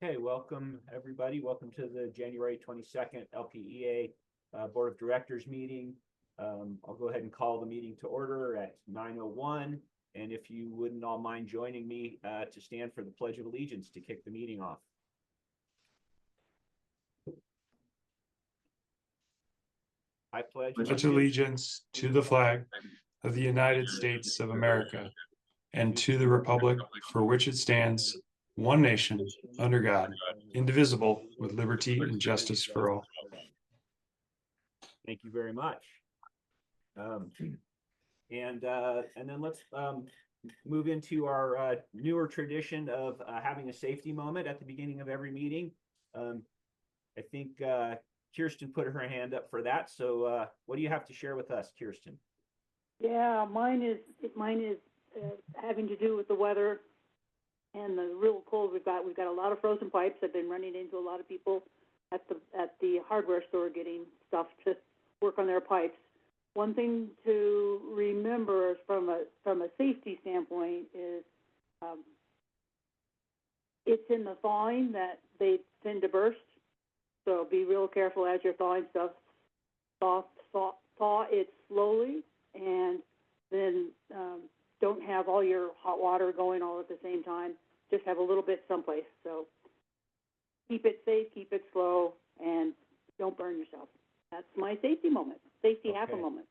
Okay, welcome everybody. Welcome to the January 22nd LPEA Board of Directors meeting. I'll go ahead and call the meeting to order at 9:01. And if you wouldn't all mind joining me to stand for the Pledge of Allegiance to kick the meeting off. I pledge allegiance to the flag of the United States of America and to the republic for which it stands, one nation, under God, indivisible, with liberty and justice for all. Thank you very much. And then let's move into our newer tradition of having a safety moment at the beginning of every meeting. I think Kirsten put her hand up for that. So what do you have to share with us, Kirsten? Yeah, mine is having to do with the weather and the real cold we've got. We've got a lot of frozen pipes. I've been running into a lot of people at the hardware store getting stuff to work on their pipes. One thing to remember from a safety standpoint is it's in the thawing that they tend to burst. So be real careful as you're thawing stuff. Thaw it slowly, and then don't have all your hot water going all at the same time. Just have a little bit someplace. So keep it safe, keep it slow, and don't burn yourself. That's my safety moment. Safety half a moment.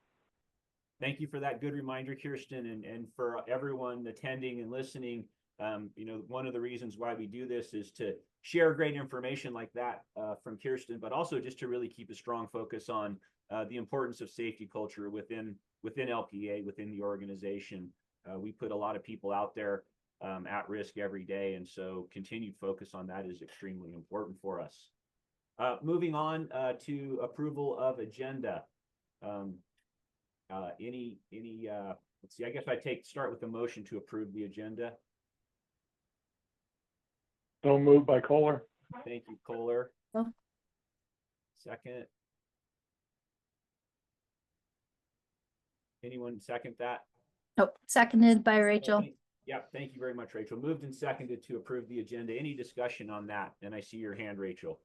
Thank you for that good reminder, Kirsten, and for everyone attending and listening. One of the reasons why we do this is to share great information like that from Kirsten, but also just to really keep a strong focus on the importance of safety culture within LPEA, within the organization. We put a lot of people out there at risk every day, and so continued focus on that is extremely important for us. Moving on to approval of agenda. Let's see, I guess start with the motion to approve the agenda. So moved by Kohler. Thank you, Kohler. Oh. Second. Anyone second that? Oh, seconded by Rachel. Yeah, thank you very much, Rachel. Moved and seconded to approve the agenda. Any discussion on that? And I see your hand, Rachel.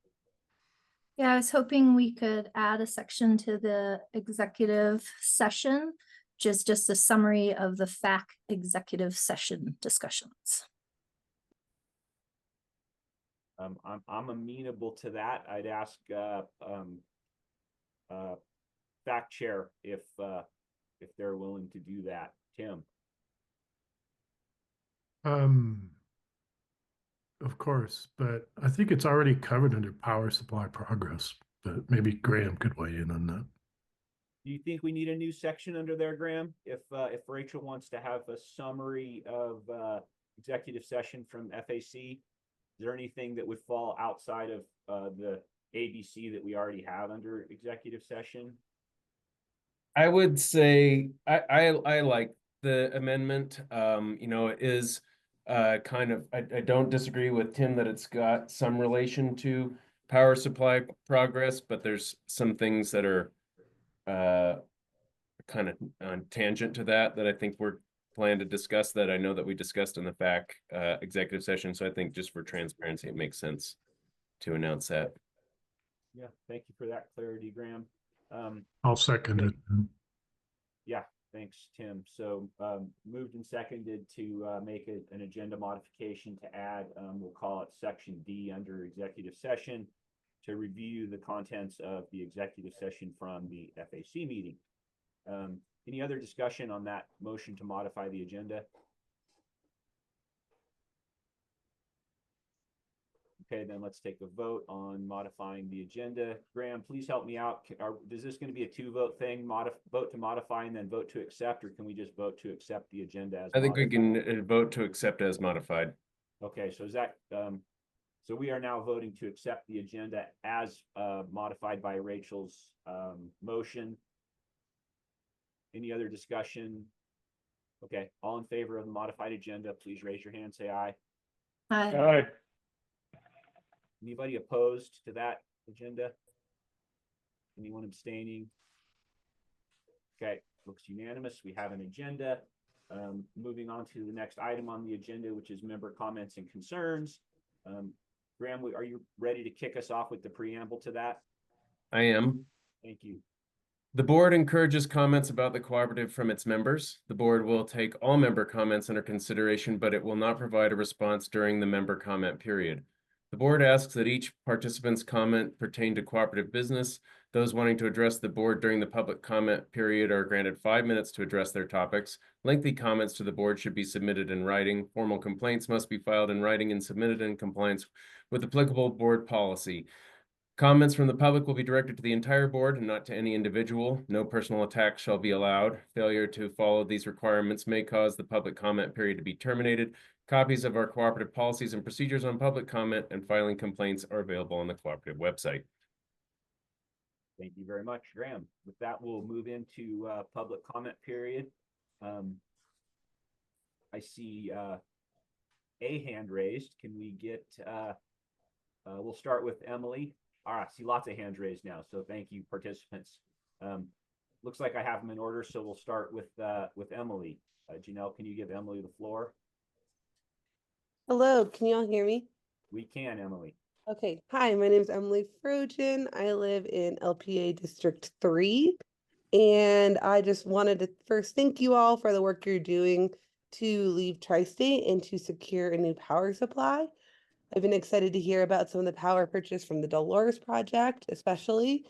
Yeah, I was hoping we could add a section to the executive session, just a summary of the FAC executive session discussions. I'm amenable to that. I'd ask FAC chair if they're willing to do that. Tim. Of course, but I think it's already covered under power supply progress, but maybe Graham could weigh in on that. Do you think we need a new section under there, Graham? If Rachel wants to have a summary of executive session from FAC, is there anything that would fall outside of the ABC that we already have under executive session? I would say I like the amendment. It is kind of, I don't disagree with Tim that it's got some relation to power supply progress, but there's some things that are kind of tangent to that I think we're planning to discuss, that I know that we discussed in the FAC executive session. So I think just for transparency, it makes sense to announce that. Yeah, thank you for that clarity, Graham. I'll second it. Yeah, thanks, Tim. So moved and seconded to make an agenda modification to add, we'll call it section D under executive session, to review the contents of the executive session from the FAC meeting. Any other discussion on that motion to modify the agenda? Okay, then let's take a vote on modifying the agenda. Graham, please help me out. Is this going to be a 2-vote thing? Vote to modify and then vote to accept, or can we just vote to accept the agenda as I think modified? we can vote to accept as modified. Okay, so is that so we are now voting to accept the agenda as modified by Rachel's motion. Any other discussion? Okay, all in favor of the modified agenda, please raise your hand, say aye. Aye. Aye. Anybody opposed to that agenda? Anyone abstaining? Okay, looks unanimous. We have an agenda. Moving on to the next item on the agenda, which is member comments and concerns. Graham, are you ready to kick us off with the preamble to that? I am. Thank you. The board encourages comments about the cooperative from its members. The board will take all member comments under consideration, but it will not provide a response during the member comment period. The board asks that each participant's comment pertain to cooperative business. Those wanting to address the board during the public comment period are granted 5 minutes to address their topics. Lengthy comments to the board should be submitted in writing. Formal complaints must be filed in writing and submitted in compliance with applicable board policy. Comments from the public will be directed to the entire board and not to any individual. No personal attacks shall be allowed. Failure to follow these requirements may cause the public comment period to be terminated. Copies of our cooperative policies and procedures on public comment and filing complaints are available on the cooperative website. Thank you very much, Graham. With that, we'll move into public comment period. I see a hand raised. Can we get, we'll start with Emily. All right, I see lots of hands raised now, so thank you, participants. Looks like I have them in order, so we'll start with Emily. Janelle, can you give Emily the floor? Hello, can you all hear me? We can, Emily. Okay, hi, my name is Emily Frogen. I live in LPEA District 3, and I just wanted to first thank you all for the work you're doing to leave Tri-State and to secure a new power supply. I've been excited to hear about some of the power purchase from the Dolores project, especially.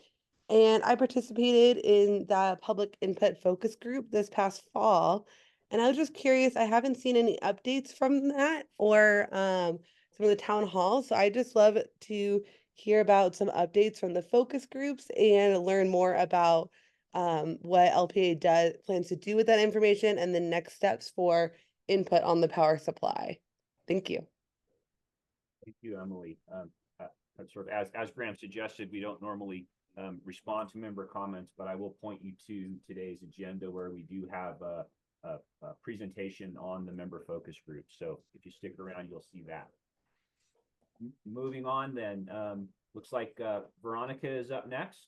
And I participated in the public input focus group this past fall. And I was just curious, I haven't seen any updates from that or some of the town halls. So I just love to hear about some updates from the focus groups and learn more about what LPA plans to do with that information and the next steps for input on the power supply. Thank you. Thank you, Emily. Sort of as Graham suggested, we don't normally respond to member comments, but I will point you to today's agenda where we do have a presentation on the member focus group. So if you stick around, you'll see that. Moving on then, looks like Veronica is up next.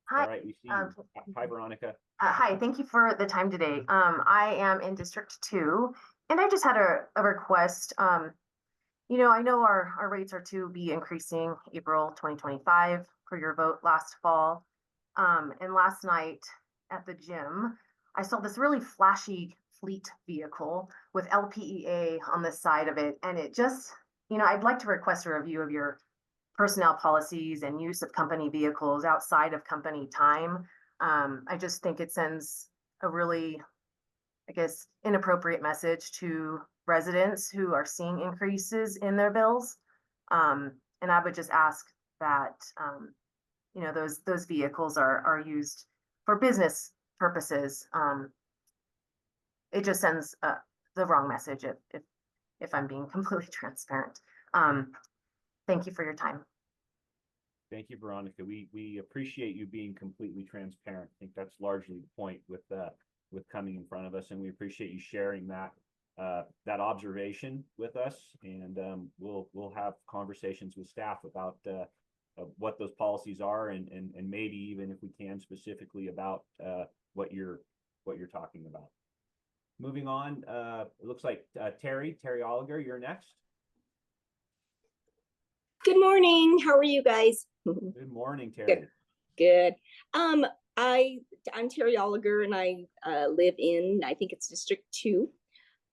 Hi. All right, we see you. Hi, Veronica. Hi, thank you for the time today. I am in District 2, and I just had a request. You know, I know our rates are to be increasing April 2025 for your vote last fall. And last night at the gym, I saw this really flashy fleet vehicle with LPEA on the side of it. And it just, you know, I'd like to request a review of your personnel policies and use of company vehicles outside of company time. I just think it sends a really, I guess, inappropriate message to residents who are seeing increases in their bills. And I would just ask that, you know, those vehicles are used for business purposes. It just sends the wrong message if I'm being completely transparent. Thank you for your time. Thank you, Veronica. We appreciate you being completely transparent. I think that's largely the point with coming in front of us, and we appreciate you sharing that observation with us. And we'll have conversations with staff about what those policies are, and maybe even if we can specifically about what you're talking about. Moving on, it looks like Terry Oliger, you're next. Good morning. How are you guys? Good morning, Terry. Good. I'm Terry Oliger, and I live in, I think it's District 2.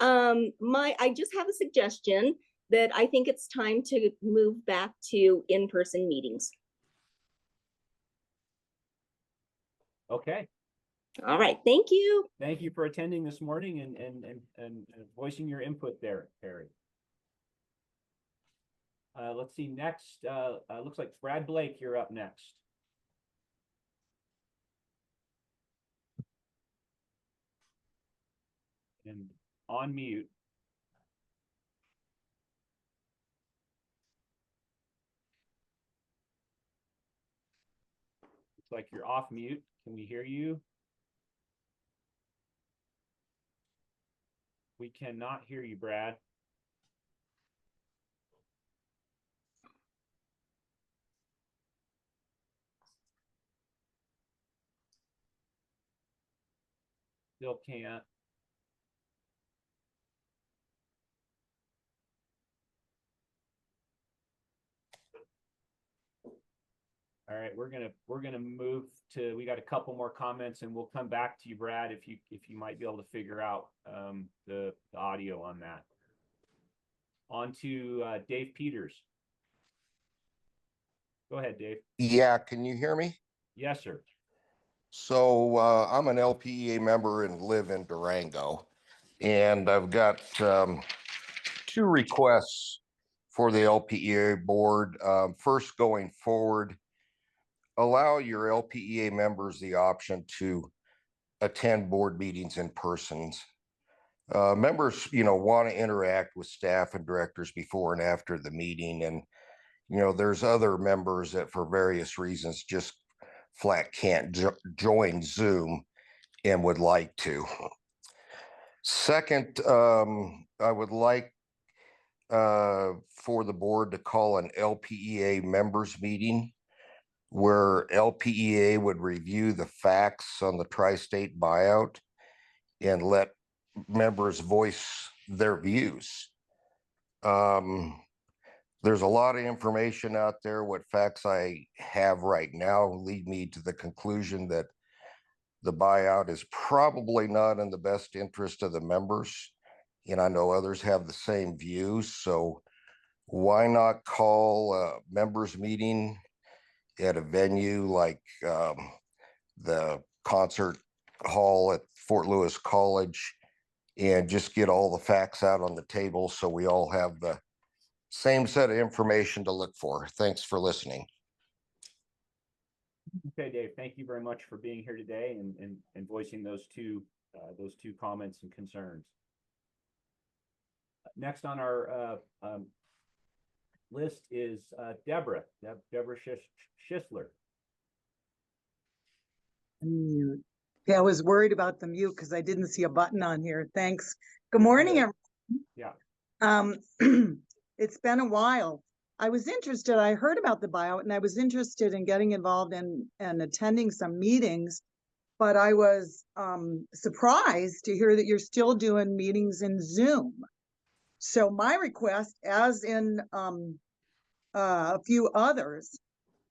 I just have a suggestion that I think it's time to move back to in-person meetings. Okay. All right. Thank you. Thank you for attending this morning and voicing your input there, Terry. Let's see, next, looks like Brad Blake, you're up next. And on mute. Looks like you're off mute. Can we hear you? We cannot hear you, Brad. Still can't. right, we're gonna move to, we got a couple more comments and we'll come back to you, Brad, if you might be able to figure out the audio on that. On to Dave Peters. Go ahead, Dave. Yeah, can you hear me? Yes, sir. So I'm an LPEA member and live in Durango. And I've got two requests for the LPEA board. First, going forward, allow your LPEA members the option to attend board meetings in person. Members, want to interact with staff and directors before and after the meeting. And, there's other members that for various reasons just flat can't join Zoom and would like to. Second, I would like for the board to call an LPEA members meeting where LPEA would review the facts on the tri-state buyout and let members voice their views. There's a lot of information out there. What facts I have right now lead me to the conclusion that the buyout is probably not in the best interest of the members. And I know others have the same views. So why not call a members meeting at a venue like the concert hall at Fort Lewis College and just get all the facts out on the table so we all have the same set of information to look for. Thanks for listening. Okay, Dave, thank you very much for being here today and voicing those two comments and concerns. Next on our list is Deborah Schisler. Mute. Yeah, I was worried about the mute because I didn't see a button on here. Thanks. Good morning, everyone. Yeah. It's been a while. I was interested, I heard about the buyout and I was interested in getting involved in and attending some meetings, but I was surprised to hear that you're still doing meetings in Zoom. So my request, as in a few others,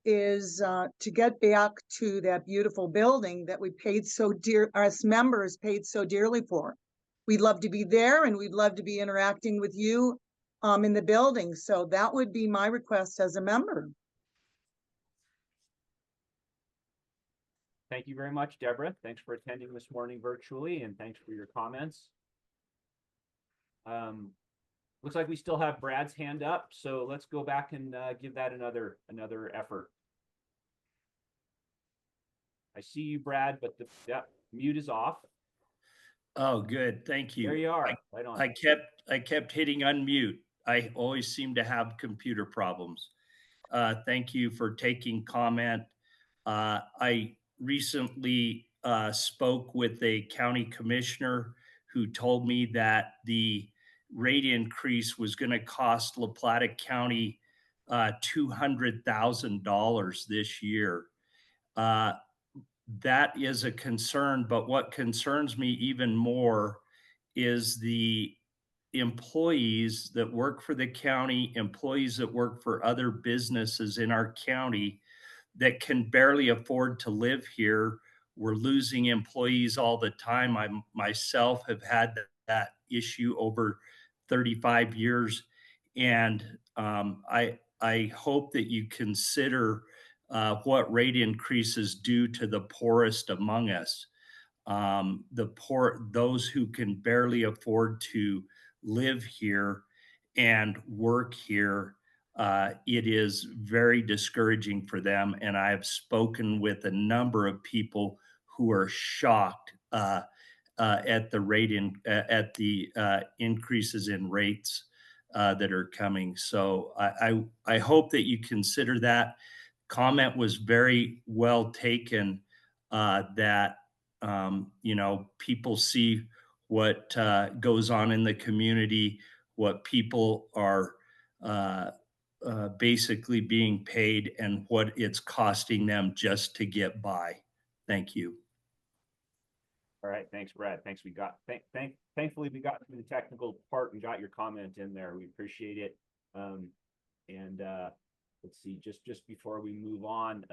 is to get back to that beautiful building that we paid so dear, us members paid so dearly for. We'd love to be there and we'd love to be interacting with you in the building. So that would be my request as a member. Thank you very much, Deborah. Thanks for attending this morning virtually and thanks for your comments. Looks like we still have Brad's hand up, so let's go back and give that another effort. I see you, Brad, but the mute is off. Oh, good. Thank you. There you are. Right on. I kept hitting unmute. I always seem to have computer problems. Thank you for taking comment. I recently spoke with a county commissioner who told me that the rate increase was going to cost La Plata County $200,000 this year. That is a concern, but what concerns me even more is the employees that work for the county, employees that work for other businesses in our county that can barely afford to live here. We're losing employees all the time. I myself have had that issue over 35 years. And I hope that you consider what rate increases do to the poorest among us. The poor, those who can barely afford to live here and work here, it is very discouraging for them. And I've spoken with a number of people who are shocked at the rate at the increases in rates that are coming. So I hope that you consider that. Comment was very well taken, that people see what goes on in the community, what people are basically being paid, and what it's costing them just to get by. Thank you. All right, thanks, Brad. Thanks. Thankfully we got through the technical part and got your comment in there. We appreciate it. let's see, just before we move on,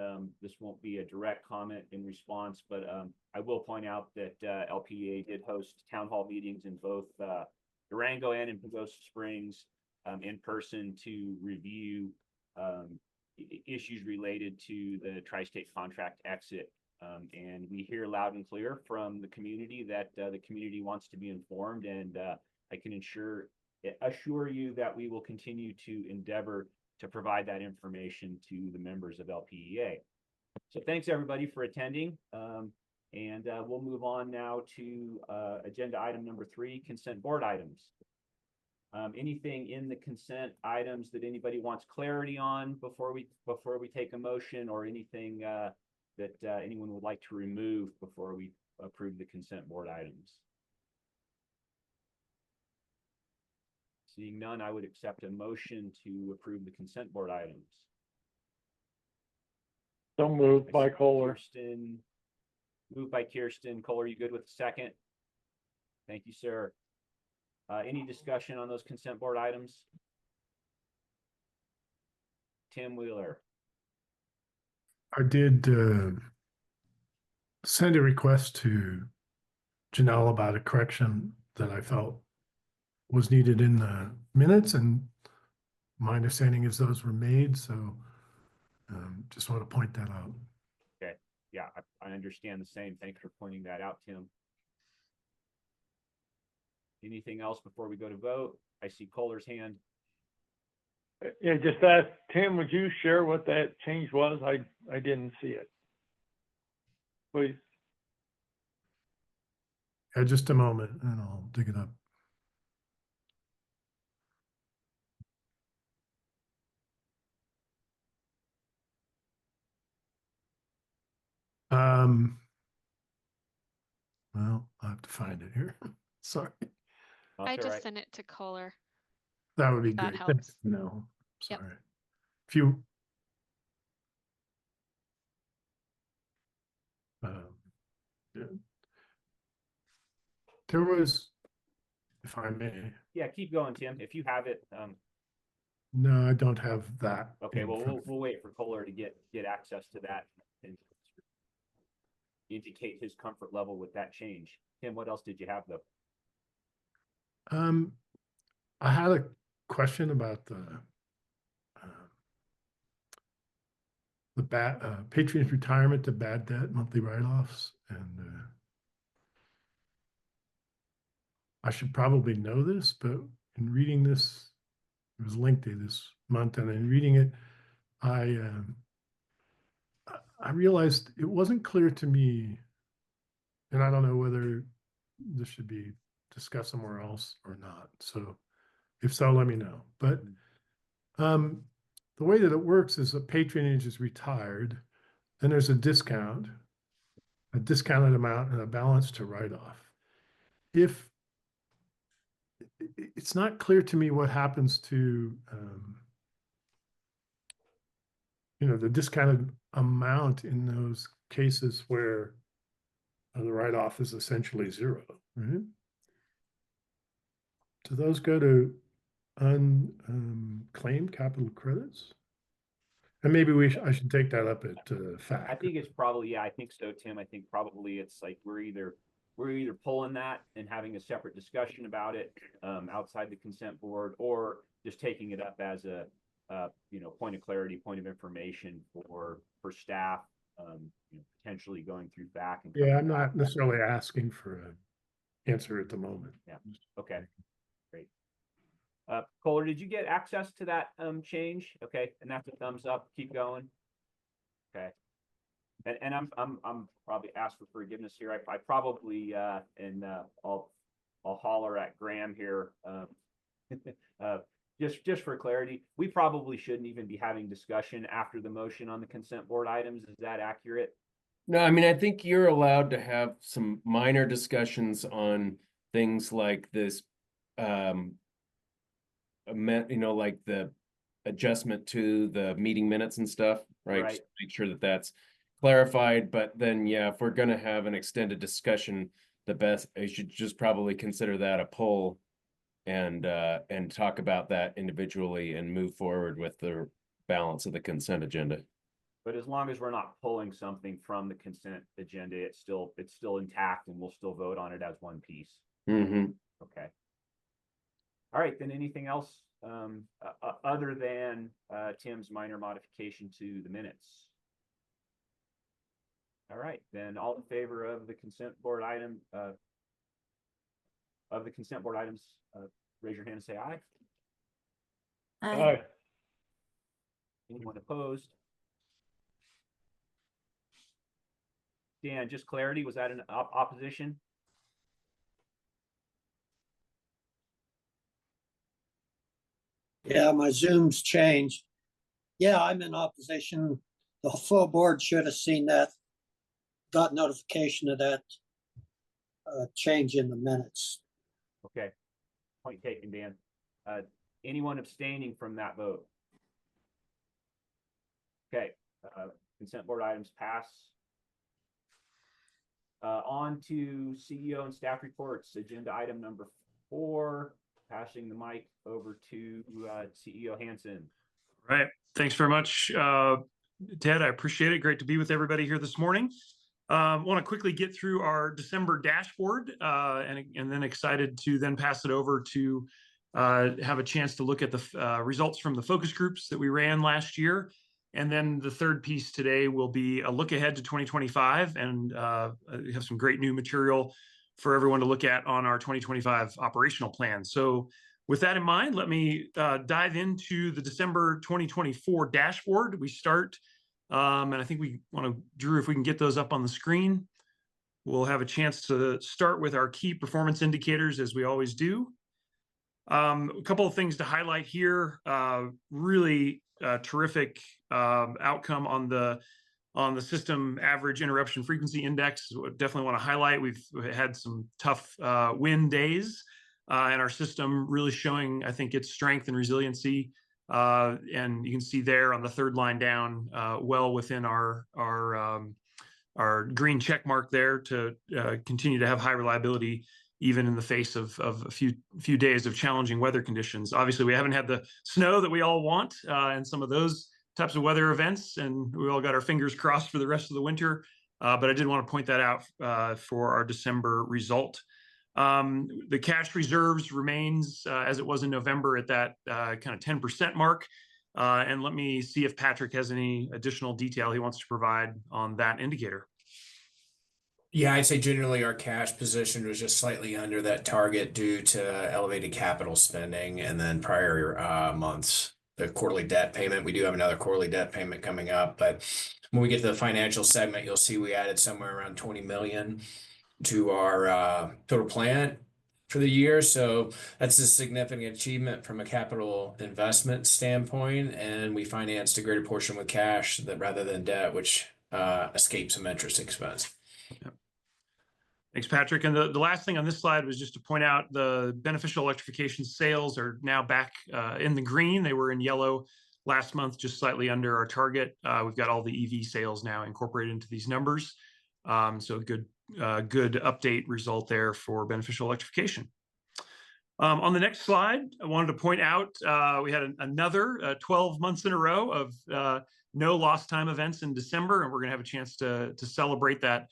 this won't be a direct comment in response, but I will point out that LPEA did host town hall meetings in both Durango and in Pagosa Springs in person to review issues related to the tri-state contract exit. And we hear loud and clear from the community that the community wants to be informed, and I can assure you that we will continue to endeavor to provide that information to the members of LPEA. So thanks everybody for attending. And we'll move on now to agenda item number 3, consent board items. Anything in the consent items that anybody wants clarity on before we take a motion, or anything that anyone would like to remove before we approve the consent board items? Seeing none, I would accept a motion to approve the consent board items. So moved by Kohler. Moved by Kirsten. Kohler, you good with the second? Thank you, sir. Any discussion on those consent board items? Tim Wheeler. I did send a request to Janelle about a correction that I felt was needed in the minutes, and my understanding is those were made, so just want to point that out. Okay, yeah, I understand the same. Thanks for pointing that out, Tim. Anything else before we go to vote? I see Kohler's hand. Yeah, just ask Tim, would you share what that change was? I didn't see it. Please. Yeah, just a moment and I'll dig it up. Well, I'll have to find it here. Sorry. I just sent it to Kohler. That would be That great. helps. No, Yep. sorry. If you yeah. There was, if I may. Yeah, keep going, Tim. If you have it. No, I don't have that. Okay, well, we'll wait for Kohler to get access to that and indicate his comfort level with that change. Tim, what else did you have though? I had a question about the patronage retirement to bad debt monthly write-offs, and I should probably know this, but in reading this, it was linked to this month, and in reading it, I realized it wasn't clear to me, and I don't know whether this should be discussed somewhere else or not. So if so, let me know. But the way that it works is the patronage is retired, then there's a discounted amount, and a balance to write off. If it's not clear to me what happens to the discounted amount in those cases where the write-off is essentially zero, right? Do those go to unclaimed capital credits? And maybe I should take that up at FAC. I think it's probably, yeah, I think so, Tim. I think probably it's like we're either pulling that and having a separate discussion about it outside the consent board, or just taking it up as a point of clarity, point of information for staff, potentially going through FAC. And yeah, I'm not necessarily asking for an answer at the moment. Yeah. Okay. Great. Kohler, did you get access to that change? Okay, and that's a thumbs up. Keep going. Okay. And I'm probably ask for forgiveness here. I probably and I'll holler at Graham here. Just for clarity, we probably shouldn't even be having discussion after the motion on the consent board items. Is that accurate? No, I mean, I think you're allowed to have some minor discussions on things like this, like the adjustment to the meeting minutes and stuff, right? Right. Just make sure that that's clarified. But then, yeah, if we're going to have an extended discussion, I should just probably consider that a poll and talk about that individually and move forward with the balance of the consent agenda. But as long as we're not pulling something from the consent agenda, it's still intact and we'll still vote on it as one piece. Mm-hmm. Okay. All right, then anything else other than Tim's minor modification to the minutes? All right, then all in favor of the consent board item items, raise your hand and say aye. Aye. Anyone opposed? Dan, just clarity, was that an opposition? Yeah, my Zoom's changed. Yeah, I'm in opposition. The full board should have seen that, got notification of that change in the minutes. Okay, point taken, Dan. Anyone abstaining from that vote? Okay, consent board items pass. On to CEO and staff reports, agenda item number 4, passing the mic over to CEO Hansen. Right. Thanks very much, Ted. I appreciate it. Great to be with everybody here this morning. Want to quickly get through our December dashboard and then excited to then pass it over to have a chance to look at the results from the focus groups that we ran last year. And then the third piece today will be a look ahead to 2025 and have some great new material for everyone to look at on our 2025 operational plan. So with that in mind, let me dive into the December 2024 dashboard. We start, and I think we want to, Drew, if we can get those up on the screen, we'll have a chance to start with our key performance indicators as we always do. A couple of things to highlight here, really terrific outcome on the system average interruption frequency index. Definitely want to highlight. We've had some tough wind days and our system really showing, I think, its strength and resiliency. And you can see there on the third line down, well within our green check mark there to continue to have high reliability, even in the face of a few days of challenging weather conditions. Obviously, we haven't had the snow that we all want and some of those types of weather events, and we all got our fingers crossed for the rest of the winter. But I did want to point that out for our December result. The cash reserves remains as it was in November at that kind of 10% mark. And let me see if Patrick has any additional detail he wants to provide on that indicator. Yeah, I'd say generally our cash position was just slightly under that target due to elevated capital spending and then prior months, the quarterly debt payment. We do have another quarterly debt payment coming up, but when we get to the financial segment, you'll see we added somewhere around 20 million to our total plan for the year. So that's a significant achievement from a capital investment standpoint. And we financed a greater portion with cash rather than debt, which escapes some interest expense. Yep. Thanks, Patrick. And the last thing on this slide was just to point out the beneficial electrification sales are now back in the green. They were in yellow last month, just slightly under our target. We've got all the EV sales now incorporated into these numbers. So good update result there for beneficial electrification. On the next slide, I wanted to point out we had another 12 months in a row of no lost time events in December, and we're going to have a chance to celebrate that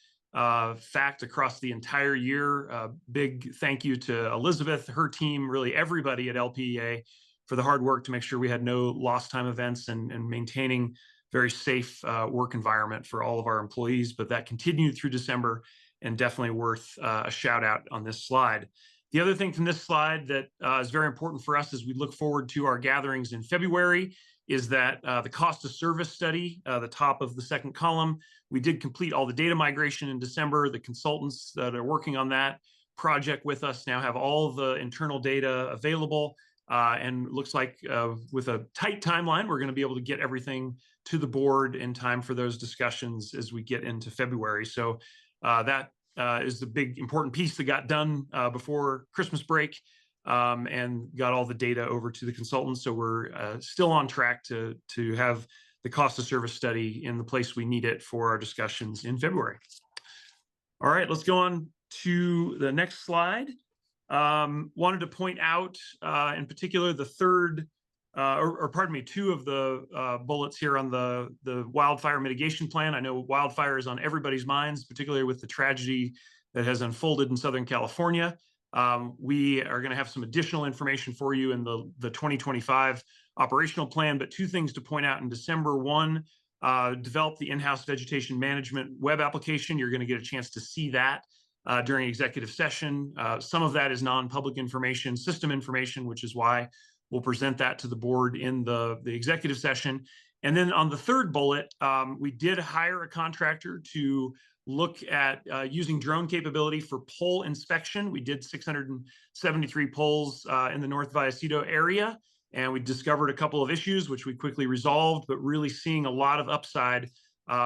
fact across the entire year. Big thank you to Elizabeth, her team, really everybody at LPEA for the hard work to make sure we had no lost time events and maintaining very safe work environment for all of our employees. But that continued through December and definitely worth a shout out on this slide. The other thing from this slide that is very important for us as we look forward to our gatherings in February is that the cost of service study, the top of the second column, we did complete all the data migration in December. The consultants that are working on that project with us now have all of the internal data available. And looks like with a tight timeline, we're going to be able to get everything to the board in time for those discussions as we get into February. So that is the big important piece that got done before Christmas break and got all the data over to the consultants. So we're still on track to have the cost of service study in the place we need it for our discussions in February. All right, let's go on to the next slide. Wanted to point out in particular the third or pardon me, two of the bullets here on the wildfire mitigation plan. I know wildfire is on everybody's minds, particularly with the tragedy that has unfolded in Southern California. We are going to have some additional information for you in the 2025 operational plan, but two things to point out in December. One, develop the in-house vegetation management web application. You're going to get a chance to see that during executive session. Some of that is non-public information, system information, which is why we'll present that to the board in the executive session. And then on the third bullet, we did hire a contractor to look at using drone capability for pole inspection. We did 673 poles in the North Vallecito area, and we discovered a couple of issues, which we quickly resolved, but really seeing a lot of upside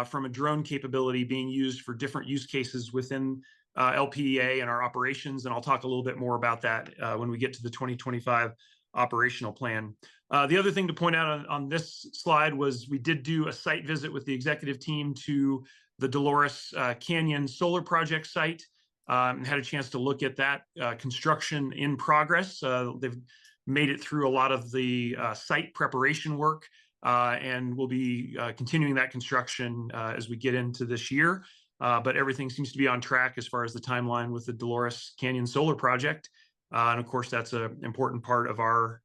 from a drone capability being used for different use cases within LPEA and our operations. And I'll talk a little bit more about that when we get to the 2025 operational plan. The other thing to point out on this slide was we did do a site visit with the executive team to the Dolores Canyon Solar Project site, and had a chance to look at that construction in progress. They've made it through a lot of the site preparation work, and we'll be continuing that construction as we get into this year. But everything seems to be on track as far as the timeline with the Dolores Canyon Solar Project. And of course, that's an important part of our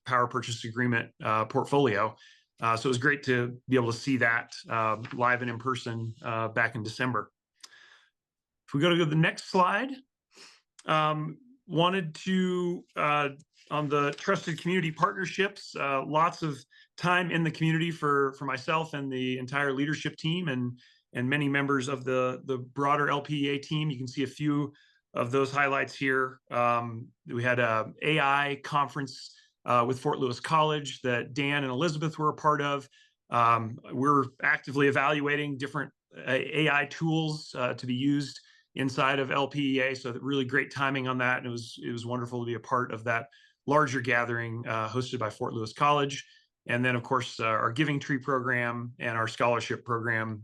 power purchase agreement portfolio. So it was great to be able to see that live and in person back in December. If we go to the next slide, wanted to, on the trusted community partnerships, lots of time in the community for myself and the entire leadership team and many members of the broader LPEA team. You can see a few of those highlights here. We had a AI conference with Fort Lewis College that Dan and Elizabeth were a part of. We're actively evaluating different AI tools to be used inside of LPEA. So really great timing on that. And it was wonderful to be a part of that larger gathering hosted by Fort Lewis College. And then, of course, our Giving Tree program and our scholarship program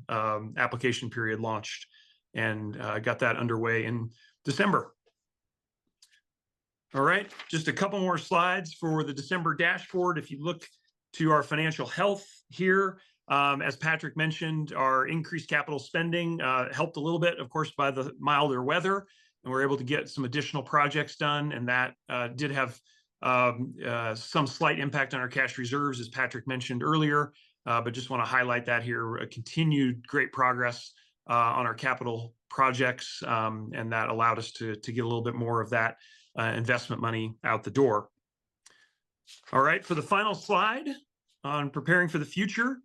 application period launched and got that underway in December. All right, just a couple more slides for the December dashboard. If you look to our financial health here, as Patrick mentioned, our increased capital spending helped a little bit, of course, by the milder weather, and we're able to get some additional projects done, and that did have some slight impact on our cash reserves, as Patrick mentioned earlier, but just want to highlight that here, a continued great progress on our capital projects, and that allowed us to get a little bit more of that investment money out the door. All right, for the final slide on preparing for the future,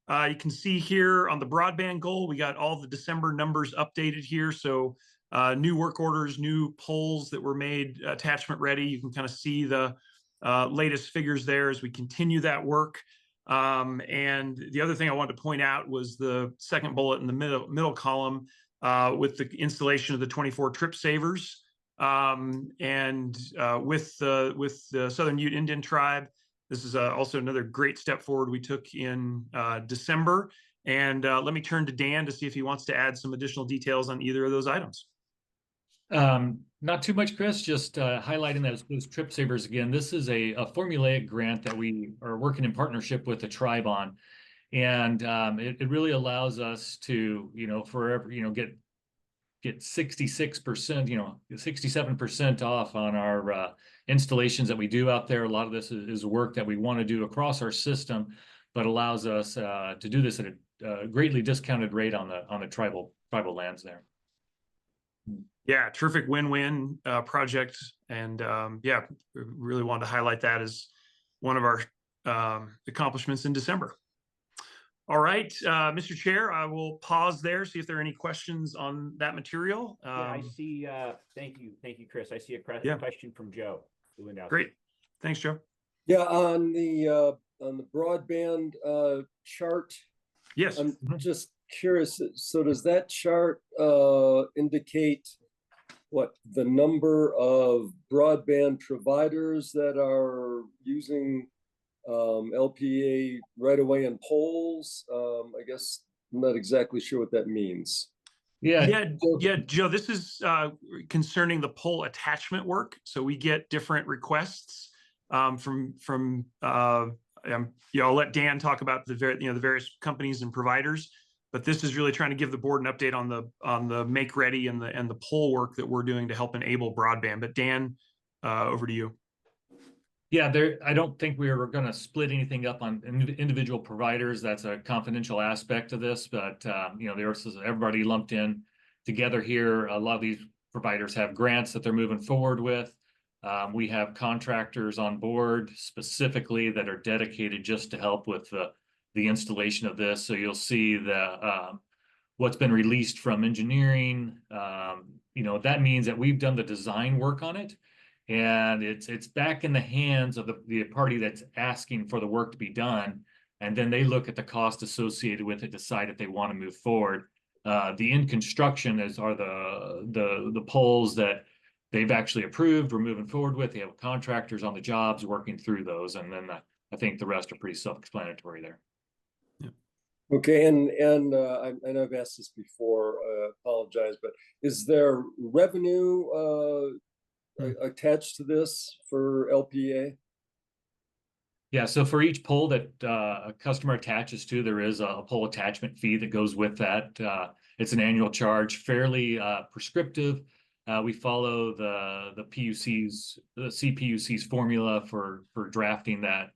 you can see here on the broadband goal, we got all the December numbers updated here. So new work orders, new polls that were made attachment ready. You can kind of see the latest figures there as we continue that work. And the other thing I wanted to point out was the second bullet in the middle column with the installation of the 24 trip savers. And with the Southern Ute Indian Tribe, this is also another great step forward we took in December. And let me turn to Dan to see if he wants to add some additional details on either of those items. Not too much, Chris, just highlighting those trip savers again. This is a formulaic grant that we are working in partnership with the tribe on. And it really allows us to, forever, get 66%, 67% off on our installations that we do out there. A lot of this is work that we want to do across our system, but allows us to do this at a greatly discounted rate on the tribal lands there. Yeah, terrific win-win project, and yeah, really wanted to highlight that as one of our accomplishments in December. All right, Mr. Chair, I will pause there, see if there are any questions on that material. Yeah, I see. Thank you, Chris. I see a question from Joe. Great, thanks, Joe. Yeah, on the broadband chart. Yes. I'm just curious. So does that chart indicate what the number of broadband providers that are using LPEA right away in polls? I guess I'm not exactly sure what that means. Yeah, Joe, this is concerning the pole attachment work. So we get different requests from I'll let Dan talk about the various companies and providers, but this is really trying to give the board an update on the make ready and the poll work that we're doing to help enable broadband. But Dan, over to you. Yeah, I don't think we are going to split anything up on individual providers. That's a confidential aspect of this, but there's everybody lumped in together here. A lot of these providers have grants that they're moving forward with. We have contractors on board specifically that are dedicated just to help with the installation of this. So you'll see what's been released from engineering. That means that we've done the design work on it. And it's back in the hands of the party that's asking for the work to be done. And then they look at the cost associated with it, decide if they want to move forward. The in construction are the poles that they've actually approved, we're moving forward with. They have contractors on the jobs working through those. And then I think the rest are pretty self-explanatory there. Okay, and I know I've asked this before, apologize, but is there revenue attached to this for LPEA? Yeah, so for each pole that a customer attaches to, there is a pole attachment fee that goes with that. It's an annual charge, fairly prescriptive. We follow the CPUC's formula for drafting that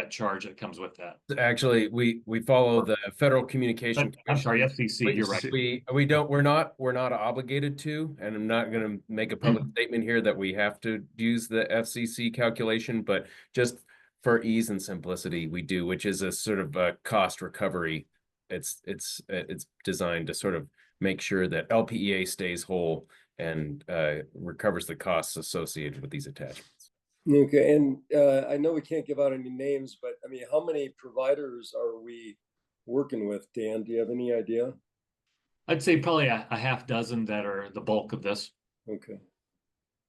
charge that comes with that. Actually, we follow the Federal Communication I'm sorry, Commission. FCC. You're right. We're not obligated to, and I'm not going to make a public statement here that we have to use the FCC calculation, but just for ease and simplicity, we do, which is a sort of a cost recovery. It's designed to sort of make sure that LPEA stays whole and recovers the costs associated with these attachments. Okay, and I know we can't give out any names, but I mean, how many providers are we working with, Dan? Do you have any idea? I'd say probably a half dozen that are the bulk of this. Okay,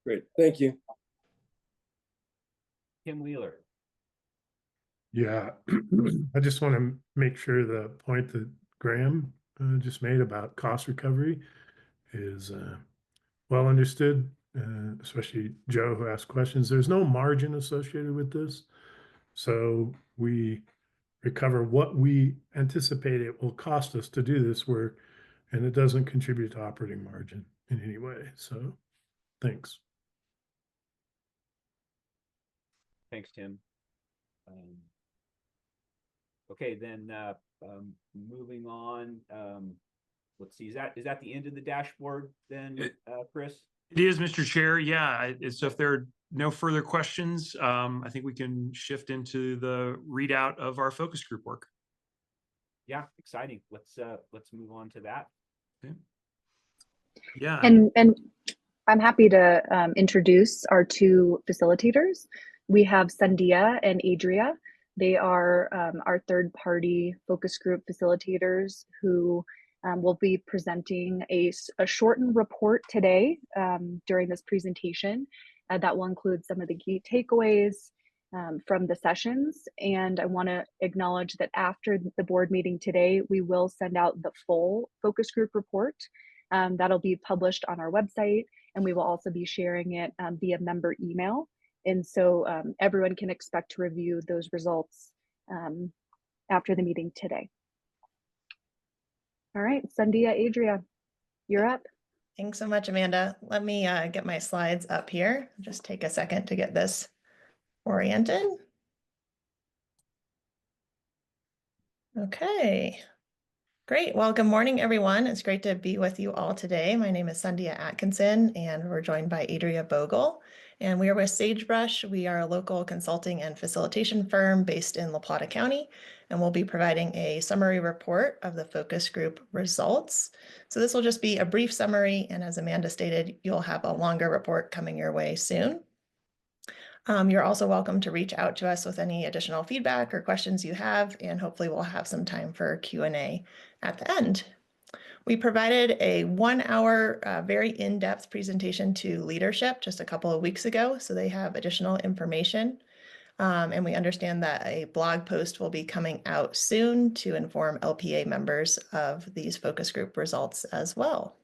great, thank you. Tim Wheeler. Yeah, I just want to make sure the point that Graham just made about cost recovery is well understood, especially Joe who asked questions. There's no margin associated with this. So we recover what we anticipate it will cost us to do this work, and it doesn't contribute to operating margin in any way. So thanks. Thanks, Tim. Okay, then moving on. Let's see, is that the end of the dashboard then, Chris? It is, Mr. Chair. Yeah, so if there are no further questions, I think we can shift into the readout of our focus group work. Yeah, exciting. Let's move on to that. Okay. Yeah. And I'm happy to introduce our two facilitators. We have Sandia and Adria. They are our third-party focus group facilitators who will be presenting a shortened report today during this presentation that will include some of the key takeaways from the sessions. And I want to acknowledge that after the board meeting today, we will send out the full focus group report. That'll be published on our website, and we will also be sharing it via member email. And so everyone can expect to review those results after the meeting today. All right, Sandia, Adria, you're up. Thanks so much, Amanda. Let me get my slides up here. Just take a second to get this oriented. Okay, great. Well, good morning, everyone. It's great to be with you all today. My name is Sandia Atkinson, and we're joined by Adria Bogle. And we are with Sagebrush. We are a local consulting and facilitation firm based in La Plata County, and we'll be providing a summary report of the focus group results. So this will just be a brief summary, and as Amanda stated, you'll have a longer report coming your way soon. You're also welcome to reach out to us with any additional feedback or questions you have, and hopefully we'll have some time for Q&A at the end. We provided a 1-hour, very in-depth presentation to leadership just a couple of weeks ago, so they have additional information. And we understand that a blog post will be coming out soon to inform LPEA members of these focus group results as well.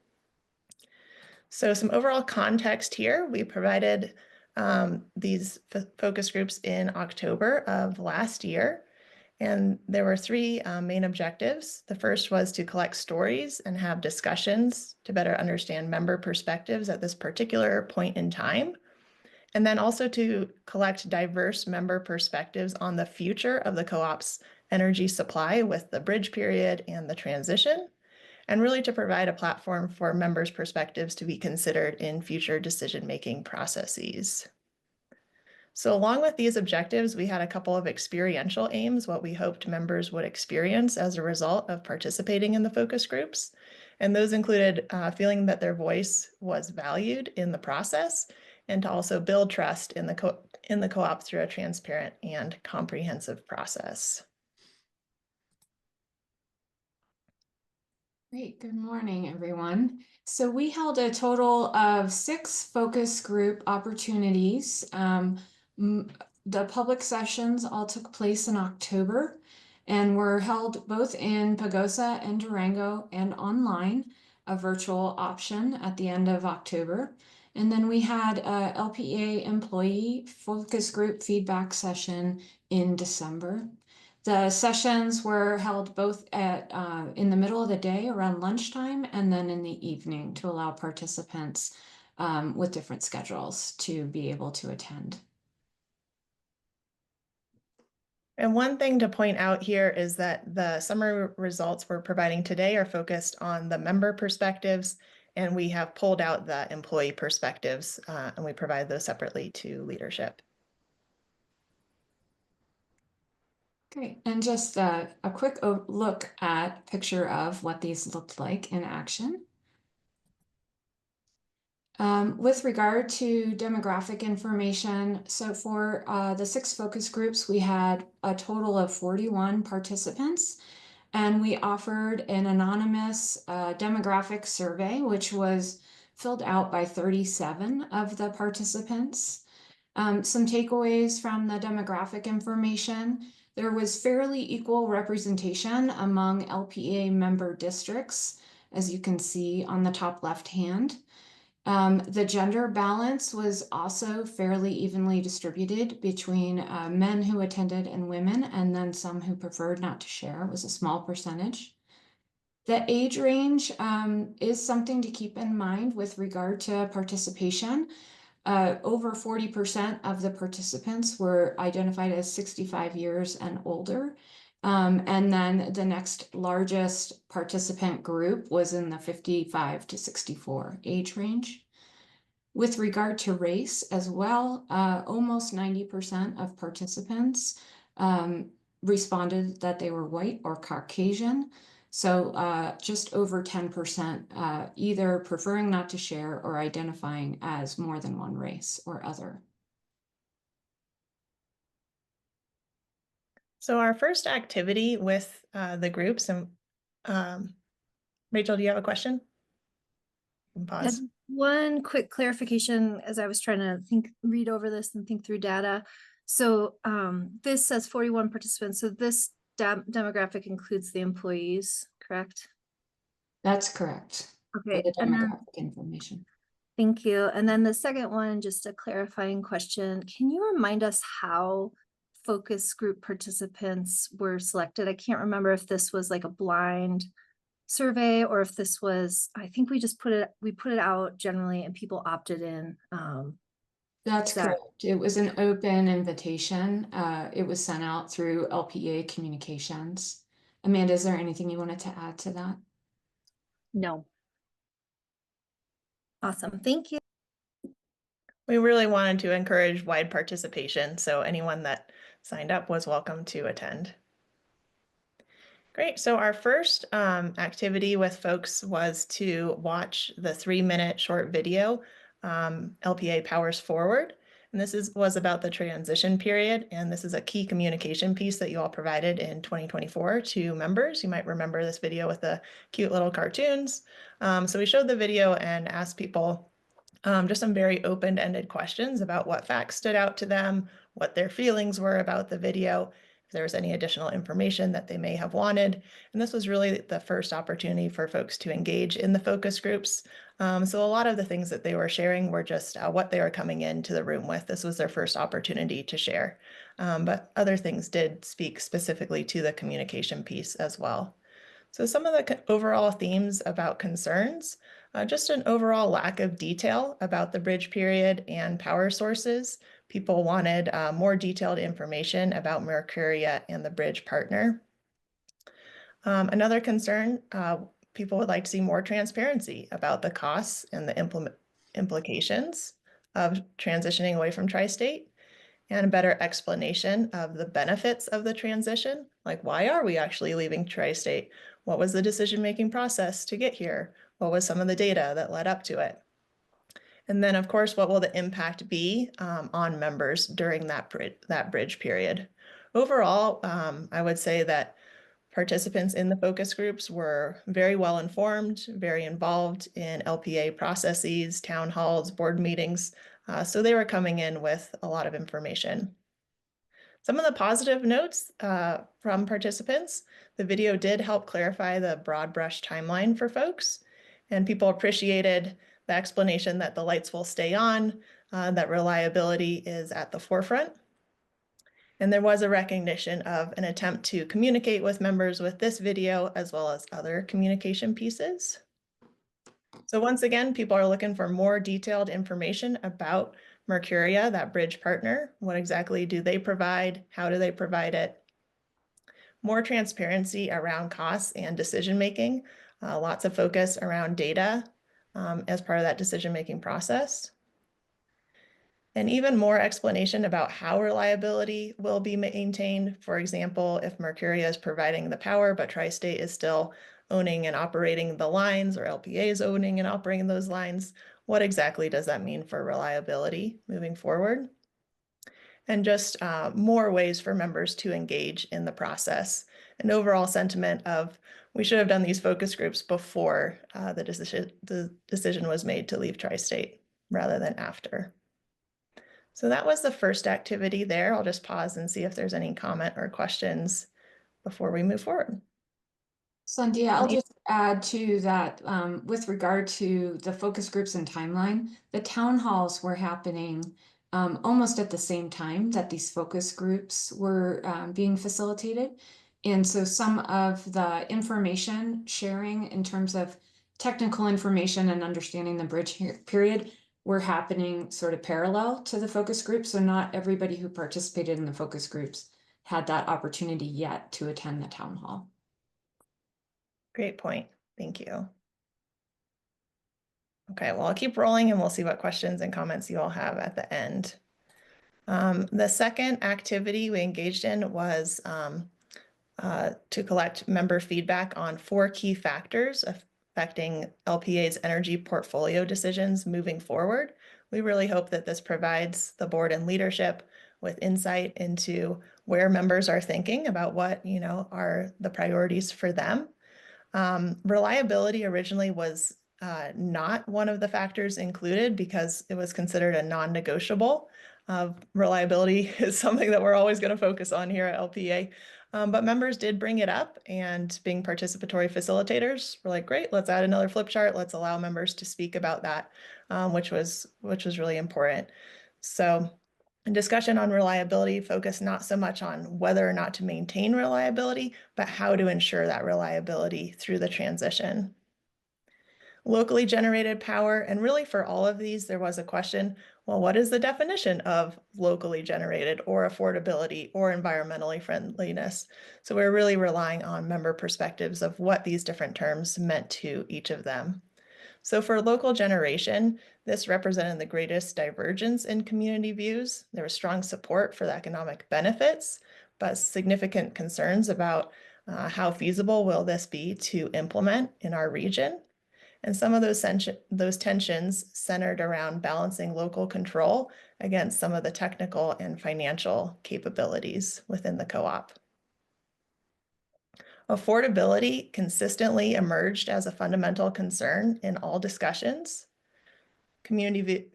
So some overall context here, we provided these focus groups in October of last year. And there were three main objectives. The first was to collect stories and have discussions to better understand member perspectives at this particular point in time. And then also to collect diverse member perspectives on the future of the co-op's energy supply with the bridge period and the transition, and really to provide a platform for members' perspectives to be considered in future decision-making processes. So along with these objectives, we had a couple of experiential aims, what we hoped members would experience as a result of participating in the focus groups. And those included feeling that their voice was valued in the process, and to also build trust in the co-op through a transparent and comprehensive process. Great. Good morning, everyone. So we held a total of 6 focus group opportunities. The public sessions all took place in October and were held both in Pagosa and Durango and online, a virtual option at the end of October. And then we had a LPEA employee focus group feedback session in December. The sessions were held both at in the middle of the day around lunchtime and then in the evening to allow participants with different schedules to be able to attend. And one thing to point out here is that the summary results we're providing today are focused on the member perspectives, and we have pulled out the employee perspectives, and we provide those separately to leadership. Great, and just a quick look at picture of what these looked like in action. With regard to demographic information, so for the 6 focus groups, we had a total of 41 participants, and we offered an anonymous demographic survey, which was filled out by 37 of the participants. Some takeaways from the demographic information: there was fairly equal representation among LPEA member districts, as you can see on the top left hand. The gender balance was also fairly evenly distributed between men who attended and women, and then some who preferred not to share. It was a small percentage. The age range is something to keep in mind with regard to participation. Over 40% of the participants were identified as 65 years and older. And then the next largest participant group was in the 55 to 64 age range. With regard to race as well, almost 90% of participants responded that they were white or Caucasian. So just over 10% either preferring not to share or identifying as more than one race or other. So our first activity with the groups, and Rachel, do you have a question? You can pause. One quick clarification as I was trying to read over this and think through data. So this says 41 participants. So this demographic includes the employees, correct? That's correct. Okay. For the demographic information. Thank you. And then the second one, just a clarifying question. Can you remind us how focus group participants were selected? I can't remember if this was like a blind survey or if this was, I think we just put it out generally and people opted in. That's correct. It was an open invitation. It was sent out through LPEA communications. Amanda, is there anything you wanted to add to that? No. Awesome. Thank you. We really wanted to encourage wide participation, so anyone that signed up was welcome to attend. Great. So our first activity with folks was to watch the 3-minute short video, LPEA Powers Forward. And this was about the transition period. And this is a key communication piece that you all provided in 2024 to members. You might remember this video with the cute little cartoons. So we showed the video and asked people just some very open-ended questions about what facts stood out to them, what their feelings were about the video, if there was any additional information that they may have wanted. And this was really the first opportunity for folks to engage in the focus groups So a lot of the things that they were sharing were just what they were coming into the room with. This was their first opportunity to share. But other things did speak specifically to the communication piece as well. So some of the overall themes about concerns, just an overall lack of detail about the bridge period and power sources. People wanted more detailed information about Mercuria and the bridge partner. Another concern, people would like to see more transparency about the costs and the implications of transitioning away from tri-state, and a better explanation of the benefits of the transition. Like, why are we actually leaving tri-state? What was the decision-making process to get here? What was some of the data that led up to it? And then, of course, what will the impact be on members during that bridge period? Overall, I would say that participants in the focus groups were very well informed, very involved in LPA processes, town halls, board meetings. So they were coming in with a lot of information. Some of the positive notes from participants, the video did help clarify the broad brush timeline for folks, and people appreciated the explanation that the lights will stay on, that reliability is at the forefront. And there was a recognition of an attempt to communicate with members with this video as well as other communication pieces. So once again, people are looking for more detailed information about Mercuria, that bridge partner. What exactly do they provide? How do they provide it? More transparency around costs and decision-making. Lots of focus around data as part of that decision-making process. And even more explanation about how reliability will be maintained. For example, if Mercuria is providing the power, but Tri-State is still owning and operating the lines, or LPA is owning and operating those lines, what exactly does that mean for reliability moving forward? And just more ways for members to engage in the process. An overall sentiment of, we should have done these focus groups before the decision was made to leave Tri-State rather than after. So that was the first activity there. I'll just pause and see if there's any comment or questions before we move forward. Sandia, I'll just add to that with regard to the focus groups and timeline, the town halls were happening almost at the same time that these focus groups were being facilitated. And so some of the information sharing in terms of technical information and understanding the bridge period were happening sort of parallel to the focus groups. So not everybody who participated in the focus groups had that opportunity yet to attend the town hall. Great point. Thank you. Okay, well, I'll keep rolling and we'll see what questions and comments you all have at the end. The second activity we engaged in was to collect member feedback on 4 key factors affecting LPA's energy portfolio decisions moving forward. We really hope that this provides the board and leadership with insight into where members are thinking about what, are the priorities for them. Reliability originally was not one of the factors included because it was considered a non-negotiable. Reliability is something that we're always going to focus on here at LPEA. But members did bring it up, and being participatory facilitators, we're like, great, let's add another flip chart. Let's allow members to speak about that, which was really important. So discussion on reliability focused not so much on whether or not to maintain reliability, but how to ensure that reliability through the transition. Locally generated power, and really for all of these, there was a question, well, what is the definition of locally generated or affordability or environmentally friendliness? So we're really relying on member perspectives of what these different terms meant to each of them. So for local generation, this represented the greatest divergence in community views. There was strong support for the economic benefits, but significant concerns about how feasible will this be to implement in our region. And some of those tensions centered around balancing local control against some of the technical and financial capabilities within the co-op. Affordability consistently emerged as a fundamental concern in all discussions. Community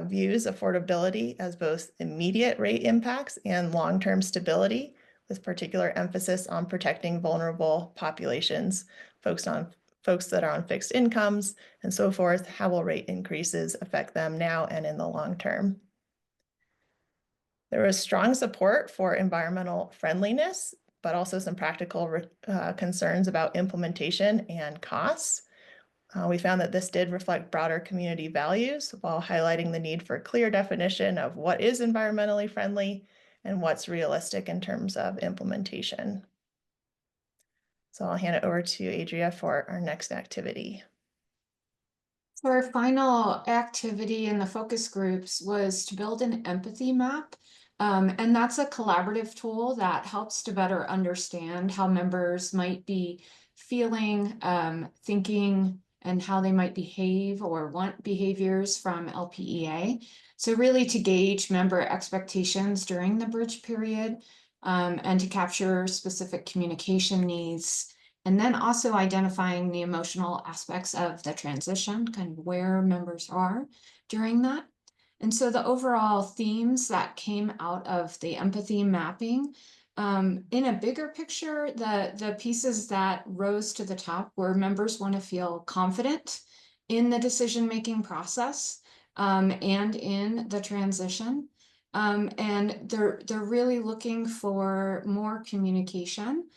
views affordability as both immediate rate impacts and long-term stability, with particular emphasis on protecting vulnerable populations, focused on folks that are on fixed incomes and so forth. How will rate increases affect them now and in the long term? There was strong support for environmental friendliness, but also some practical concerns about implementation and costs. We found that this did reflect broader community values while highlighting the need for clear definition of what is environmentally friendly and what's realistic in terms of implementation. So I'll hand it over to Adria for our next activity. So our final activity in the focus groups was to build an empathy map. And that's a collaborative tool that helps to better understand how members might be feeling, thinking, and how they might behave or want behaviors from LPEA. So really to gauge member expectations during the bridge period, and to capture specific communication needs. And then also identifying the emotional aspects of the transition, kind of where members are during that. And so the overall themes that came out of the empathy mapping, in a bigger picture, the pieces that rose to the top were members want to feel confident in the decision-making process, and in the transition. And they're really looking for more communication.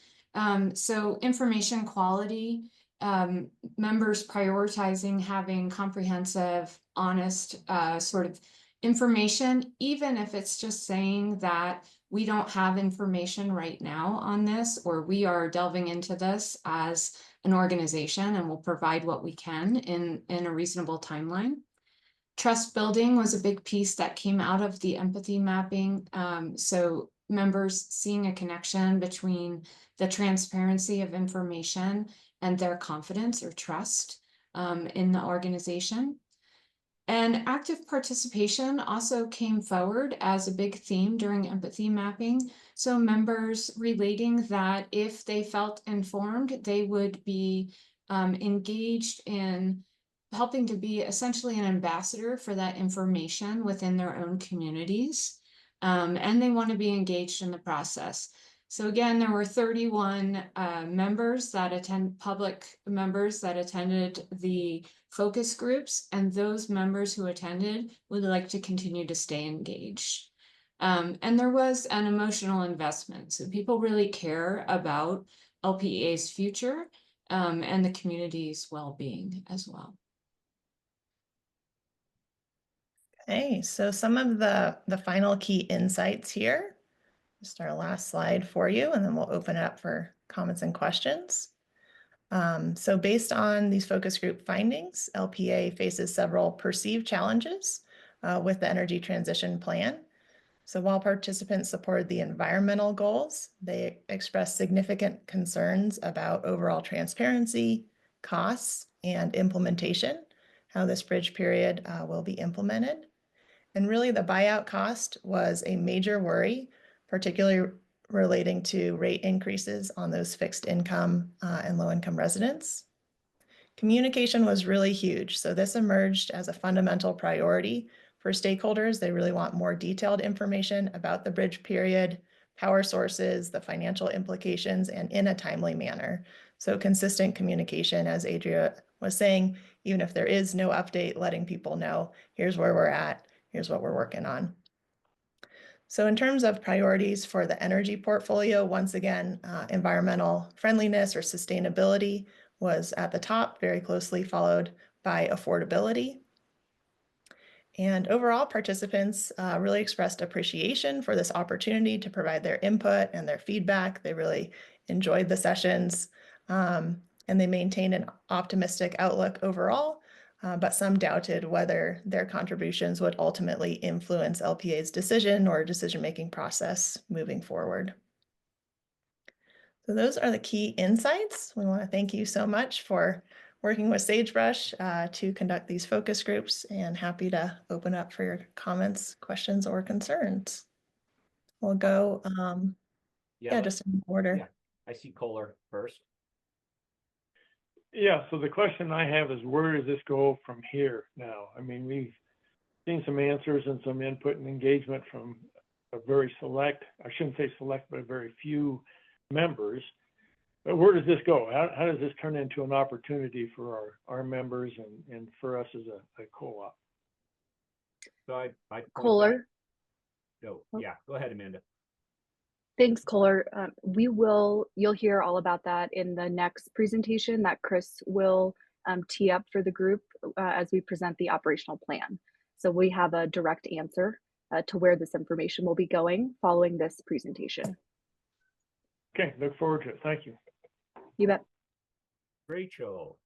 So information quality, members prioritizing having comprehensive, honest sort of information, even if it's just saying that we don't have information right now on this, or we are delving into this as an organization and will provide what we can in a reasonable timeline. Trust building was a big piece that came out of the empathy mapping. So members seeing a connection between the transparency of information and their confidence or trust in the organization. And active participation also came forward as a big theme during empathy mapping. So members relating that if they felt informed, they would be engaged in helping to be essentially an ambassador for that information within their own communities. And they want to be engaged in the process. So again, there were 31 public members that attended the focus groups, and those members who attended would like to continue to stay engaged. And there was an emotional investment. So people really care about LPEA's future and the community's well-being as well. Okay, so some of the final key insights here. Just our last slide for you, and then we'll open it up for comments and questions. So based on these focus group findings, LPEA faces several perceived challenges with the energy transition plan. So while participants supported the environmental goals, they expressed significant concerns about overall transparency, costs, and implementation, how this bridge period will be implemented. And really the buyout cost was a major worry, particularly relating to rate increases on those fixed income and low income residents. Communication was really huge. So this emerged as a fundamental priority for stakeholders. They really want more detailed information about the bridge period, power sources, the financial implications, and in a timely manner. So consistent communication, as Adria was saying, even if there is no update, letting people know, here's where we're at, here's what we're working on. So in terms of priorities for the energy portfolio, once again, environmental friendliness or sustainability was at the top, very closely followed by affordability. And overall, participants really expressed appreciation for this opportunity to provide their input and their feedback. They really enjoyed the sessions, and they maintained an optimistic outlook overall. But some doubted whether their contributions would ultimately influence LPEA's decision or decision-making process moving forward. So those are the key insights. We want to thank you so much for working with Sagebrush to conduct these focus groups, and happy to open up for your comments, questions, or concerns. We'll go, just in order. Yeah, I see Kohler first. Yeah, so the question I have is, where does this go from here now? I mean, we've seen some answers and some input and engagement from a very select, I shouldn't say select, but very few members. where does this go? How does this turn into an opportunity for our members and for us as a co-op? So I point Kohler. that- yeah, go ahead, Amanda. Thanks, Kohler. You'll hear all about that in the next presentation that Chris will tee up for the group as we present the operational plan. So we have a direct answer to where this information will be going following this presentation. Okay, look forward to it. Thank you. You bet. Rachel.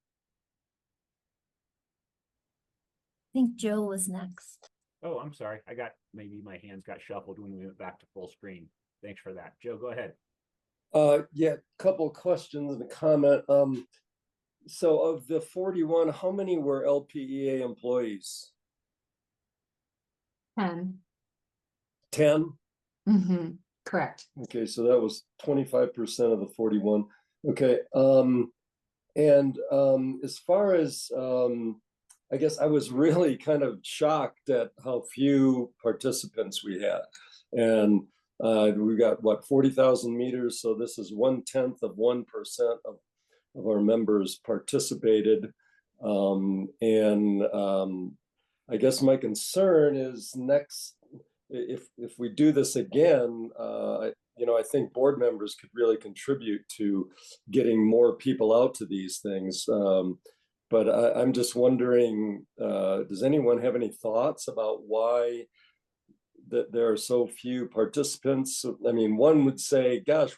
I think Joe was next. Oh, I'm sorry. Maybe my hands got shuffled when we went back to full screen. Thanks for that. Joe, go ahead. Yeah, couple questions and a comment. So of the 41, how many were LPEA employees? 10. 10? Mm-hmm. Correct. Okay, so that was 25% of the 41. Okay, as far as I guess I was really kind of shocked at how few participants we had. And we got what, 40,000 meters. So this is 1/10 of 1% of our members participated. I guess my concern is if we do this again, I think board members could really contribute to getting more people out to these things. But I'm just wondering, does anyone have any thoughts about why that there are so few participants? I mean, one would say, gosh,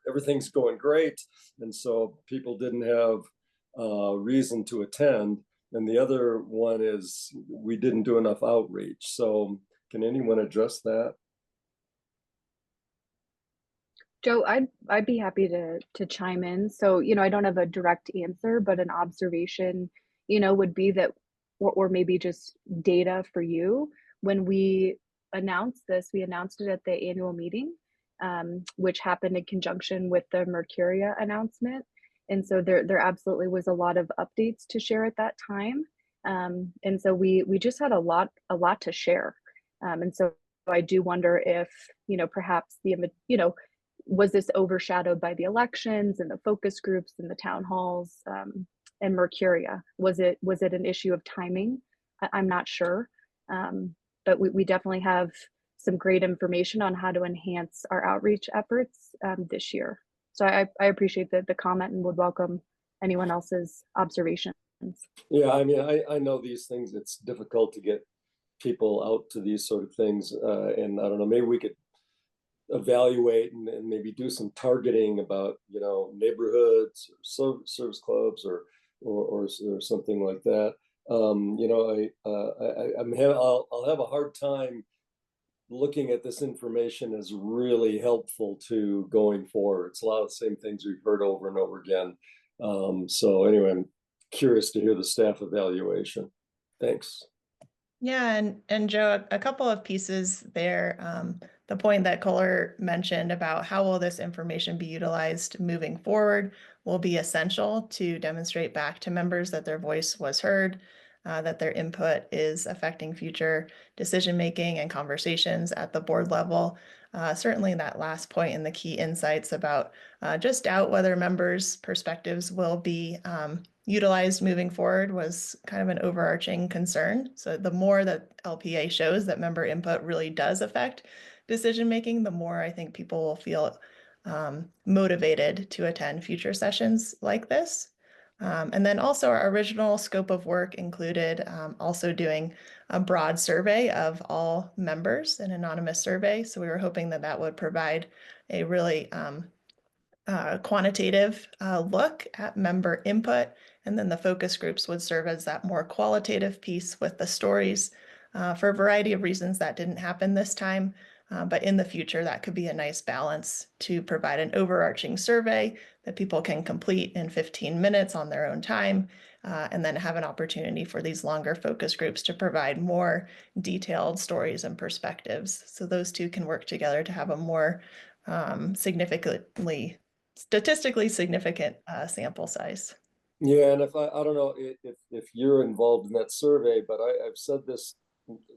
everything's going great. And so people didn't have reason to attend. And the other one is we didn't do enough outreach. So can anyone address that? Joe, I'd be happy to chime in. So, I don't have a direct answer, but an observation, would be that, or maybe just data for you. When we announced this, we announced it at the annual meeting, which happened in conjunction with the Mercuria announcement. And so there absolutely was a lot of updates to share at that time. And so we just had a lot to share. And so I do wonder if, perhaps was this overshadowed by the elections and the focus groups and the town halls and Mercuria? Was it an issue of timing? I'm not sure. But we definitely have some great information on how to enhance our outreach efforts this year. So I appreciate the comment and would welcome anyone else's observations. Yeah, I mean, I know these things, it's difficult to get people out to these sort of things. And I don't know, maybe we could evaluate and maybe do some targeting about, neighborhoods or service clubs or something like that. I'll have a hard time looking at this information as really helpful to going forward. It's a lot of the same things we've heard over and over again. So anyway, I'm curious to hear the staff evaluation. Thanks. Yeah, and Joe, a couple of pieces there. The point that Kohler mentioned about how will this information be utilized moving forward will be essential to demonstrate back to members that their voice was heard, that their input is affecting future decision-making and conversations at the board level. Certainly that last point in the key insights about just doubt whether members' perspectives will be utilized moving forward was kind of an overarching concern. So the more that LPEA shows that member input really does affect decision-making, the more I think people will feel motivated to attend future sessions like this. And then also our original scope of work included also doing a broad survey of all members, an anonymous survey. So we were hoping that that would provide a really quantitative look at member input. And then the focus groups would serve as that more qualitative piece with the stories. For a variety of reasons that didn't happen this time. But in the future, that could be a nice balance to provide an overarching survey that people can complete in 15 minutes on their own time, and then have an opportunity for these longer focus groups to provide more detailed stories and perspectives. So those two can work together to have a more statistically significant sample size. Yeah, and if I don't know if you're involved in that survey, but I've said this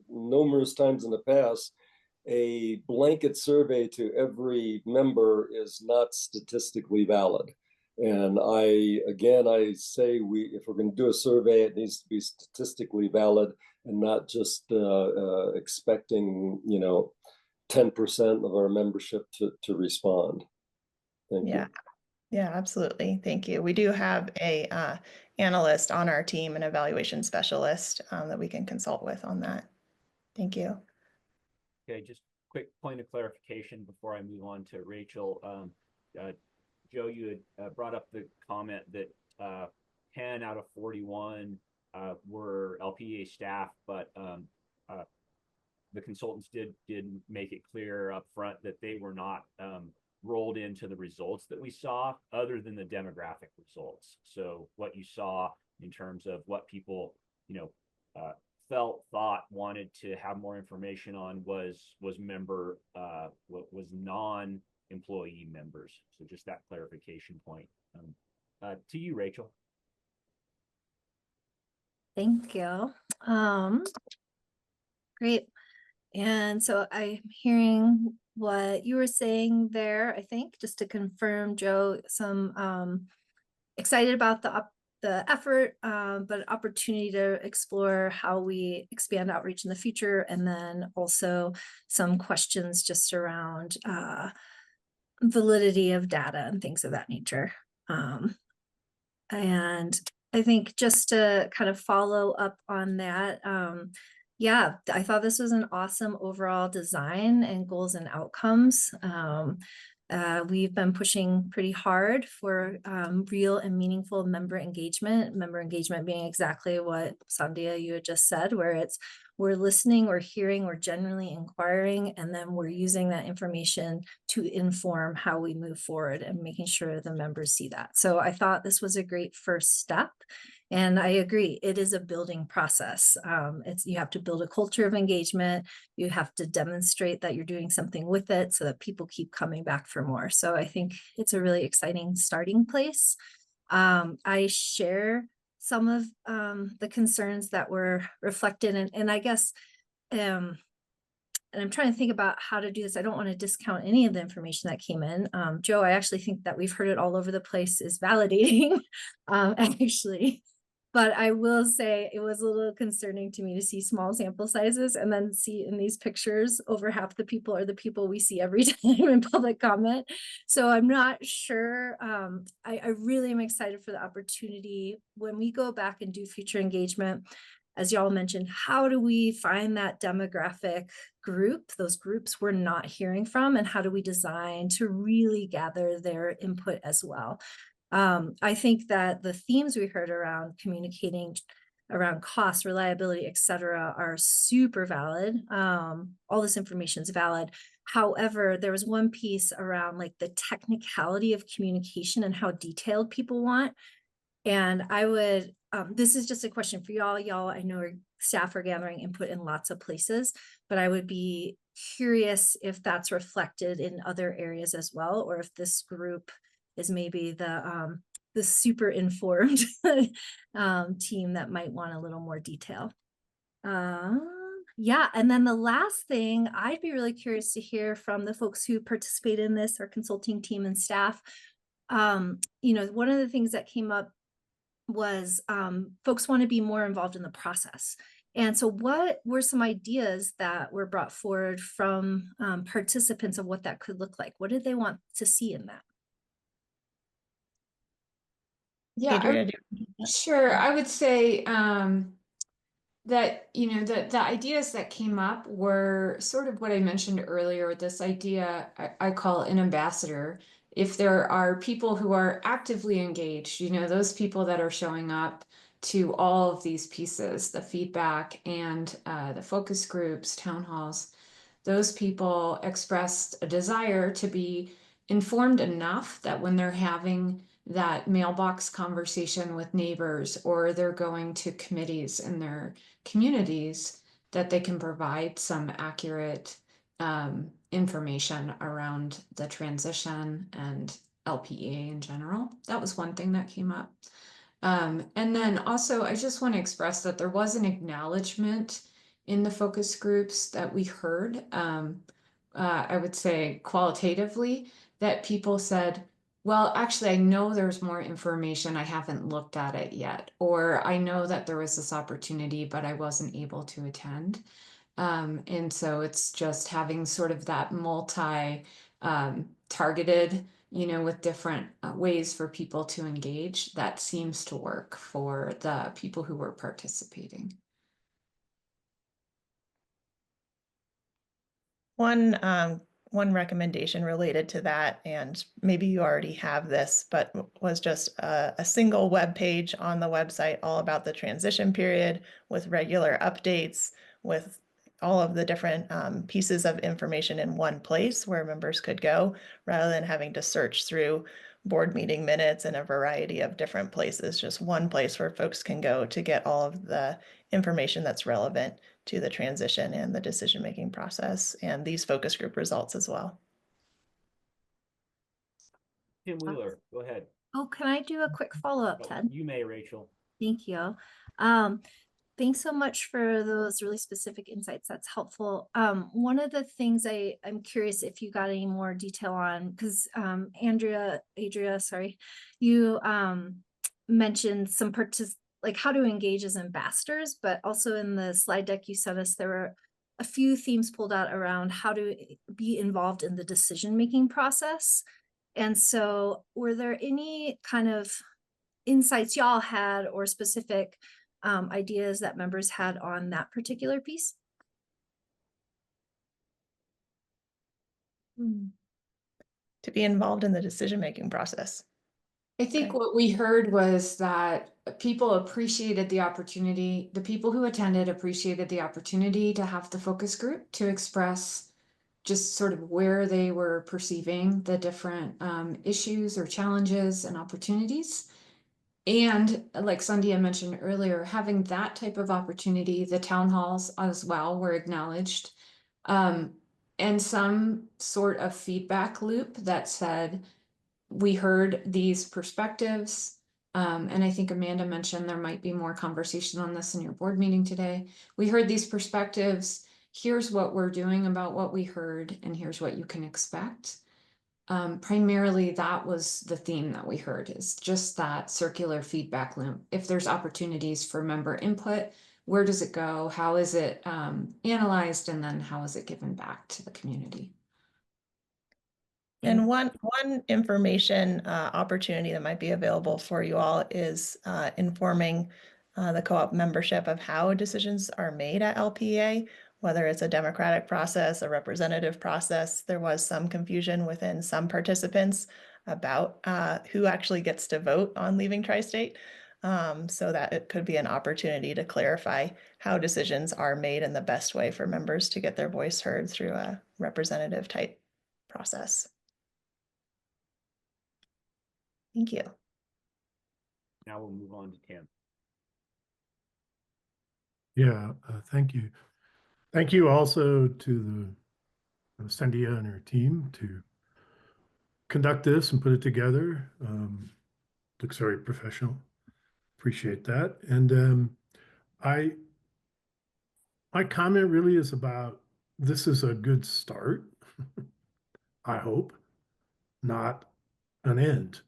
numerous times in the past, a blanket survey to every member is not statistically valid. And I say if we're going to do a survey, it needs to be statistically valid and not just expecting, 10% of our membership to respond. Thank you. Yeah, absolutely. Thank you. We do have a analyst on our team, an evaluation specialist that we can consult with on that. Thank you. Okay, just quick point of clarification before I move on to Rachel. Joe, you had brought up the comment that 10 out of 41 were LPEA staff, but the consultants did make it clear up front that they were not rolled into the results that we saw other than the demographic results. So what you saw in terms of what people, felt, thought, wanted to have more information on was non-employee members. So just that clarification point. To you, Rachel. Thank you. Great. And so I'm hearing what you were saying there, I think, just to confirm, Joe, some excited about the effort, but opportunity to explore how we expand outreach in the future, and then also some questions just around validity of data and things of that nature. And I think just to kind of follow up on that, yeah, I thought this was an awesome overall design and goals and outcomes. We've been pushing pretty hard for real and meaningful member engagement being exactly what Sandhya, you had just said, where we're listening, we're hearing, we're genuinely inquiring, and then we're using that information to inform how we move forward and making sure the members see that. So I thought this was a great first step. And I agree, it is a building process. You have to build a culture of engagement. You have to demonstrate that you're doing something with it so that people keep coming back for more. So I think it's a really exciting starting place. I share some of the concerns that were reflected, and I guess, and I'm trying to think about how to do this. I don't want to discount any of the information that came in. Joe, I actually think that we've heard it all over the place is validating, actually. But I will say it was a little concerning to me to see small sample sizes and then see in these pictures over half the people are the people we see every time in public comment. So I'm not sure. I really am excited for the opportunity when we go back and do future engagement. As y'all mentioned, how do we find that demographic group, those groups we're not hearing from, and how do we design to really gather their input as well? I think that the themes we heard around communicating around cost, reliability, et cetera, are super valid. All this information is valid. However, there was one piece around like the technicality of communication and how detailed people want. And I would, this is just a question for y'all. Y'all, I know staff are gathering input in lots of places, but I would be curious if that's reflected in other areas as well, or if this group is maybe the super informed team that might want a little more detail. Yeah, and then the last thing, I'd be really curious to hear from the folks who participate in this, our consulting team and staff. One of the things that came up was folks want to be more involved in the process. And so what were some ideas that were brought forward from participants of what that could look like? What did they want to see in that? Yeah, sure. I would say that, the ideas that came up were sort of what I mentioned earlier, this idea I call an ambassador. If there are people who are actively engaged, those people that are showing up to all of these pieces, the feedback and the focus groups, town halls, those people expressed a desire to be informed enough that when they're having that mailbox conversation with neighbors or they're going to committees in their communities, that they can provide some accurate information around the transition and LPEA in general. That was one thing that came up. And then also, I just want to express that there was an acknowledgement in the focus groups that we heard I would say qualitatively, that people said, well, actually, I know there's more information. I haven't looked at it yet. Or I know that there was this opportunity, but I wasn't able to attend. And so it's just having sort of that multi targeted, with different ways for people to engage, that seems to work for the people who were participating. One recommendation related to that, and maybe you already have this, but was just a single web page on the website all about the transition period with regular updates, with all of the different pieces of information in one place where members could go, rather than having to search through board meeting minutes in a variety of different places. Just one place where folks can go to get all of the information that's relevant to the transition and the decision-making process, and these focus group results as well. Tim Wheeler, go ahead. Oh, can I do a quick follow-up, Oh, Ted? you may, Rachel. Thank you. Thanks so much for those really specific insights. That's helpful. One of the things I'm curious if you got any more detail on, because Adria, sorry, you mentioned some like how to engage as ambassadors, but also in the slide deck you sent us, there were a few themes pulled out around how to be involved in the decision-making process. And so were there any kind of insights y'all had or specific ideas that members had on that particular piece? To be involved in the decision-making process. I think what we heard was that people appreciated the opportunity, the people who attended appreciated the opportunity to have the focus group to express just sort of where they were perceiving the different issues or challenges and opportunities. And like Sandhya mentioned earlier, having that type of opportunity, the town halls as well were acknowledged, and some sort of feedback loop that said, we heard these perspectives, and I think Amanda mentioned there might be more conversation on this in your board meeting today. We heard these perspectives. Here's what we're doing about what we heard, and here's what you can expect. Primarily, that was the theme that we heard, is just that circular feedback loop. If there's opportunities for member input, where does it go? How is it analyzed? And then how is it given back to the community? And one information opportunity that might be available for you all is informing the co-op membership of how decisions are made at LPEA, whether it's a democratic process, a representative process. There was some confusion within some participants about who actually gets to vote on leaving Tri-State. So that it could be an opportunity to clarify how decisions are made and the best way for members to get their voice heard through a representative type process. Thank you. Now we'll move on to Tim. Yeah, thank you. Thank you also to the Sandhya and her team to conduct this and put it together. Looks very professional. Appreciate that. And my comment really is about, this is a good start, I hope, not an end.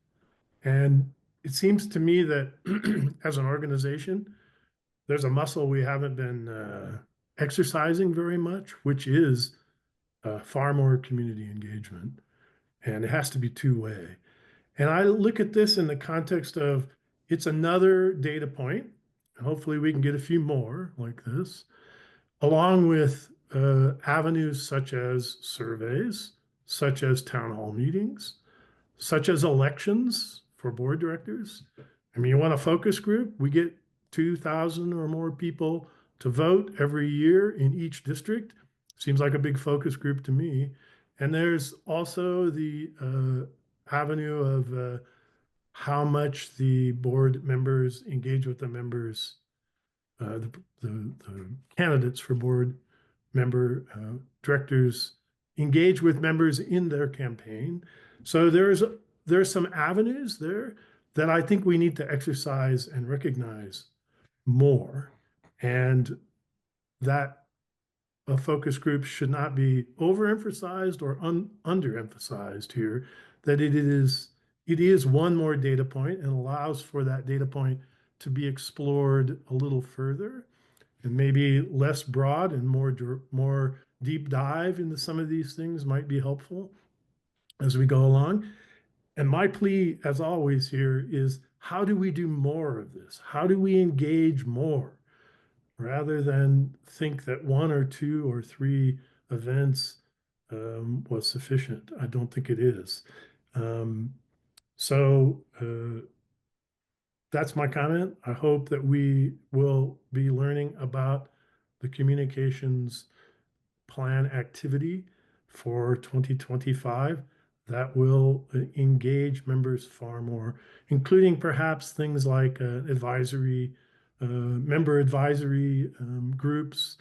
And it seems to me that as an organization, there's a muscle we haven't been exercising very much, which is far more community engagement. And it has to be two-way. And I look at this in the context of, it's another data point. Hopefully we can get a few more like this, along with avenues such as surveys, such as town hall meetings, such as elections for board directors. I mean, you want a focus group? We get 2,000 or more people to vote every year in each district. Seems like a big focus group to me. And there's also the avenue of how much the board members engage with the members, the candidates for board member directors engage with members in their campaign. So there's some avenues there that I think we need to exercise and recognize more. And that a focus group should not be overemphasized or underemphasized here, that it is one more data point and allows for that data point to be explored a little further and maybe less broad and more deep dive into some of these things might be helpful as we go along. And my plea, as always here, is how do we do more of this? How do we engage more? Rather than think that 1 or 2 or 3 events was sufficient. I don't think it is. So that's my comment. I hope that we will be learning about the communications plan activity for 2025 that will engage members far more, including perhaps things like advisory, member advisory groups,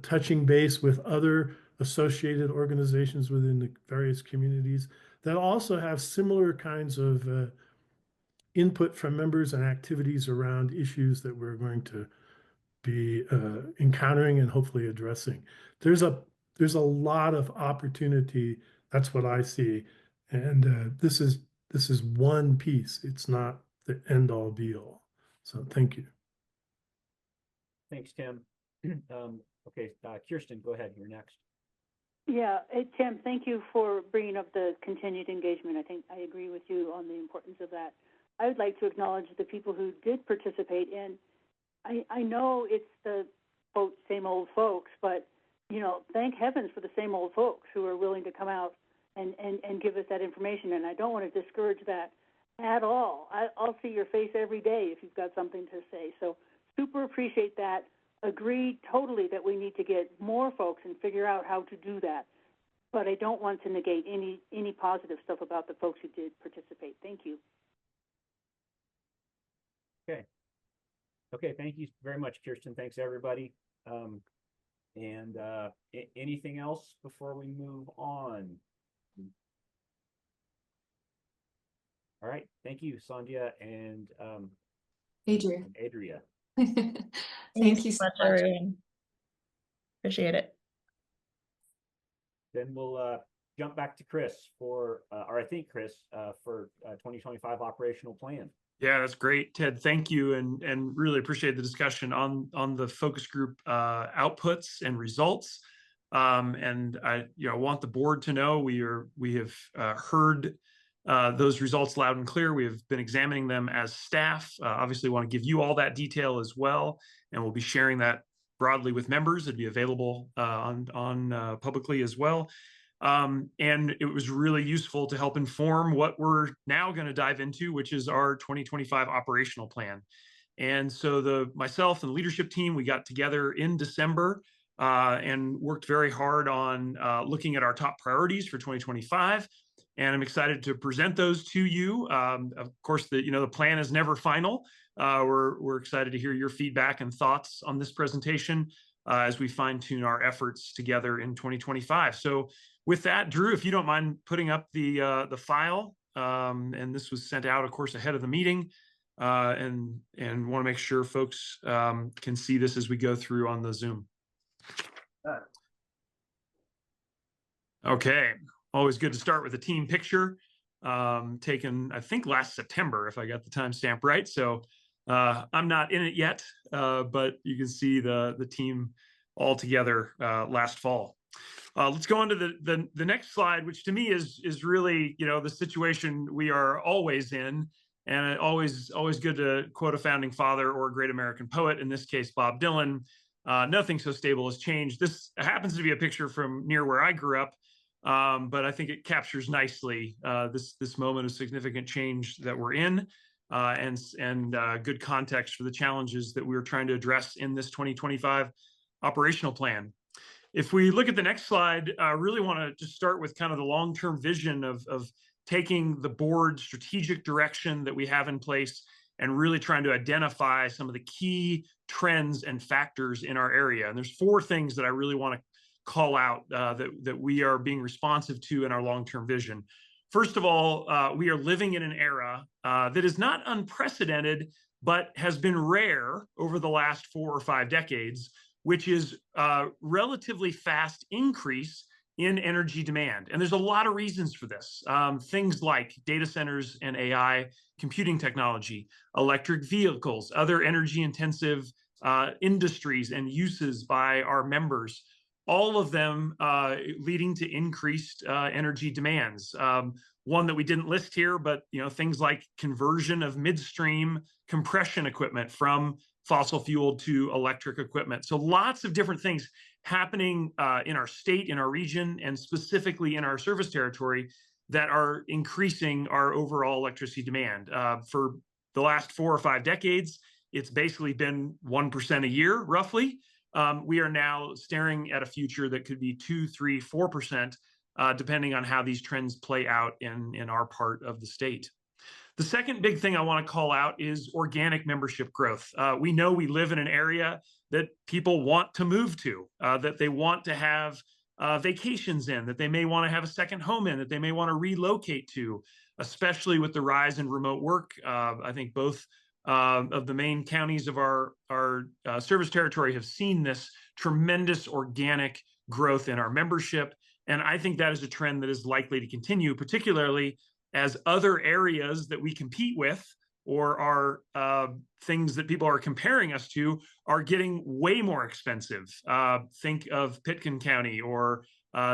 touching base with other associated organizations within the various communities that also have similar kinds of input from members and activities around issues that we're going to be encountering and hopefully addressing. There's a lot of opportunity. That's what I see. And this is one piece. It's not the end all be all. So thank you. Thanks, Tim. Okay, Kirsten, go ahead. You're next. Yeah, Tim, thank you for bringing up the continued engagement. I think I agree with you on the importance of that. I would like to acknowledge the people who did participate in. I know it's the quote, same old folks, but thank heavens for the same old folks who are willing to come out and give us that information. And I don't want to discourage that at all. I'll see your face every day if you've got something to say. So super appreciate that. Agree totally that we need to get more folks and figure out how to do that. But I don't want to negate any positive stuff about the folks who did participate. Thank you. Okay, thank you very much, Kirsten. Thanks, everybody. Anything else before we move on? All right, thank you, Sandhya and Adria. Adria. Thank you so much, everyone. Appreciate it. Then we'll jump back to Chris for, or I think Chris, for 2025 operational plan. Yeah, that's great, Ted. Thank you, and really appreciate the discussion on the focus group outputs and results. And I want the board to know we have heard those results loud and clear. We have been examining them as staff. Obviously, want to give you all that detail as well, and we'll be sharing that broadly with members. It'd be available on publicly as well. And it was really useful to help inform what we're now going to dive into, which is our 2025 operational plan. And so myself and the leadership team, we got together in December and worked very hard on looking at our top priorities for 2025. And I'm excited to present those to you. Of course, the plan is never final. We're excited to hear your feedback and thoughts on this presentation as we fine tune our efforts together in 2025. So with that, Drew, if you don't mind putting up the file, and this was sent out, of course, ahead of the meeting, and want to make sure folks can see this as we go through on the Zoom. Okay, always good to start with a team picture taken, I think, last September, if I got the timestamp right. So I'm not in it yet, but you can see the team all together last fall. Let's go on to the next slide, which to me is really, the situation we are always in, and always good to quote a founding father or a great American poet, in this case, Bob Dylan. Nothing so stable as change. This happens to be a picture from near where I grew up, but I think it captures nicely this moment of significant change that we're in, and good context for the challenges that we're trying to address in this 2025 operational plan. If we look at the next slide, I really want to just start with kind of the long-term vision of taking the board's strategic direction that we have in place and really trying to identify some of the key trends and factors in our area. And there's 4 things that I really want to call out that we are being responsive to in our long-term vision. First of all, we are living in an era that is not unprecedented, but has been rare over the last 4 or 5 decades, which is a relatively fast increase in energy demand. And there's a lot of reasons for this. Things like data centers and AI, computing technology, electric vehicles, other energy intensive industries and uses by our members, all of them leading to increased energy demands. One that we didn't list here, but things like conversion of midstream compression equipment from fossil fuel to electric equipment. So lots of different things happening in our state, in our region, and specifically in our service territory that are increasing our overall electricity demand. For the last 4 or 5 decades, it's basically been 1% a year, roughly. We are now staring at a future that could be 2, 3, 4%, depending on how these trends play out in our part of the state. The second big thing I want to call out is organic membership growth. We know we live in an area that people want to move to, that they want to have vacations in, that they may want to have a second home in, that they may want to relocate to, especially with the rise in remote work. I think both of the main counties of our service territory have seen this tremendous organic growth in our membership. And I think that is a trend that is likely to continue, particularly as other areas that we compete with or are things that people are comparing us to are getting way more expensive. Think of Pitkin County or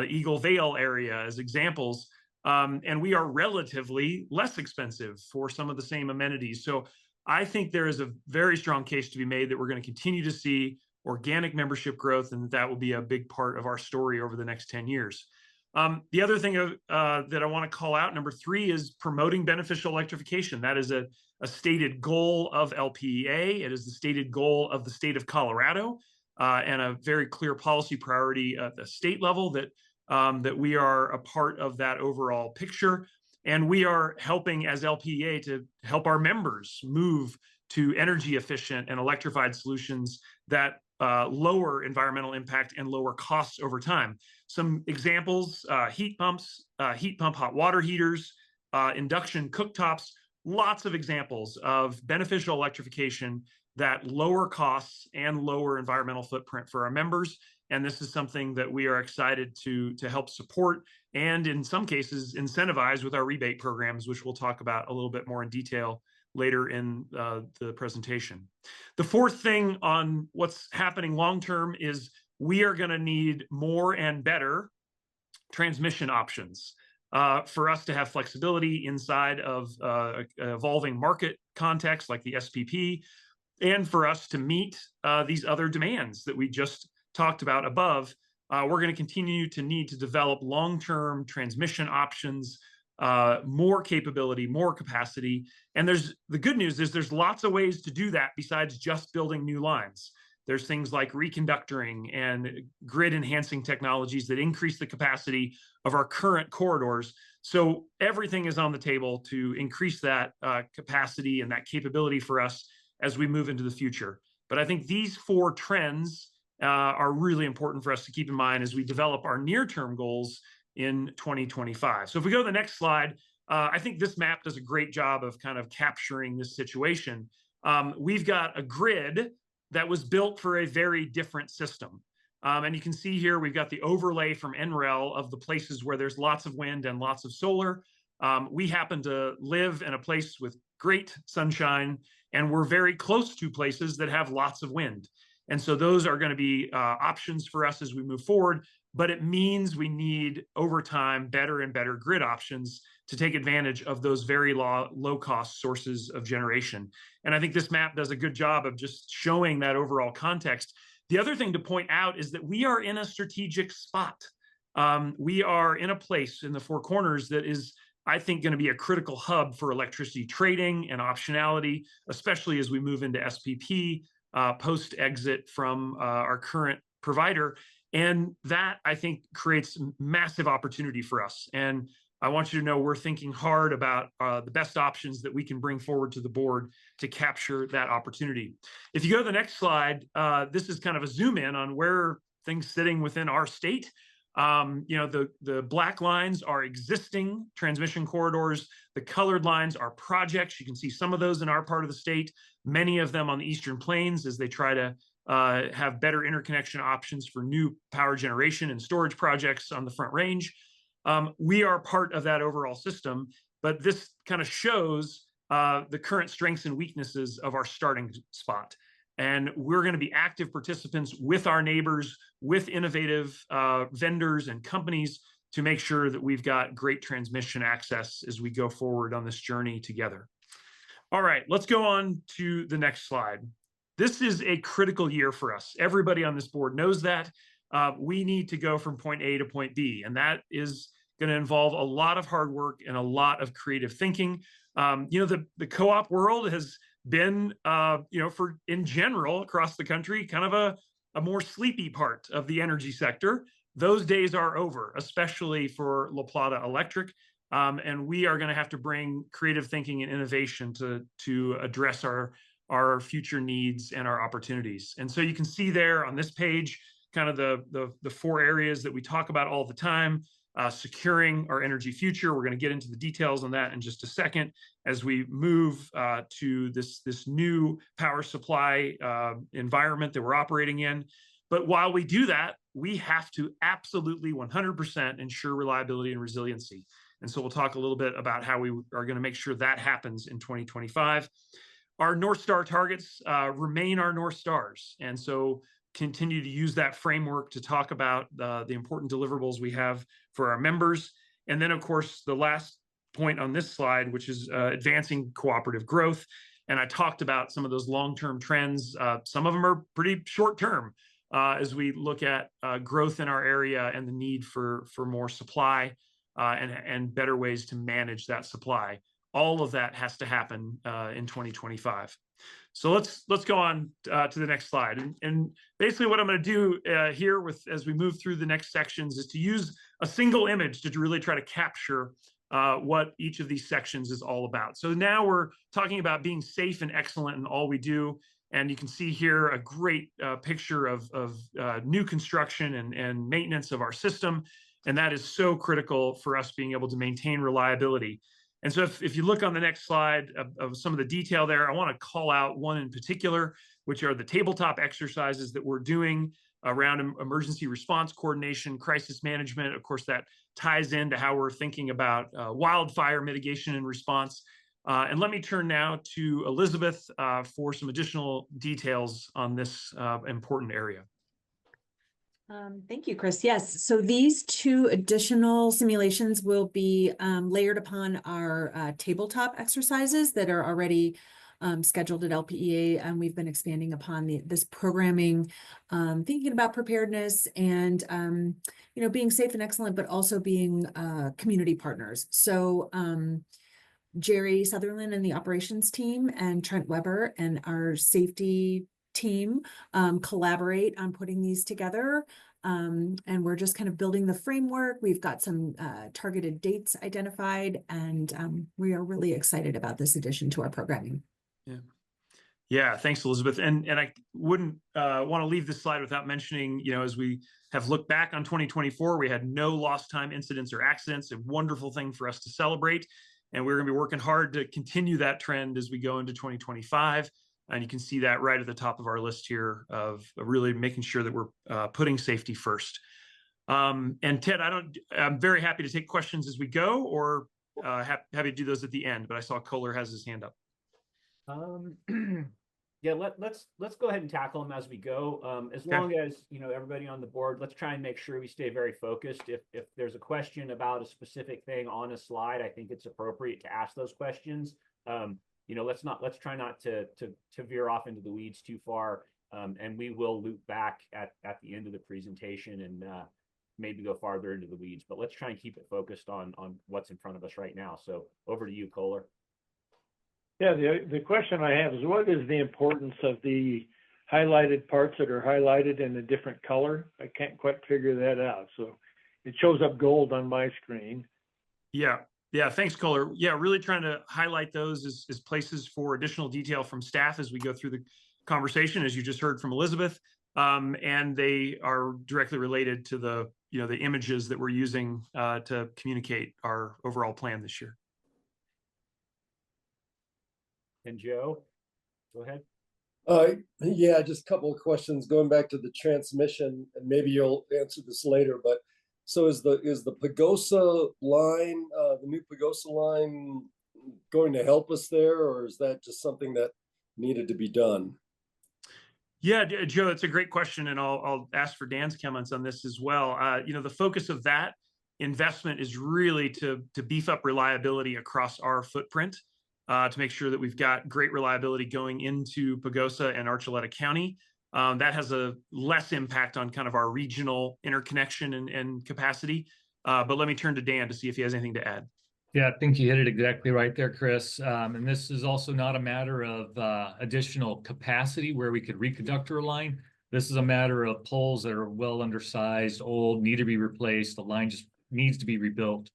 Eagle Vale area as examples. And we are relatively less expensive for some of the same amenities. So I think there is a very strong case to be made that we're going to continue to see organic membership growth, and that will be a big part of our story over the next 10 years. The other thing that I want to call out, number 3, is promoting beneficial electrification. That is a stated goal of LPEA. It is the stated goal of the state of Colorado, and a very clear policy priority at the state level that we are a part of that overall picture. And we are helping as LPEA to help our members move to energy efficient and electrified solutions that lower environmental impact and lower costs over time. Some examples: heat pumps, heat pump hot water heaters, induction cooktops, lots of examples of beneficial electrification that lower costs and lower environmental footprint for our members. And this is something that we are excited to help support and in some cases incentivize with our rebate programs, which we'll talk about a little bit more in detail later in the presentation. The fourth thing on what's happening long-term is we are going to need more and better transmission options for us to have flexibility inside of evolving market context like the SPP, and for us to meet these other demands that we just talked about above. We're going to continue to need to develop long-term transmission options, more capability, more capacity. And the good news is there's lots of ways to do that besides just building new lines. There's things like reconductoring and grid enhancing technologies that increase the capacity of our current corridors. So everything is on the table to increase that capacity and that capability for us as we move into the future. But I think these 4 trends are really important for us to keep in mind as we develop our near-term goals in 2025. So if we go to the next slide, I think this map does a great job of kind of capturing this situation. We've got a grid that was built for a very different system. And you can see here, we've got the overlay from NREL of the places where there's lots of wind and lots of solar. We happen to live in a place with great sunshine, and we're very close to places that have lots of wind. And so those are going to be options for us as we move forward, but it means we need over time better and better grid options to take advantage of those very low cost sources of generation. And I think this map does a good job of just showing that overall context. The other thing to point out is that we are in a strategic spot. We are in a place in the Four Corners that is, I think, going to be a critical hub for electricity trading and optionality, especially as we move into SPP, post-exit from our current provider. And that, I think, creates massive opportunity for us. And I want you to know we're thinking hard about the best options that we can bring forward to the board to capture that opportunity. If you go to the next slide, this is kind of a zoom in on where things sitting within our state. The black lines are existing transmission corridors. The colored lines are projects. You can see some of those in our part of the state, many of them on the Eastern Plains as they try to have better interconnection options for new power generation and storage projects on the Front Range. We are part of that overall system, but this kind of shows the current strengths and weaknesses of our starting spot. And we're going to be active participants with our neighbors, with innovative vendors and companies to make sure that we've got great transmission access as we go forward on this journey together. All right, let's go on to the next slide. This is a critical year for us. Everybody on this board knows that. We need to go from point A to point B, and that is going to involve a lot of hard work and a lot of creative thinking. The co-op world has been, in general across the country, kind of a more sleepy part of the energy sector. Those days are over, especially for La Plata Electric. And we are going to have to bring creative thinking and innovation to address our future needs and our opportunities. And so you can see there on this page, kind of the four areas that we talk about all the time. Securing our energy future. We're going to get into the details on that in just a second as we move to this new power supply environment that we're operating in. But while we do that, we have to absolutely 100% ensure reliability and resiliency. And so we'll talk a little bit about how we are going to make sure that happens in 2025. Our North Star targets remain our North Stars. And so continue to use that framework to talk about the important deliverables we have for our members. And then, of course, the last point on this slide, which is advancing cooperative growth. And I talked about some of those long-term trends. Some of them are pretty short-term as we look at growth in our area and the need for more supply and better ways to manage that supply. All of that has to happen in 2025. So let's go on to the next slide. And basically what I'm going to do here as we move through the next sections is to use a single image to really try to capture what each of these sections is all about. So now we're talking about being safe and excellent in all we do. And you can see here a great picture of new construction and maintenance of our system. And that is so critical for us being able to maintain reliability. And so if you look on the next slide of some of the detail there, I want to call out one in particular, which are the tabletop exercises that we're doing around emergency response coordination, crisis management. Of course, that ties into how we're thinking about wildfire mitigation and response. And let me turn now to Elizabeth for some additional details on this important area. Thank you, Chris. Yes, so these two additional simulations will be layered upon our tabletop exercises that are already scheduled at LPEA, and we've been expanding upon this programming, thinking about preparedness and being safe and excellent, but also being community partners. So Jerry Sutherland and the operations team and Trent Weber and our safety team collaborate on putting these together. And we're just kind of building the framework. We've got some targeted dates identified, and we are really excited about this addition to our programming. Yeah, thanks, Elizabeth. And I wouldn't want to leave this slide without mentioning, as we have looked back on 2024, we had no lost time incidents or accidents, a wonderful thing for us to celebrate. And we're going to be working hard to continue that trend as we go into 2025. And you can see that right at the top of our list here of really making sure that we're putting safety first. And Ted, I'm very happy to take questions as we go, or happy to do those at the end. But I saw Kohler has his hand up. Yeah, let's go ahead and tackle them as we go. As long as everybody on the board, let's try and make sure we stay very focused. If there's a question about a specific thing on a slide, I think it's appropriate to ask those questions. Let's try not to veer off into the weeds too far. And we will loop back at the end of the presentation and maybe go farther into the weeds. But let's try and keep it focused on what's in front of us right now. So over to you, Kohler. Yeah, the question I have is, what is the importance of the highlighted parts that are highlighted in a different color? I can't quite figure that out. So it shows up gold on my screen. Yeah, thanks, Kohler. Yeah, really trying to highlight those as places for additional detail from staff as we go through the conversation, as you just heard from Elizabeth. And they are directly related to the images that we're using to communicate our overall plan this year. And Joe, go ahead. Yeah, just a couple of questions going back to the transmission, and maybe you'll answer this later, but so is the Pagosa line, the new Pagosa line going to help us there, or is that just something that needed to be done? Yeah, Joe, it's a great question, and I'll ask for Dan's comments on this as well. The focus of that investment is really to beef up reliability across our footprint, to make sure that we've got great reliability going into Pagosa and Archuleta County. That has a less impact on kind of our regional interconnection and capacity. But let me turn to Dan to see if he has anything to add. Yeah, I think you hit it exactly right there, Chris. And this is also not a matter of additional capacity where we could reconductor a line. This is a matter of poles that are well undersized, old, need to be replaced. The line just needs to be rebuilt.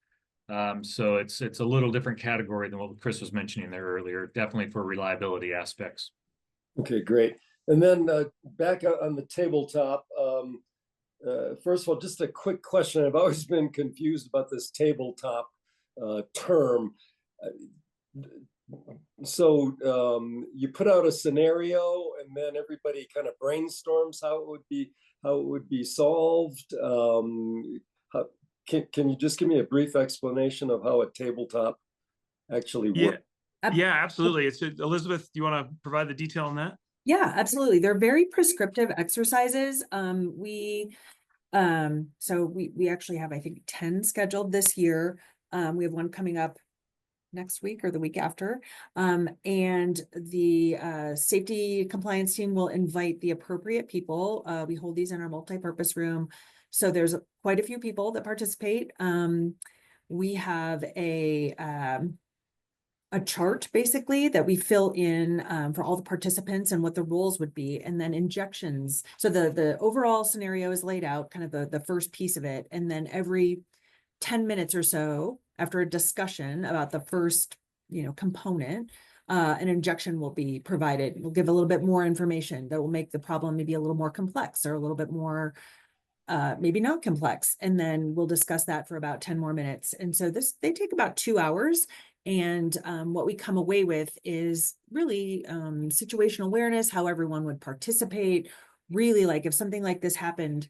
So it's a little different category than what Chris was mentioning there earlier, definitely for reliability aspects. Okay, great. And then back on the tabletop, first of all, just a quick question. I've always been confused about this tabletop term. So you put out a scenario and then everybody kind of brainstorms how it would be solved. Can you just give me a brief explanation of how a tabletop actually works? Yeah, absolutely. Elizabeth, do you want to provide the detail on that? Yeah, absolutely. They're very prescriptive exercises. So we actually have, I think, 10 scheduled this year. We have one coming up next week or the week after. And the safety compliance team will invite the appropriate people. We hold these in our multi-purpose room. So there's quite a few people that participate. We have a chart basically that we fill in for all the participants and what the roles would be, and then injections. So the overall scenario is laid out, kind of the first piece of it, and then every 10 minutes or so, after a discussion about the first component, an injection will be provided. We'll give a little bit more information that will make the problem maybe a little more complex or a little bit more maybe not complex, and then we'll discuss that for about 10 more minutes. And so they take about 2 hours. And what we come away with is really situational awareness, how everyone would participate, really like if something like this happened,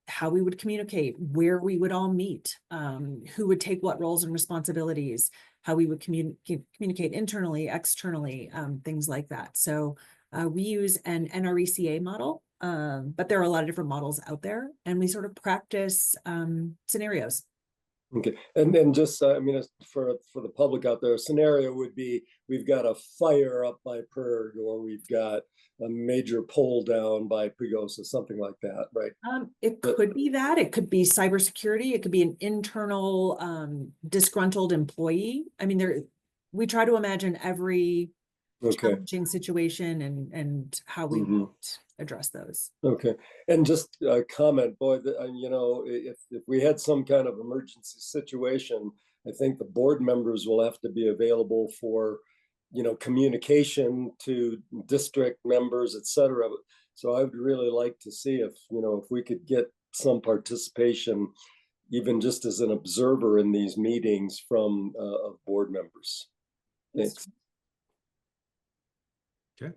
how we would communicate, where we would all meet, who would take what roles and responsibilities, how we would communicate internally, externally, things like that. So we use an NRECA model, but there are a lot of different models out there, and we sort of practice scenarios. Okay, and then just for the public out there, a scenario would be we've got a fire up by Perg, or we've got a major pole down by Pagosa, something like that, right? It could be that. It could be cybersecurity. It could be an internal disgruntled employee. I mean, we try to imagine every challenging situation and how we would address those. Okay, and just a comment, boy, if we had some kind of emergency situation, I think the board members will have to be available for, communication to district members, et cetera. So I would really like to see if we could get some participation, even just as an observer in these meetings from board members. Thanks. Okay.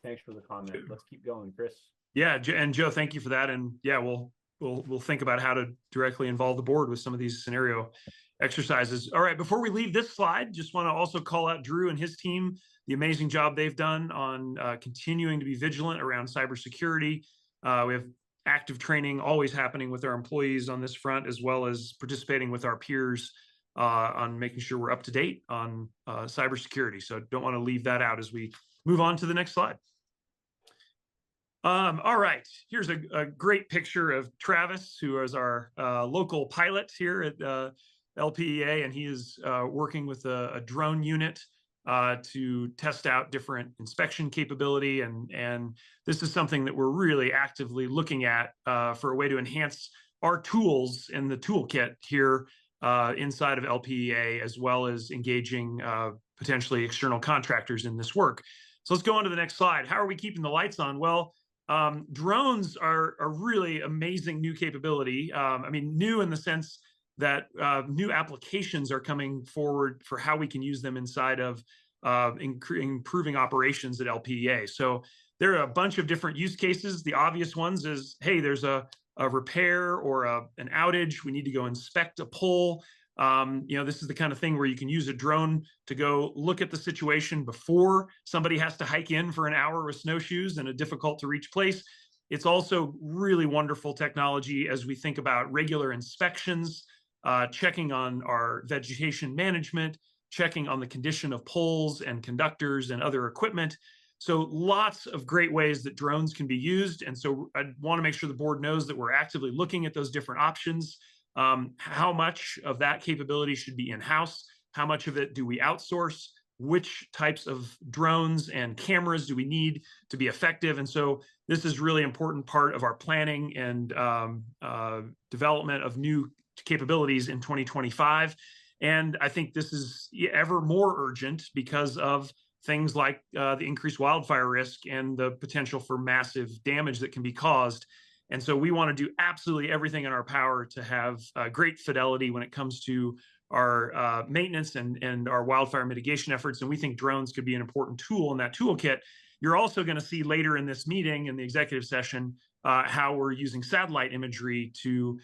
Thanks for the comment. Let's keep going, Chris. Yeah, and Joe, thank you for that. And yeah, we'll think about how to directly involve the board with some of these scenario exercises. All right, before we leave this slide, just want to also call out Drew and his team, the amazing job they've done on continuing to be vigilant around cybersecurity. We have active training always happening with our employees on this front, as well as participating with our peers on making sure we're up to date on cybersecurity. So don't want to leave that out as we move on to the next slide. All right, here's a great picture of Travis, who is our local pilot here at LPEA, and he is working with a drone unit to test out different inspection capability. And this is something that we're really actively looking at for a way to enhance our tools in the toolkit here inside of LPEA, as well as engaging potentially external contractors in this work. So let's go on to the next slide. How are we keeping the lights on? Well, drones are a really amazing new capability. I mean, new in the sense that new applications are coming forward for how we can use them inside of improving operations at LPEA. So there are a bunch of different use cases. The obvious ones is, hey, there's a repair or an outage. We need to go inspect a pole. This is the kind of thing where you can use a drone to go look at the situation before somebody has to hike in for an hour with snowshoes in a difficult to reach place. It's also really wonderful technology as we think about regular inspections, checking on our vegetation management, checking on the condition of poles and conductors and other equipment. So lots of great ways that drones can be used. And so I want to make sure the board knows that we're actively looking at those different options. How much of that capability should be in-house? How much of it do we outsource? Which types of drones and cameras do we need to be effective? And so this is really important part of our planning and development of new capabilities in 2025. And I think this is ever more urgent because of things like the increased wildfire risk and the potential for massive damage that can be caused. And so we want to do absolutely everything in our power to have great fidelity when it comes to our maintenance and our wildfire mitigation efforts. And we think drones could be an important tool in that toolkit. You're also going to see later in this meeting, in the executive session, how we're using satellite imagery to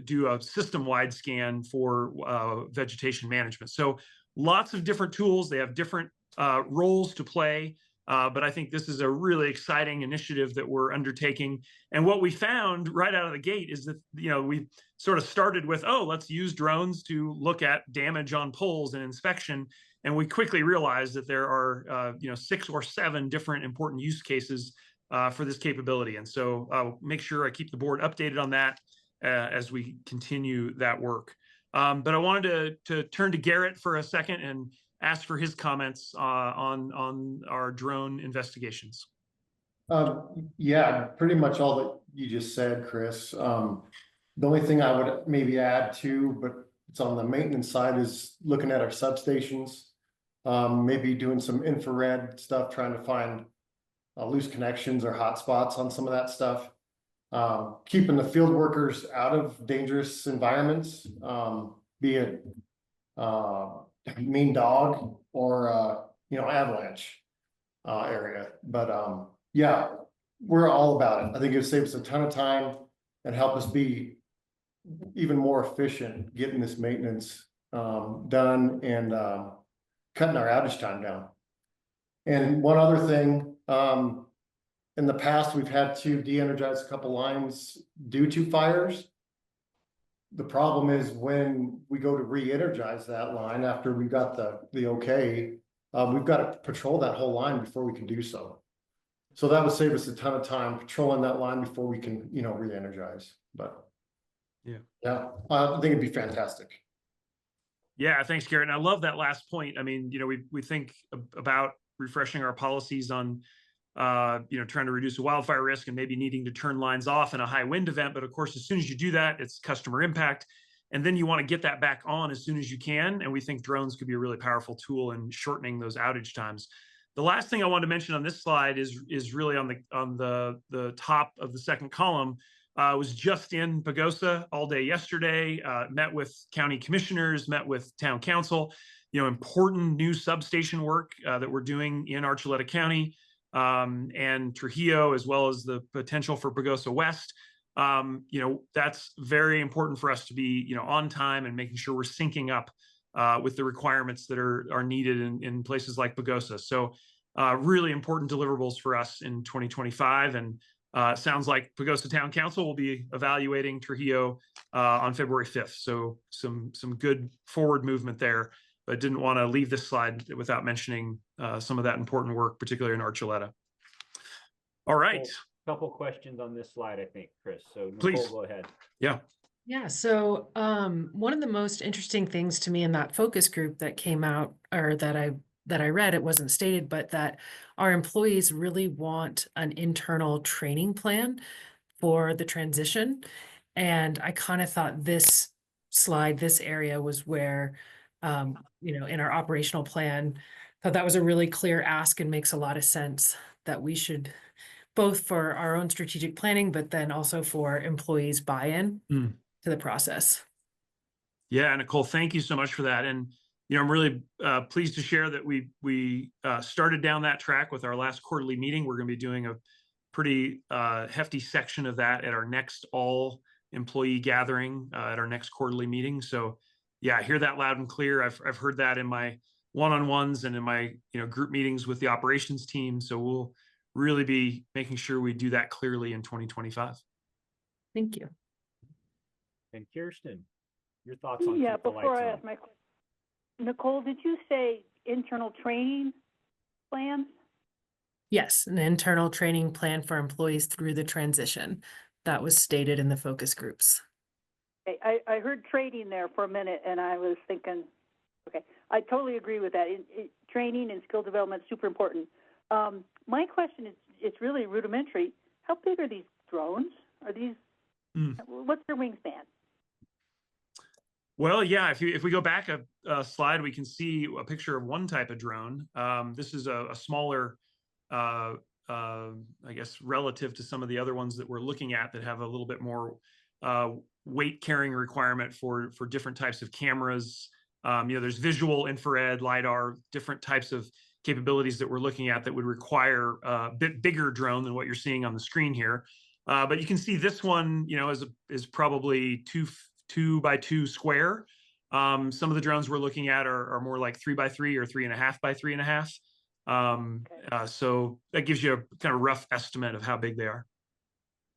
do a system-wide scan for vegetation management. So lots of different tools. They have different roles to play. But I think this is a really exciting initiative that we're undertaking. And what we found right out of the gate is that, we sort of started with, let's use drones to look at damage on poles and inspection. And we quickly realized that there are, 6 or 7 different important use cases for this capability. And so I'll make sure I keep the board updated on that as we continue that work. But I wanted to turn to Garrett for a second and ask for his comments on our drone investigations. Yeah, pretty much all that you just said, Chris. The only thing I would maybe add to, but it's on the maintenance side, is looking at our substations, maybe doing some infrared stuff, trying to find loose connections or hot spots on some of that stuff. Keeping the field workers out of dangerous environments, be it mean dog or avalanche area. But yeah, we're all about it. I think it would save us a ton of time and help us be even more efficient getting this maintenance done and cutting our outage time down. And one other thing, in the past we've had to de-energize a couple lines due to fires. The problem is when we go to re-energize that line after we got the okay, we've got to patrol that whole line before we can do so. So that would save us a ton of time patrolling that line before we can, re-energize. But yeah, I think it'd be fantastic. Yeah, thanks, Garrett. And I love that last point. I mean, we think about refreshing our policies on trying to reduce the wildfire risk and maybe needing to turn lines off in a high wind event. But of course, as soon as you do that, it's customer impact. And then you want to get that back on as soon as you can. And we think drones could be a really powerful tool in shortening those outage times. The last thing I want to mention on this slide is really on the top of the second column. Was just in Pagosa all day yesterday, met with county commissioners, met with town council, important new substation work that we're doing in Archuleta County. And Trujillo, as well as the potential for Pagosa West. That's very important for us to be, on time and making sure we're syncing up with the requirements that are needed in places like Pagosa. So really important deliverables for us in 2025. And sounds like Pagosa Town Council will be evaluating Trujillo on February 5th. So some good forward movement there. But didn't want to leave this slide without mentioning some of that important work, particularly in Archuleta. All right. A couple questions on this slide, I think, Chris. So Nicole, please go ahead. Yeah. Yeah. So one of the most interesting things to me in that focus group that came out, or that I read, it wasn't stated, but that our employees really want an internal training plan for the transition. And I kind of thought this slide, this area was where in our operational plan, thought that was a really clear ask and makes a lot of sense that we should, both for our own strategic planning, but then also for employees' buy-in to the process. Yeah, Nicole, thank you so much for that. And I'm really pleased to share that we started down that track with our last quarterly meeting. We're going to be doing a pretty hefty section of that at our next all employee gathering at our next quarterly meeting. So yeah, I hear that loud and clear. I've heard that in my one-on-ones and in my group meetings with the operations team. So we'll really be making sure we do that clearly in 2025. Thank you. And Kirsten, your thoughts on Yeah, Keep the before Lights I On. ask my question, Nicole, did you say internal training plans? Yes, an internal training plan for employees through the transition. That was stated in the focus groups. Okay, I heard trading there for a minute, and I was thinking, okay, I totally agree with that. Training and skill development is super important. My question is, it's really rudimentary. How big are these drones? Are these, what's their wingspan? Well, yeah, if we go back a slide, we can see a picture of one type of drone. This is a smaller, I guess, relative to some of the other ones that we're looking at that have a little bit more weight carrying requirement for different types of cameras. There's visual, infrared, LiDAR, different types of capabilities that we're looking at that would require a bit bigger drone than what you're seeing on the screen here. But you can see this one, is probably 2 by 2 square. Some of the drones we're looking at are more like 3 by 3 or 3.5 by 3.5. So that gives you a kind of rough estimate of how big they are.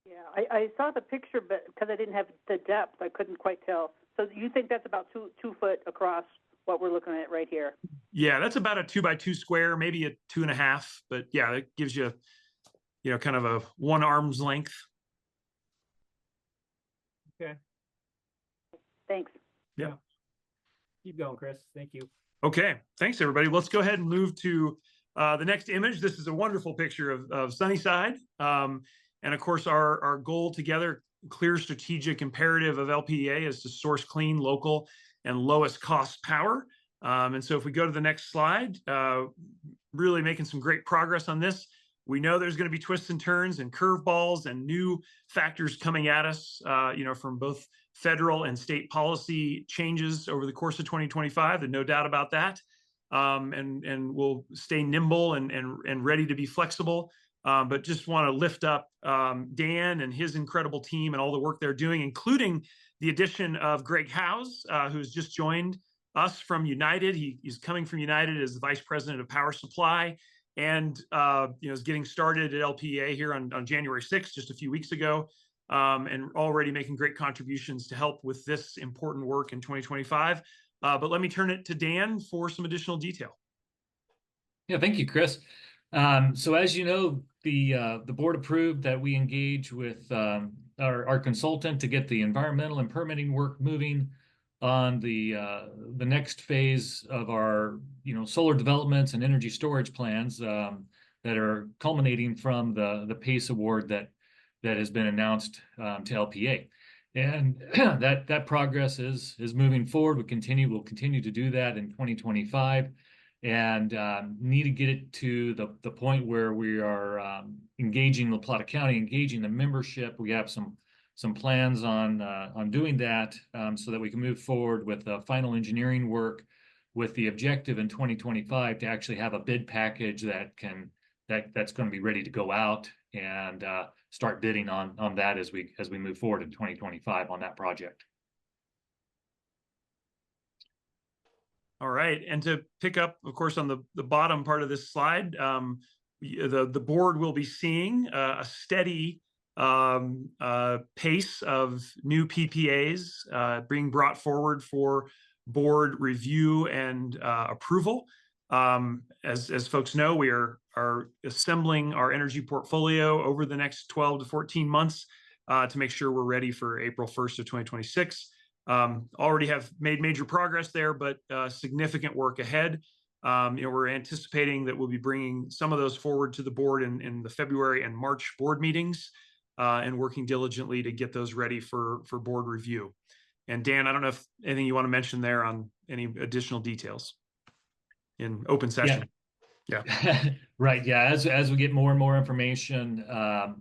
Yeah, I saw the picture, but because I didn't have the depth, I couldn't quite tell. So you think that's about 2 foot across what we're looking at right here? Yeah, that's about a 2 by 2 square, maybe a 2.5. But yeah, it gives you, kind of a 1 arm's length. Okay. Thanks. Yeah. Keep going, Chris. Thank you. Okay, thanks everybody. Let's go ahead and move to the next image. This is a wonderful picture of Sunnyside. And of course, our goal together, clear strategic imperative of LPEA is to source clean, local, and lowest cost power. And so if we go to the next slide, really making some great progress on this. We know there's going to be twists and turns and curveballs and new factors coming at us, from both federal and state policy changes over the course of 2025. And no doubt about that. And we'll stay nimble and ready to be flexible. But just want to lift up Dan and his incredible team and all the work they're doing, including the addition of Greg Howes, who's just joined us from United. He's coming from United as the Vice President of Power Supply, and is getting started at LPEA here on January 6th, just a few weeks ago, and already making great contributions to help with this important work in 2025. But let me turn it to Dan for some additional detail. Yeah, thank you, Chris. So as you know, the board approved that we engage with our consultant to get the environmental and permitting work moving on the next phase of our solar developments and energy storage plans that are culminating from the PACE award that has been announced to LPEA. And that progress is moving forward. We'll continue to do that in 2025. And need to get it to the point where we are engaging La Plata County, engaging the membership. We have some plans on doing that so that we can move forward with the final engineering work, with the objective in 2025 to actually have a bid package that's going to be ready to go out and start bidding on that as we move forward in 2025 on that project. All right, and to pick up, of course, on the bottom part of this slide, the board will be seeing a steady pace of new PPAs being brought forward for board review and approval. As folks know, we are assembling our energy portfolio over the next 12 to 14 months to make sure we're ready for April 1st of 2026. Already have made major progress there, but significant work ahead. We're anticipating that we'll be bringing some of those forward to the board in the February and March board meetings, and working diligently to get those ready for board review. And Dan, I don't know if anything you want to mention there on any additional details in open session. Yeah. Right. Yeah. As we get more and more information,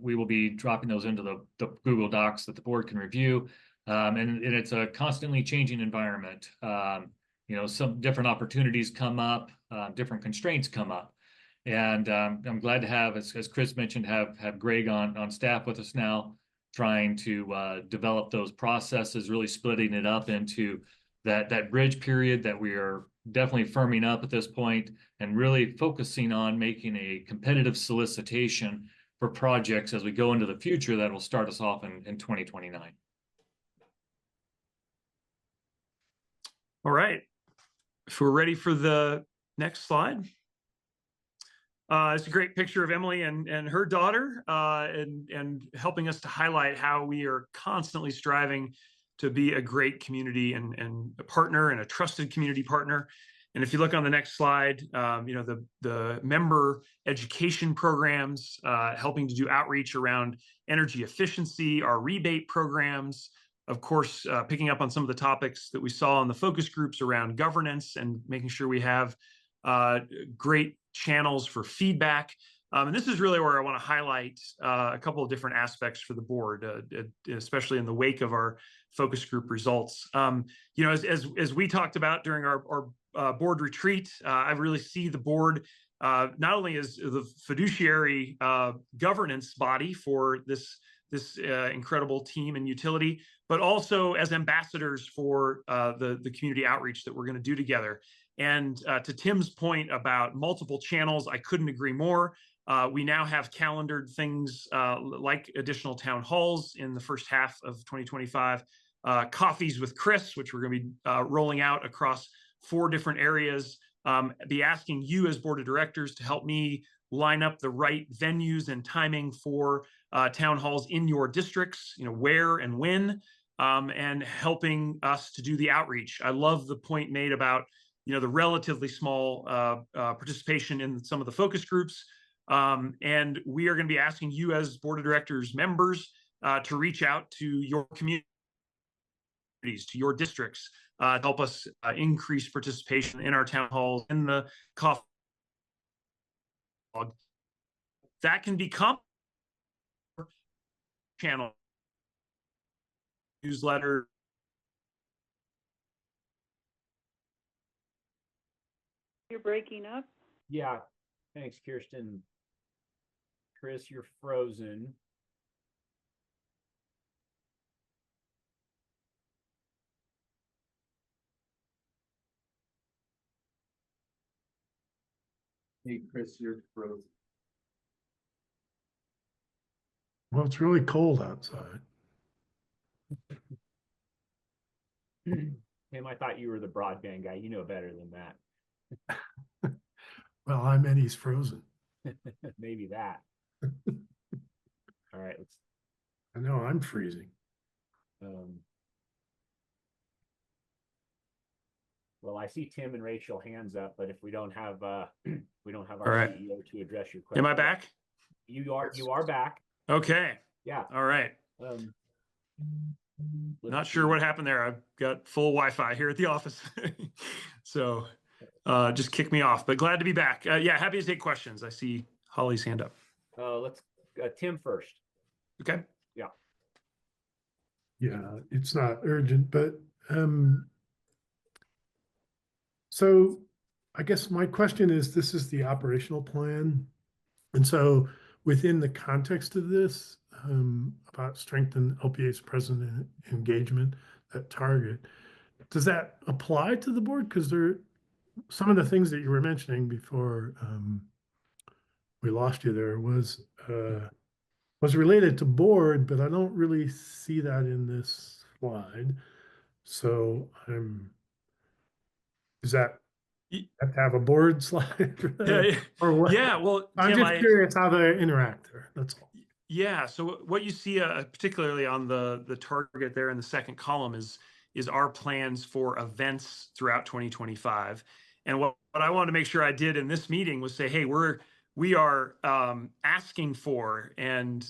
we will be dropping those into the Google Docs that the board can review. And it's a constantly changing environment. some different opportunities come up, different constraints come up. And I'm glad to have, as Chris mentioned, have Greg on staff with us now, trying to develop those processes, really splitting it up into that bridge period that we are definitely firming up at this point, and really focusing on making a competitive solicitation for projects as we go into the future that will start us off in 2029. All right. If we're ready for the next slide. It's a great picture of Emily and her daughter, and helping us to highlight how we are constantly striving to be a great community and a partner and a trusted community partner. And if you look on the next slide, the member education programs, helping to do outreach around energy efficiency, our rebate programs, of course, picking up on some of the topics that we saw in the focus groups around governance and making sure we have great channels for feedback. And this is really where I want to highlight a couple of different aspects for the board, especially in the wake of our focus group results. As we talked about during our board retreat, I really see the board not only as the fiduciary governance body for this incredible team and utility, but also as ambassadors for the community outreach that we're going to do together. And to Tim's point about multiple channels, I couldn't agree more. We now have calendared things like additional town halls in the first half of 2025, coffees with Chris, which we're going to be rolling out across 4 different areas, be asking you as board of directors to help me line up the right venues and timing for town halls in your districts, where and when, and helping us to do the outreach. I love the point made about the relatively small participation in some of the focus groups. And we are going to be asking you as board of directors members to reach out to your communities, to your districts, to help us increase participation in our town halls, in the coffee. That can become channel, newsletter. You're breaking up. Yeah, thanks, Kirsten. Chris, you're frozen. Hey, Chris, you're frozen. Well, it's really cold outside. Tim, I thought you were the broadband guy. You know better than that. Well, I meant he's frozen. Maybe that. All right, let's. I know I'm freezing. Well, I see Tim and Rachel hands up, but if we don't have our right. CEO to address your question. Am I back? You are back. Okay. Yeah. All right. Not sure what happened there. I've got full Wi-Fi here at the office. So just kick me off, but glad to be back. Yeah, happy to take questions. I see Holly's hand up. Let's Tim first. Okay. Yeah. Yeah, it's not urgent, but so I guess my question is, this is the operational plan. And so within the context of this, about strengthen LPEA's present engagement, that target, does that apply to the board? Because some of the things that you were mentioning before we lost you there was related to board, but I don't really see that in this slide. So is that you have to have a board slide for that? Yeah. Or what? Yeah. Well, I'm Tim, just curious how they interact there. That's all. Yeah. So what you see, particularly on the target there in the second column, is our plans for events throughout 2025. And what I wanted to make sure I did in this meeting was say, hey, we are asking for and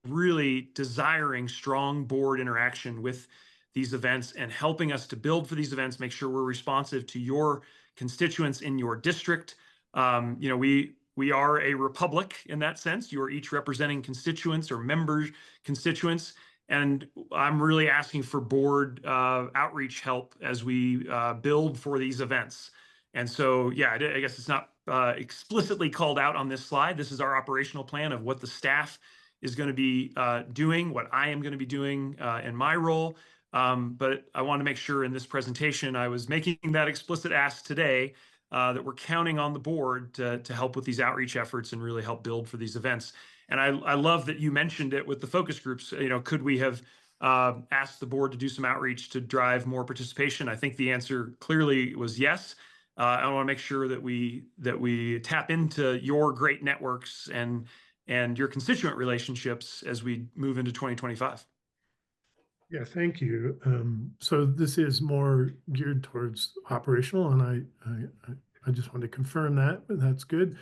really desiring strong board interaction with these events and helping us to build for these events, make sure we're responsive to your constituents in your district. We are a republic in that sense. You are each representing constituents or members, constituents. And I'm really asking for board outreach help as we build for these events. And so, yeah, I guess it's not explicitly called out on this slide. This is our operational plan of what the staff is going to be doing, what I am going to be doing in my role. But I want to make sure in this presentation, I was making that explicit ask today that we're counting on the board to help with these outreach efforts and really help build for these events. And I love that you mentioned it with the focus groups. You know, could we have asked the board to do some outreach to drive more participation? I think the answer clearly was yes. I want to make sure that we tap into your great networks and your constituent relationships as we move into 2025. Yeah, thank you. So this is more geared towards operational, and I just want to confirm that, but that's good.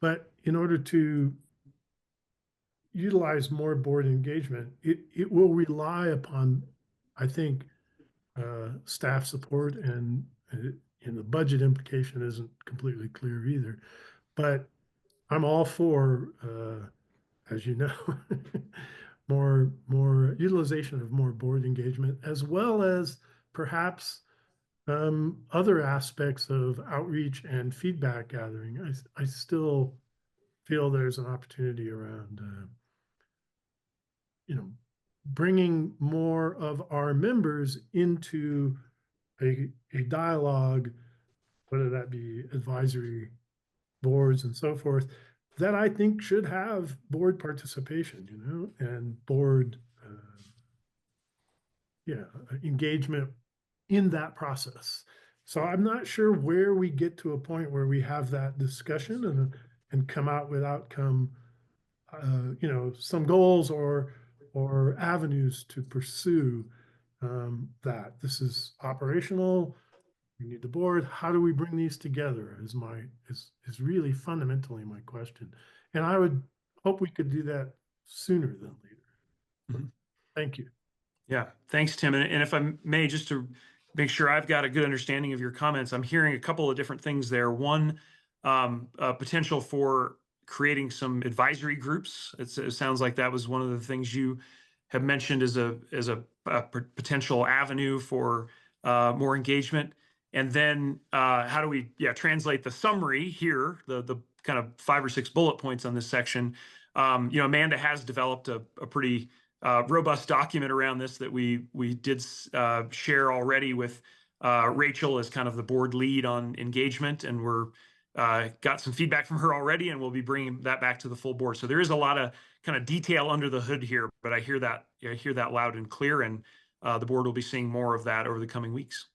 But in order to utilize more board engagement, it will rely upon, I think, staff support, and the budget implication isn't completely clear either. But I'm all for, as you know, more utilization of more board engagement, as well as perhaps other aspects of outreach and feedback gathering. I still feel there's an opportunity around, bringing more of our members into a dialogue, whether that be advisory boards and so forth, that I think should have board participation, and board engagement in that process. So I'm not sure where we get to a point where we have that discussion and come out with outcome, some goals or avenues to pursue that. This is operational. We need the board. How do we bring these together is really fundamentally my question. And I would hope we could do that sooner than later. Mm-hmm. Thank you. Yeah, thanks, Tim. And if I may, just to make sure I've got a good understanding of your comments, I'm hearing a couple of different things there. One, potential for creating some advisory groups. It sounds like that was one of the things you have mentioned as a potential avenue for more engagement. And then how do we translate the summary here, the kind of 5 or 6 bullet points on this section? Amanda has developed a pretty robust document around this that we did share already with Rachel as kind of the board lead on engagement, and we're got some feedback from her already, and we'll be bringing that back to the full board. So there is a lot of kind of detail under the hood here, but I hear that loud and clear, and the board will be seeing more of that over the coming weeks.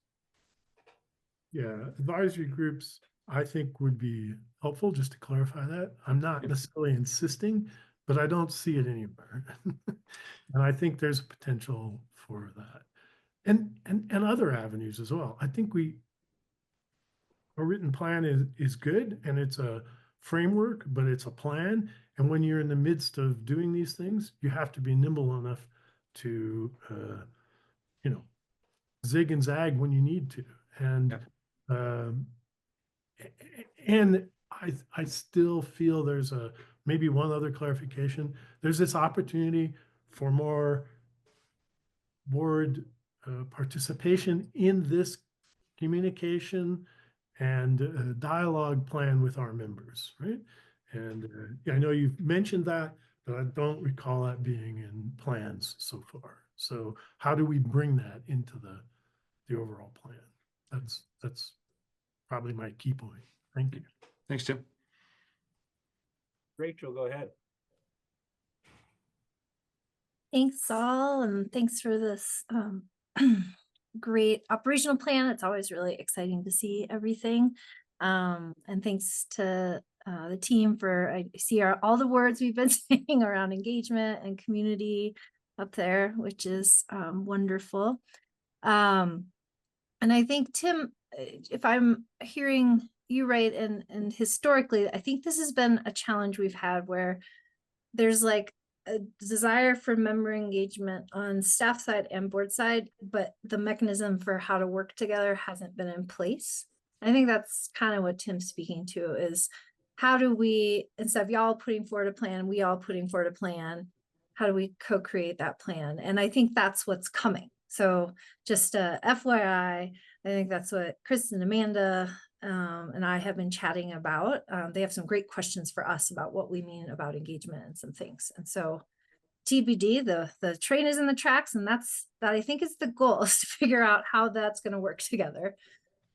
Yeah, advisory groups, I think, would be helpful, just to clarify that. I'm not necessarily insisting, but I don't see it anywhere. And I think there's a potential for that. And other avenues as well. I think a written plan is good, and it's a framework, but it's a plan. And when you're in the midst of doing these things, you have to be nimble enough to, zig and zag when you need to. And I still feel there's maybe one other clarification. There's this opportunity for more board participation in this communication and dialogue plan with our members, right? And I know you've mentioned that, but I don't recall that being in plans so far. So how do we bring that into the overall plan? That's probably my key point. Thank you. Thanks, Tim. Rachel, go ahead. Thanks all, and thanks for this great operational plan. It's always really exciting to see everything. And thanks to the team for, I see all the words we've been saying around engagement and community up there, which is wonderful. And I think, Tim, if I'm hearing you right, and historically, I think this has been a challenge we've had where there's like a desire for member engagement on staff side and board side, but the mechanism for how to work together hasn't been in place. I think that's kind of what Tim's speaking to, is how do we, instead of y'all putting forward a plan, we all putting forward a plan, how do we co-create that plan? And I think that's what's coming. So just FYI, I think that's what Chris and Amanda and I have been chatting about. They have some great questions for us about what we mean about engagement and some things. And so TBD, the train is in the tracks, and that I think is the goal, is to figure out how that's going to work together.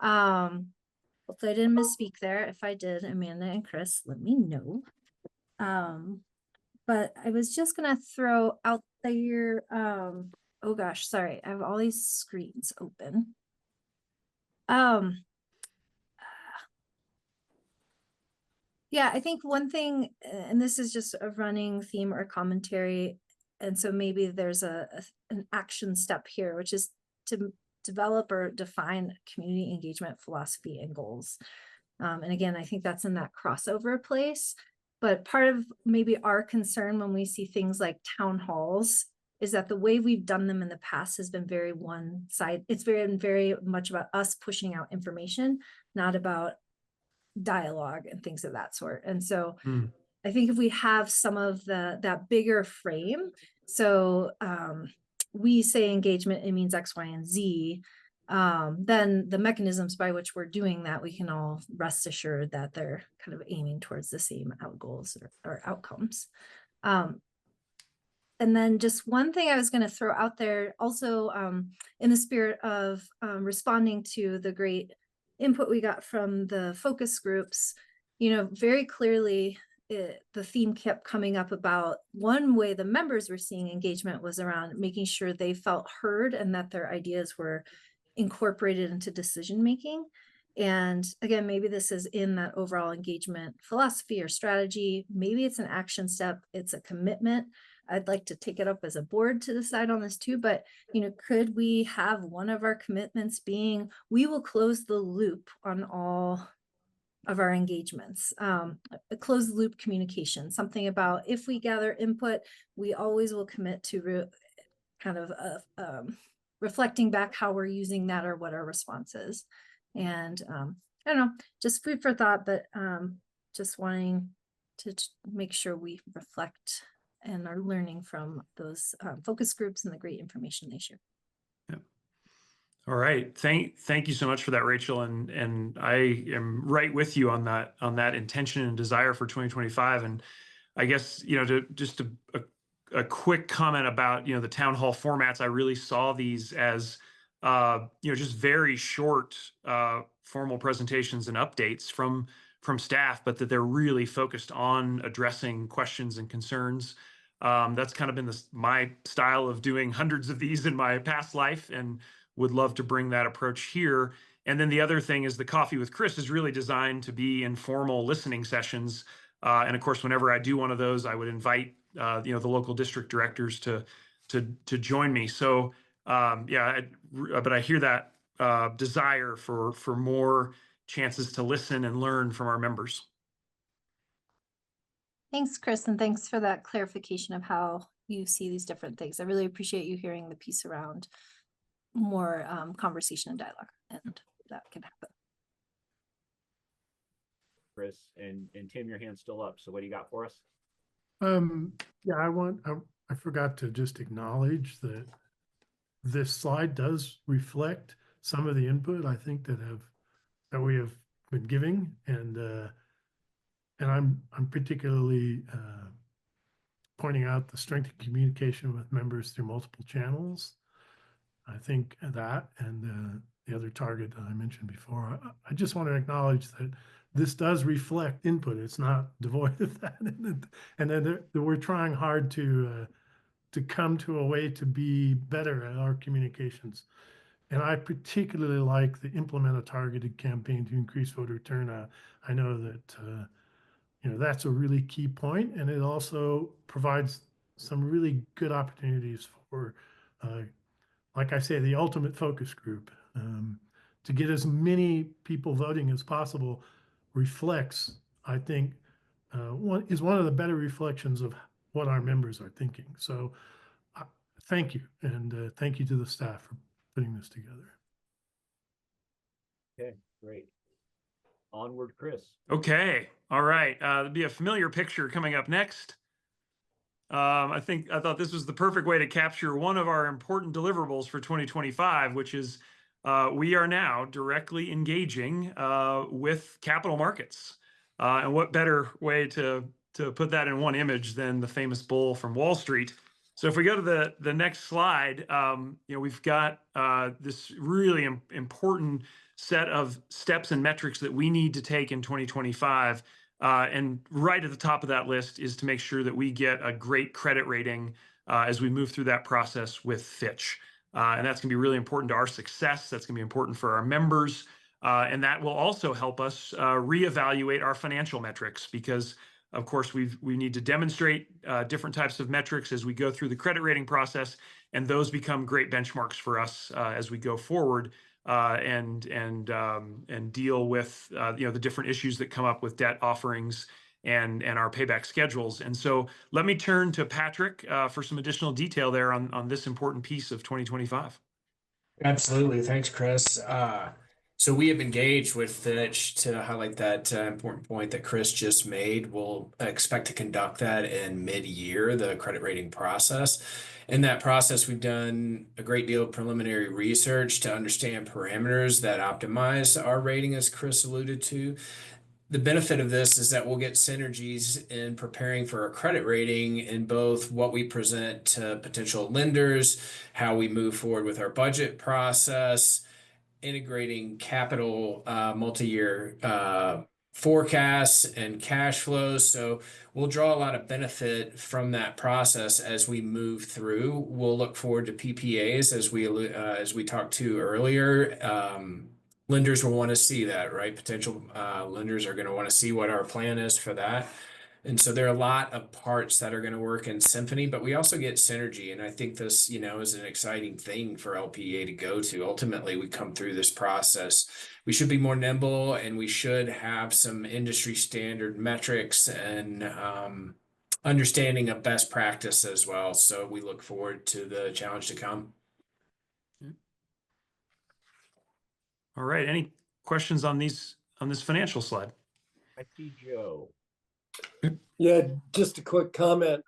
Hopefully I didn't misspeak there. If I did, Amanda and Chris, let me know. But I was just gonna throw out there, oh gosh, sorry, I have all these screens open. Yeah, I think one thing, and this is just a running theme or commentary, and so maybe there's an action step here, which is to develop or define community engagement philosophy and goals. And again, I think that's in that crossover place. But part of maybe our concern when we see things like town halls is that the way we've done them in the past has been very one side. It's very much about us pushing out information, not about dialogue and things of that sort. And so I think if we have some of that bigger frame, so we say engagement, it means X, Y, and Z, then the mechanisms by which we're doing that, we can all rest assured that they're kind of aiming towards the same goals or outcomes. And then just one thing I was going to throw out there also, in the spirit of responding to the great input we got from the focus groups, very clearly the theme kept coming up about one way the members were seeing engagement was around making sure they felt heard and that their ideas were incorporated into decision making. And again, maybe this is in that overall engagement philosophy or strategy. Maybe it's an action step, it's a commitment. I'd like to take it up as a board to decide on this too, but could we have one of our commitments being, we will close the loop on all of our engagements, a closed loop communication, something about if we gather input, we always will commit to reflecting back how we're using that or what our response is. And I don't know, just food for thought, but just wanting to make sure we reflect and are learning from those focus groups and the great information they share. Yeah. All right. Thank you so much for that, Rachel. And I am right with you on that intention and desire for 2025. And I guess, a quick comment about, the town hall formats. I really saw these as, just very short formal presentations and updates from staff, but that they're really focused on addressing questions and concerns. That's kind of been my style of doing hundreds of these in my past life, and would love to bring that approach here. And then the other thing is the Coffee with Chris is really designed to be informal listening sessions. And of course, whenever I do one of those, I would invite the local district directors to join me. So but I hear that desire for more chances to listen and learn from our members. Thanks, Chris, and thanks for that clarification of how you see these different things. I really appreciate you hearing the piece around more conversation and dialogue, and that can happen. Chris and Tim, your hand's still up. So what do you got for us? I forgot to just acknowledge that this slide does reflect some of the input I think that we have been giving, and I'm particularly pointing out the strength of communication with members through multiple channels. I think that, and the other target that I mentioned before, I just want to acknowledge that this does reflect input. It's not devoid of that, and then we're trying hard to come to a way to be better at our communications. And I particularly like the implement a targeted campaign to increase voter turnout. I know that that's a really key point, and it also provides some really good opportunities for, like I say, the ultimate focus group. To get as many people voting as possible reflects, I think, one of the better reflections of what our members are thinking. So thank you, and thank you to the staff for putting this together. Okay, great. Onward, Chris. Okay. All right. There'll be a familiar picture coming up next. I thought this was the perfect way to capture one of our important deliverables for 2025, which is we are now directly engaging with capital markets. And what better way to put that in one image than the famous bull from Wall Street? So if we go to the next slide, we've got this really important set of steps and metrics that we need to take in 2025. And right at the top of that list is to make sure that we get a great credit rating as we move through that process with Fitch. And that's going to be really important to our success. That's going to be important for our members. And that will also help us reevaluate our financial metrics because, of course, we need to demonstrate different types of metrics as we go through the credit rating process. And those become great benchmarks for us as we go forward. And deal with the different issues that come up with debt offerings and our payback schedules. And so let me turn to Patrick for some additional detail there on this important piece of 2025. Absolutely. Thanks, Chris. So we have engaged with Fitch to highlight that important point that Chris just made. We'll expect to conduct that in mid-year, the credit rating process. In that process, we've done a great deal of preliminary research to understand parameters that optimize our rating, as Chris alluded to. The benefit of this is that we'll get synergies in preparing for a credit rating in both what we present to potential lenders, how we move forward with our budget process, integrating capital multi-year forecasts and cash flows. So we'll draw a lot of benefit from that process as we move through. We'll look forward to PPAs as we talked to earlier. Lenders will want to see that, right? Potential lenders are going to want to see what our plan is for that. And so there are a lot of parts that are going to work in symphony, but we also get synergy. And I think this, is an exciting thing for LPEA to go to. Ultimately, we come through this process. We should be more nimble and we should have some industry standard metrics and understanding of best practice as well. So we look forward to the challenge to come. All right. Any questions on this financial slide? I see Joe. Yeah, just a quick comment.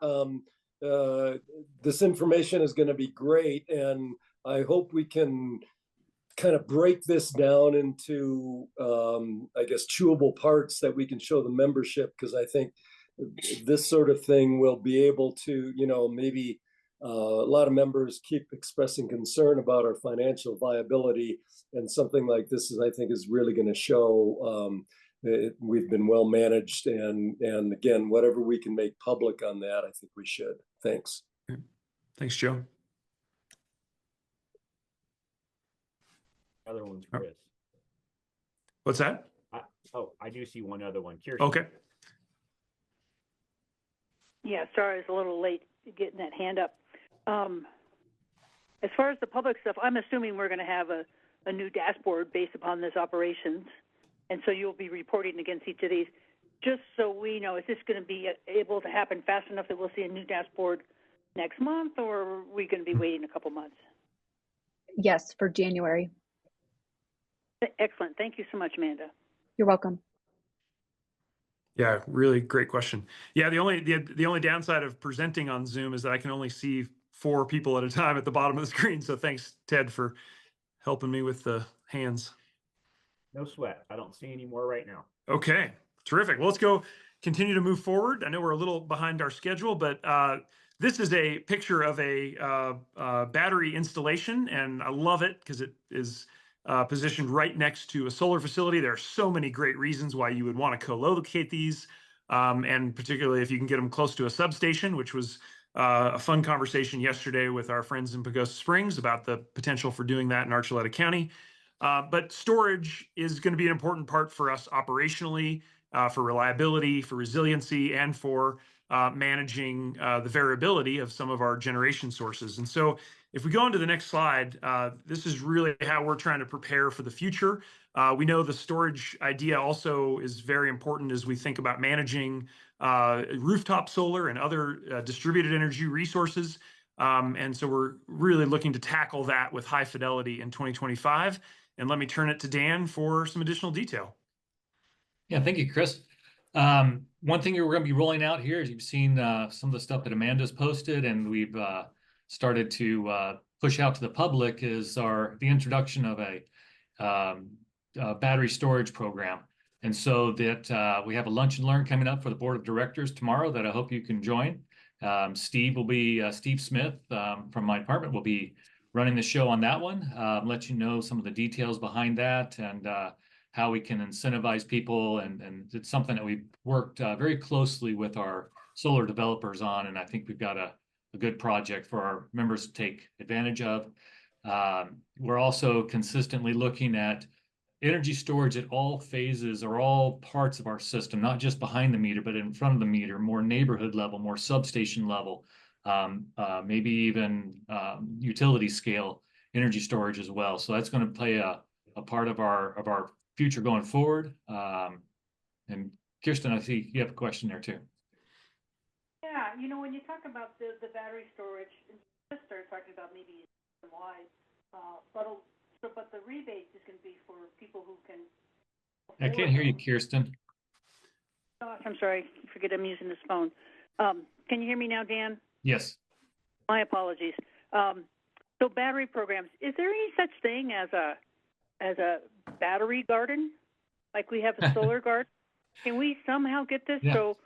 This information is going to be great, and I hope we can kind of break this down into, chewable parts that we can show the membership, because I think this sort of thing will be able to, maybe a lot of members keep expressing concern about our financial viability, and something like this I think is really going to show we've been well managed, and again, whatever we can make public on that, I think we should. Thanks. Thanks, Joe. Other one's Chris. What's that? I do see one other one. Kirsten. Okay. Yeah, sorry, I was a little late getting that hand up. As far as the public stuff, I'm assuming we're going to have a new dashboard based upon this operations. And so you'll be reporting against each of these. Just so we know, is this going to be able to happen fast enough that we'll see a new dashboard next month, or are we going to be waiting a couple months? Yes, for January. Excellent. Thank you so much, Amanda. You're welcome. Yeah, really great question. Yeah, the only downside of presenting on Zoom is that I can only see 4 people at a time at the bottom of the screen. So thanks, Ted, for helping me with the hands. No sweat. I don't see any more right now. Okay, terrific. Well, let's go continue to move forward. I know we're a little behind our schedule, but this is a picture of a battery installation, and I love it because it is positioned right next to a solar facility. There are so many great reasons why you would want to co-locate these, and particularly if you can get them close to a substation, which was a fun conversation yesterday with our friends in Pagosa Springs about the potential for doing that in Archuleta County. But storage is going to be an important part for us operationally, for reliability, for resiliency, and for managing the variability of some of our generation sources. And so if we go into the next slide, this is really how we're trying to prepare for the future. We know the storage idea also is very important as we think about managing rooftop solar and other distributed energy resources. And so we're really looking to tackle that with high fidelity in 2025. And let me turn it to Dan for some additional detail. Yeah, thank you, Chris. One thing we're going to be rolling out here is you've seen some of the stuff that Amanda's posted, and we've started to push out to the public is the introduction of a battery storage program. And so that we have a lunch and learn coming up for the board of directors tomorrow that I hope you can join. Steve Smith from my department will be running the show on that one, let you know some of the details behind that and how we can incentivize people. And it's something that we've worked very closely with our solar developers on. And I think we've got a good project for our members to take advantage of. We're also consistently looking at energy storage at all phases or all parts of our system, not just behind the meter, but in front of the meter, more neighborhood level, more substation level, maybe even utility scale energy storage as well. So that's going to play a part of our future going forward. And Kirsten, I see you have a question there too. Yeah, when you talk about the battery storage, just start talking about maybe wide, but the rebate is going to be for people who can. I can't hear you, Kirsten. Gosh, I'm sorry. Forget I'm using this phone. Can you hear me now, Dan? Yes. My apologies. So battery programs. Is there any such thing as a battery garden, like we have a solar garden? Can we somehow get this so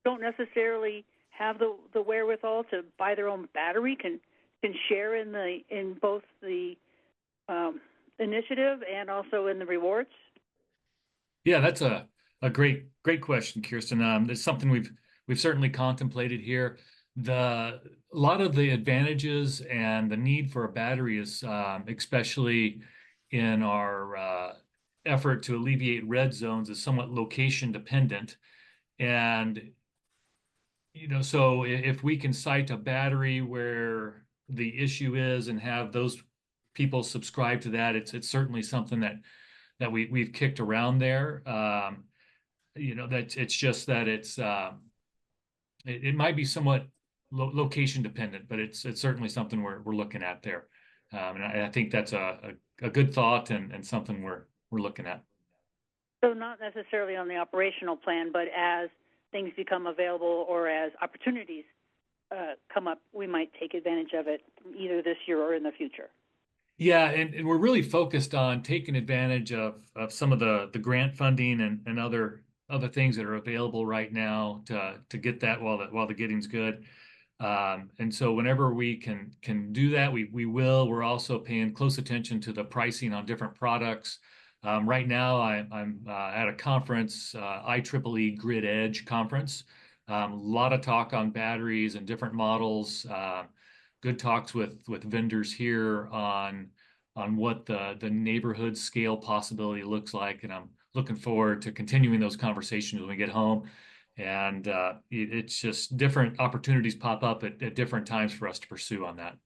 don't necessarily have the wherewithal to buy their own battery can share in both the initiative and also in the rewards? Yeah, that's a great question, Kirsten. It's something we've certainly contemplated here. A lot of the advantages and the need for a battery is especially in our effort to alleviate red zones is somewhat location dependent. And so if we can cite a battery where the issue is and have those people subscribe to that, it's certainly something that we've kicked around there. That it's just that it might be somewhat location dependent, but it's certainly something we're looking at there. And I think that's a good thought and something we're looking at. So not necessarily on the operational plan, but as things become available or as opportunities come up, we might take advantage of it either this year or in the future. Yeah, and we're really focused on taking advantage of some of the grant funding and other things that are available right now to get that while the getting's good. And so whenever we can do that, we will. We're also paying close attention to the pricing on different products. Right now, I'm at a conference, IEEE Grid Edge conference. A lot of talk on batteries and different models. Good talks with vendors here on what the neighborhood scale possibility looks like, and I'm looking forward to continuing those conversations when we get home. And it's just different opportunities pop up at different times for us to pursue on that.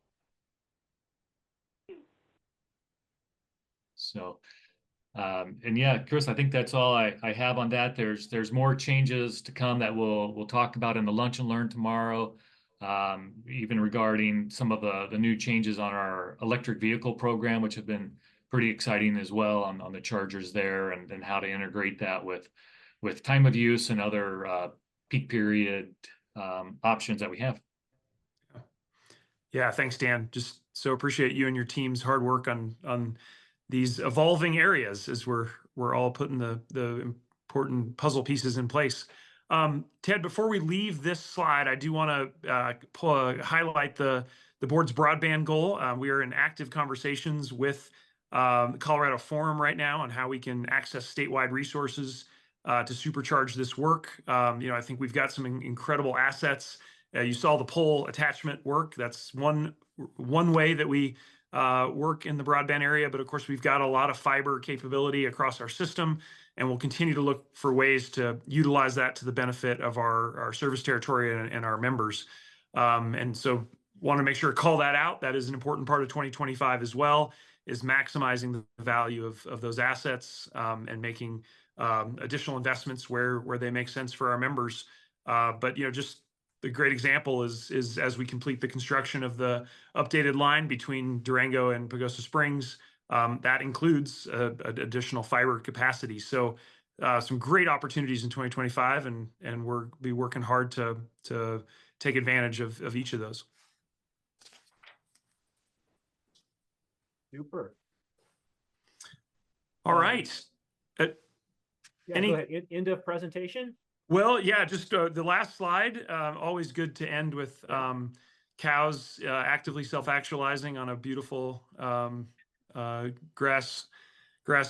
So, and yeah, Chris, I think that's all I have on that. There's more changes to come that we'll talk about in the lunch and learn tomorrow, even regarding some of the new changes on our electric vehicle program, which have been pretty exciting as well on the chargers there and how to integrate that with time of use and other peak period options that we have. Yeah, thanks, Dan. Just so appreciate you and your team's hard work on these evolving areas as we're all putting the important puzzle pieces in place. Ted, before we leave this slide, I do want to highlight the board's broadband goal. We are in active conversations with the Colorado Forum right now on how we can access statewide resources to supercharge this work. I think we've got some incredible assets. You saw the pole attachment work. That's one way that we work in the broadband area, but of course we've got a lot of fiber capability across our system, and we'll continue to look for ways to utilize that to the benefit of our service territory and our members. And so want to make sure to call that out. That is an important part of 2025 as well, is maximizing the value of those assets and making additional investments where they make sense for our members. But just the great example is as we complete the construction of the updated line between Durango and Pagosa Springs, that includes additional fiber capacity. So some great opportunities in 2025, and we're be working hard to take advantage of each of those. Super. All right. Yeah, go ahead. End of presentation. Well, yeah, just the last slide. Always good to end with cows actively self-actualizing on a beautiful grass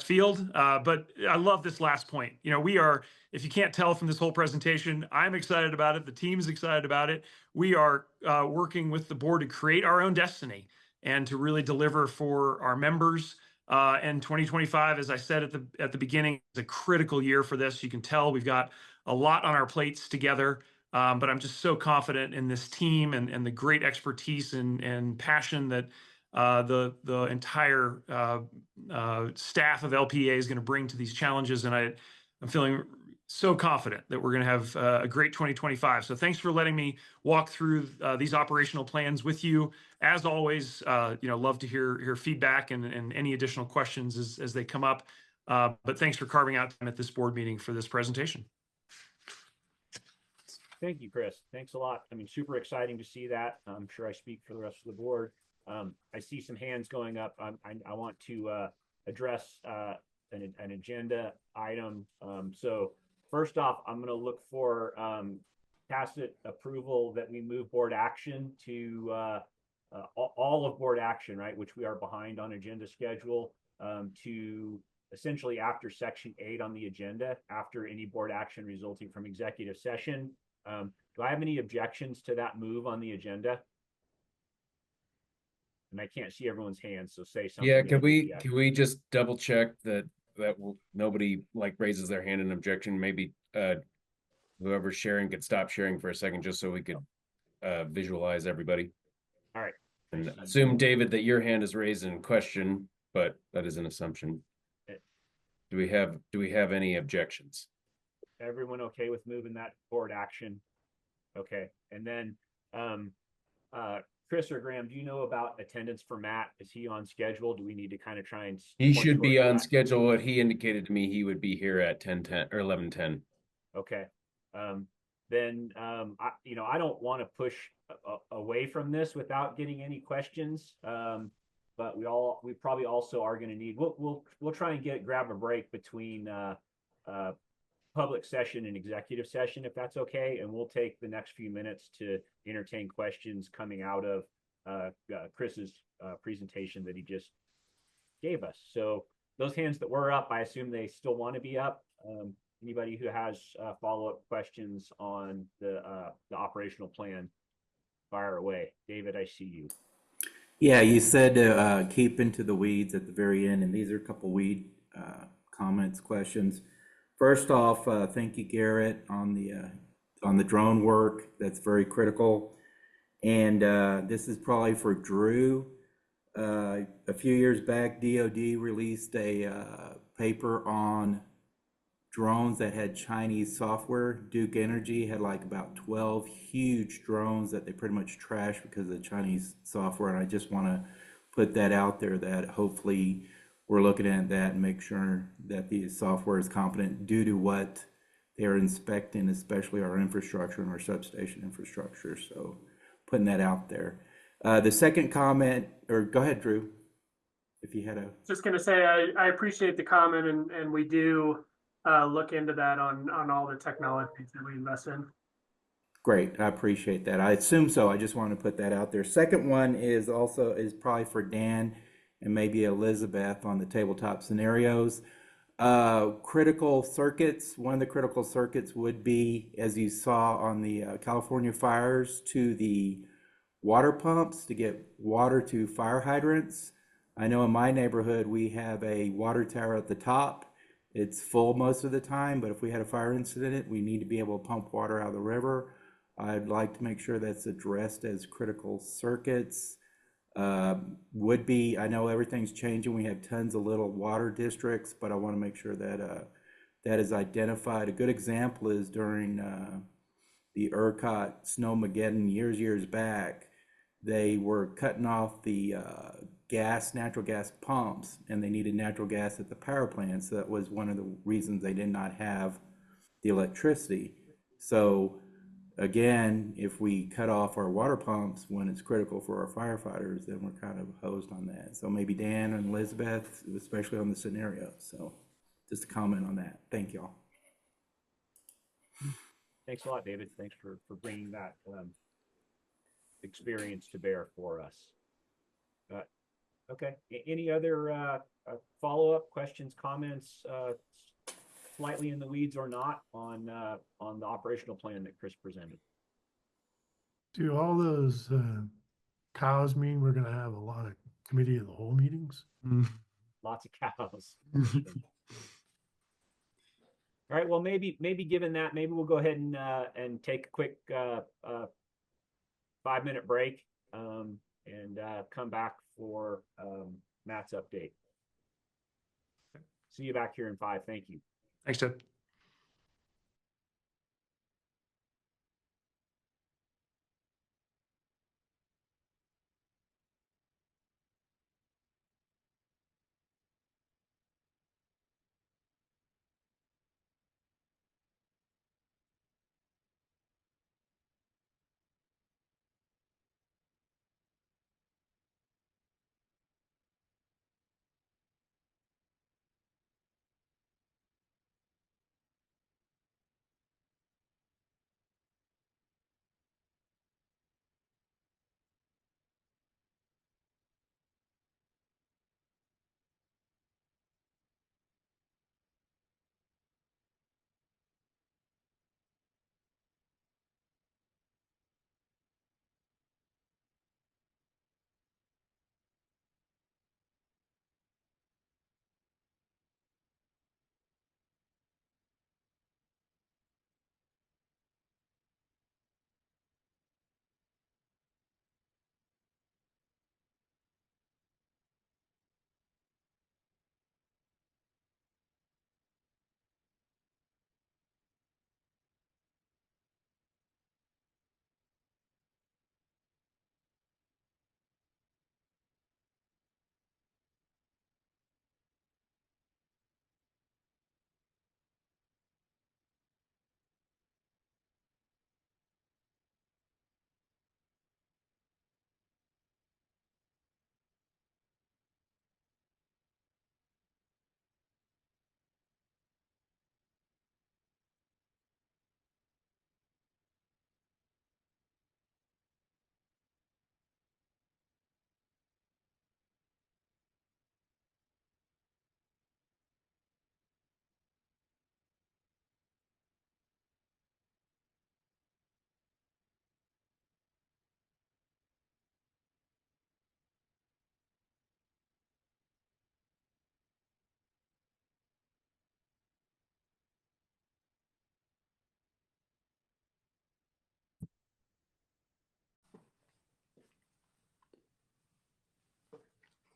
field. But I love this last point. You know, we are, if you can't tell from this whole presentation, I'm excited about it. The team's excited about it. We are working with the board to create our own destiny and to really deliver for our members. And 2025, as I said at the beginning, is a critical year for this. You can tell we've got a lot on our plates together. But I'm just so confident in this team and the great expertise and passion that the entire staff of LPEA is going to bring to these challenges. And I'm feeling so confident that we're going to have a great 2025. So thanks for letting me walk through these operational plans with you. As always, love to hear feedback and any additional questions as they come up. But thanks for carving out time at this board meeting for this presentation. Thank you, Chris. Thanks a lot. I mean, super exciting to see that. I'm sure I speak for the rest of the board. I see some hands going up. I want to address an agenda item. So first off, I'm going to look for tacit approval that we move board action to all of board action, right, which we are behind on agenda schedule, to essentially after section 8 on the agenda, after any board action resulting from executive session. Do I have any objections to that move on the agenda? And I can't see everyone's hands, so say something. Yeah, can we just double check that nobody like raises their hand in objection? Maybe whoever's sharing could stop sharing for a second just so we could visualize everybody. All right. And assume, David, that your hand is raised in question, but that is an assumption. Do we have any objections? Everyone okay with moving that board action? Okay. And then Chris or Graham, do you know about attendance for Matt? Is he on schedule? Do we need to kind of try and He should be on schedule. What he indicated to me, he would be here at 10:10 or 11:10. Okay. Then I don't want to push away from this without getting any questions. But we probably also are going to need, we'll try and grab a break between public session and executive session, if that's okay. And we'll take the next few minutes to entertain questions coming out of Chris's presentation that he just gave us. So those hands that were up, I assume they still want to be up. Anybody who has follow-up questions on the operational plan, fire away. David, I see you. Yeah, you said to keep into the weeds at the very end, and these are a couple weed comments, questions. First off, thank you, Garrett, on the drone work. That's very critical. And this is probably for Drew. A few years back, DOD released a paper on drones that had Chinese software. Duke Energy had like about 12 huge drones that they pretty much trashed because of the Chinese software. And I just want to put that out there that hopefully we're looking at that and make sure that the software is competent due to what they're inspecting, especially our infrastructure and our substation infrastructure. So putting that out there. The second comment, or go ahead, Drew, if you had a. Just going to say, I appreciate the comment, and we do look into that on all the technologies that we invest in. Great, I appreciate that. I assume so. I just want to put that out there. Second one is probably for Dan and maybe Elizabeth on the tabletop scenarios. Critical circuits. One of the critical circuits would be, as you saw on the California fires, to the water pumps to get water to fire hydrants. I know in my neighborhood we have a water tower at the top. It's full most of the time, but if we had a fire incident, we need to be able to pump water out of the river. I'd like to make sure that's addressed as critical circuits. I know everything's changing. We have tons of little water districts, but I want to make sure that that is identified. A good example is during the ERCOT Snowmageddon years back, they were cutting off the natural gas pumps, and they needed natural gas at the power plant. So that was one of the reasons they did not have the electricity. So again, if we cut off our water pumps when it's critical for our firefighters, then we're kind of hosed on that. So maybe Dan and Elizabeth, especially on the scenario. So just a comment on that. Thank y'all. Thanks a lot, David. Thanks for bringing that experience to bear for us. Okay. Any other follow-up questions, comments, slightly in the weeds or not, on the operational plan that Chris presented? Do all those cows mean we're going to have a lot of committee of the whole meetings? Lots of cows. All right. Well, maybe given that, maybe we'll go ahead and take a quick 5-minute break and come back for Matt's update. See you back here in 5. Thank you. Thanks, Ted.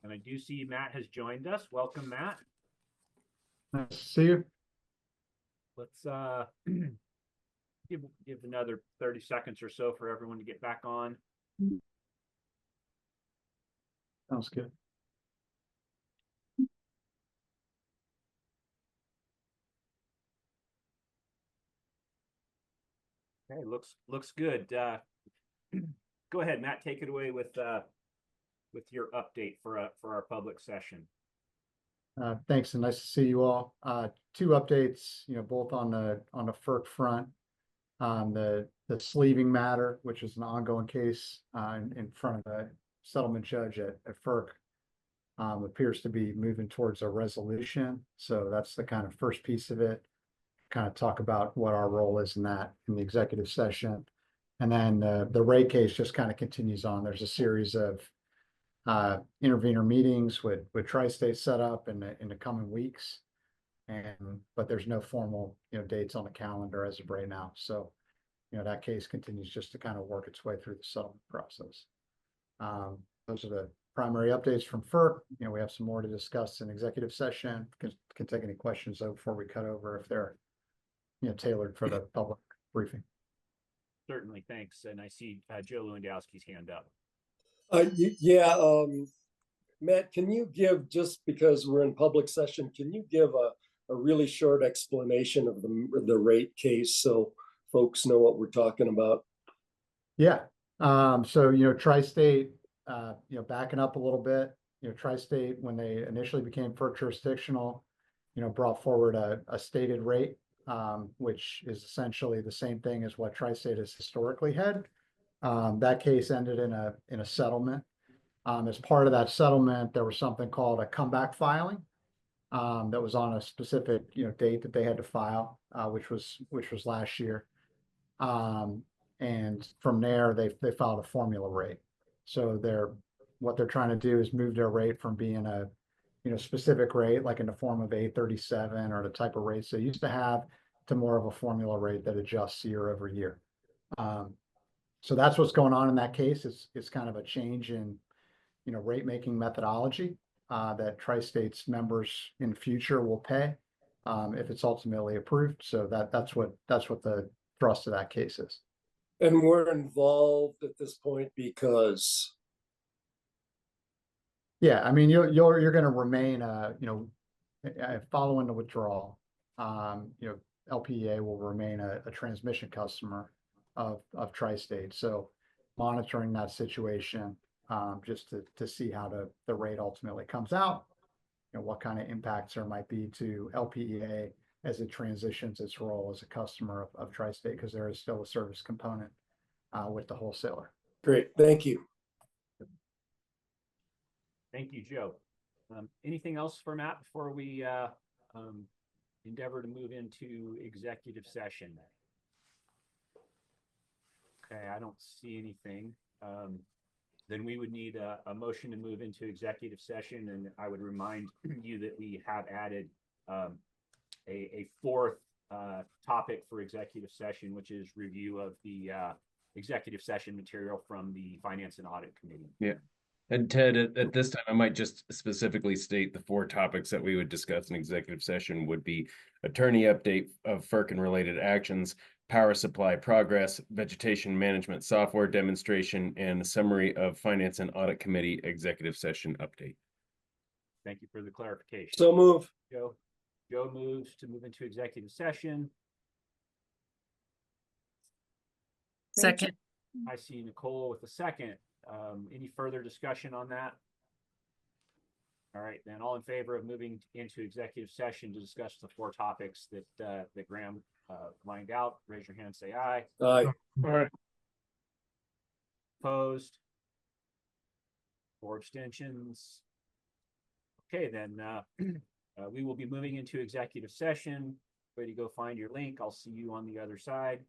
And I do see Matt has joined us. Welcome, Matt. Nice to see you. Let's give another 30 seconds or so for everyone to get back on. Sounds good. Okay, looks good. Go ahead, Matt. Take it away with your update for our public session. Thanks, and nice to see you all. 2 updates, both on the FERC front. The sleeving matter, which is an ongoing case in front of the settlement judge at FERC, appears to be moving towards a resolution. So that's the kind of first piece of it. Kind of talk about what our role is in that in the executive session. And then the rate case just kind of continues on. There's a series of intervenor meetings with Tri-State set up in the coming weeks, but there's no formal dates on the calendar as of right now. So that case continues just to kind of work its way through the settlement process. Those are the primary updates from FERC. We have some more to discuss in executive session. Can take any questions though before we cut over if they're tailored for the public briefing. Certainly, thanks. And I see Joe Lewandowski's hand up. Yeah, Matt, can you give, just because we're in public session, can you give a really short explanation of the rate case so folks know what we're talking about? Yeah, so, Tri-State, backing up a little bit, Tri-State, when they initially became FERC jurisdictional, brought forward a stated rate, which is essentially the same thing as what Tri-State has historically had. That case ended in a settlement. As part of that settlement, there was something called a comeback filing, that was on a specific, date that they had to file, which was last year. And from there, they filed a formula rate. So what they're trying to do is move their rate from being a, specific rate, like in the form of A37 or the type of rates they used to have, to more of a formula rate that adjusts year over year. So that's what's going on in that case. It's kind of a change in, rate making methodology, that Tri-State's members in the future will pay, if it's ultimately approved. So that's what the thrust of that case is. And we're involved at this point because. Yeah, I mean, you're going to remain, following the withdrawal, LPEA will remain a transmission customer of Tri-State. So monitoring that situation, just to see how the rate ultimately comes out, what kind of impacts there might be to LPEA as it transitions its role as a customer of Tri-State, because there is still a service component with the wholesaler. Great, thank you. Thank you, Joe. Anything else for Matt before we endeavor to move into executive session? Okay, I don't see anything. Then we would need a motion to move into executive session, and I would remind you that we have added a fourth topic for executive session, which is review of the executive session material from the Finance and Audit Committee. Yeah. And Ted, at this time, I might just specifically state the 4 topics that we would discuss in executive session would be attorney update of FERC and related actions, power supply progress, vegetation management software demonstration, and a summary of Finance and Audit Committee executive session update. Thank you for the clarification. So move. Joe moves to move into executive session. Second. I see Nicole with a second. Any further discussion on that? All right, then all in favor of moving into executive session to discuss the 4 topics that Graham lined out, raise your hand, say aye. Aye. All right. Opposed? 4 abstentions. Okay, then we will be moving into executive session. Ready to go find your link. I'll see you on the other side.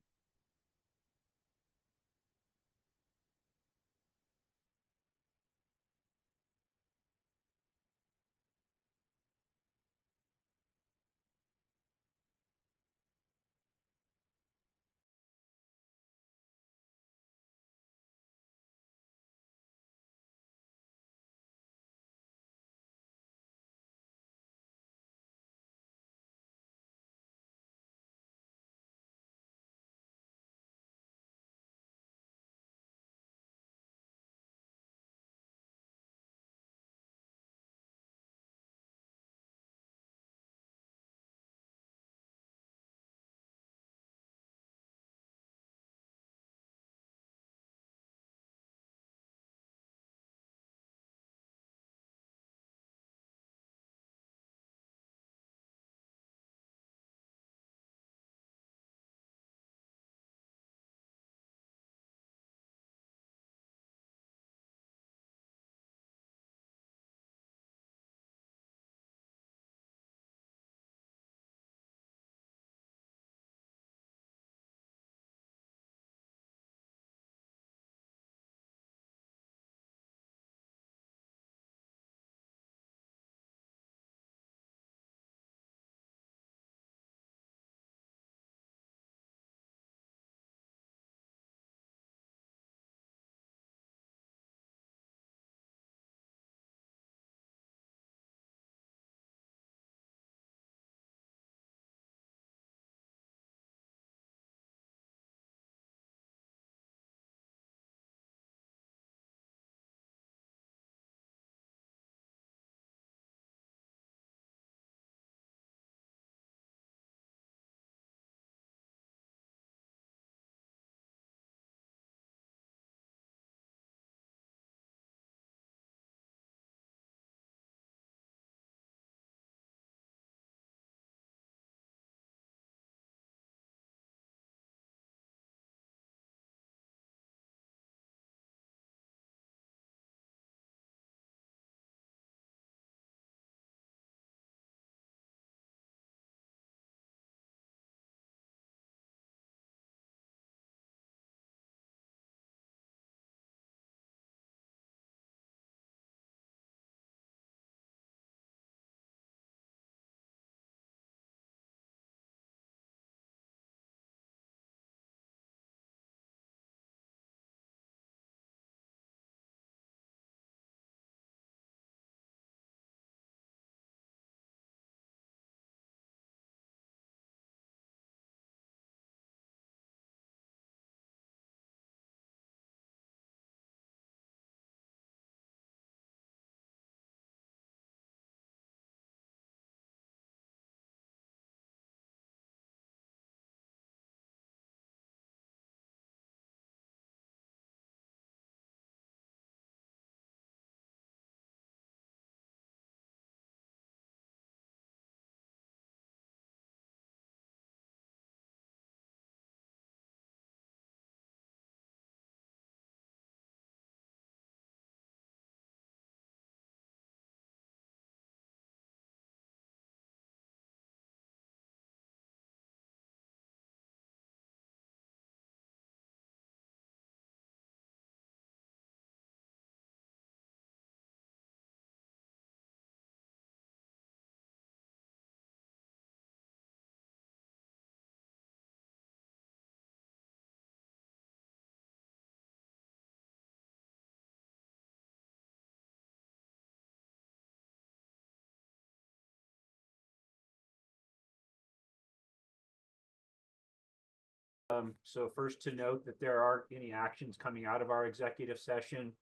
So first to note that there aren't any actions coming out of our executive session.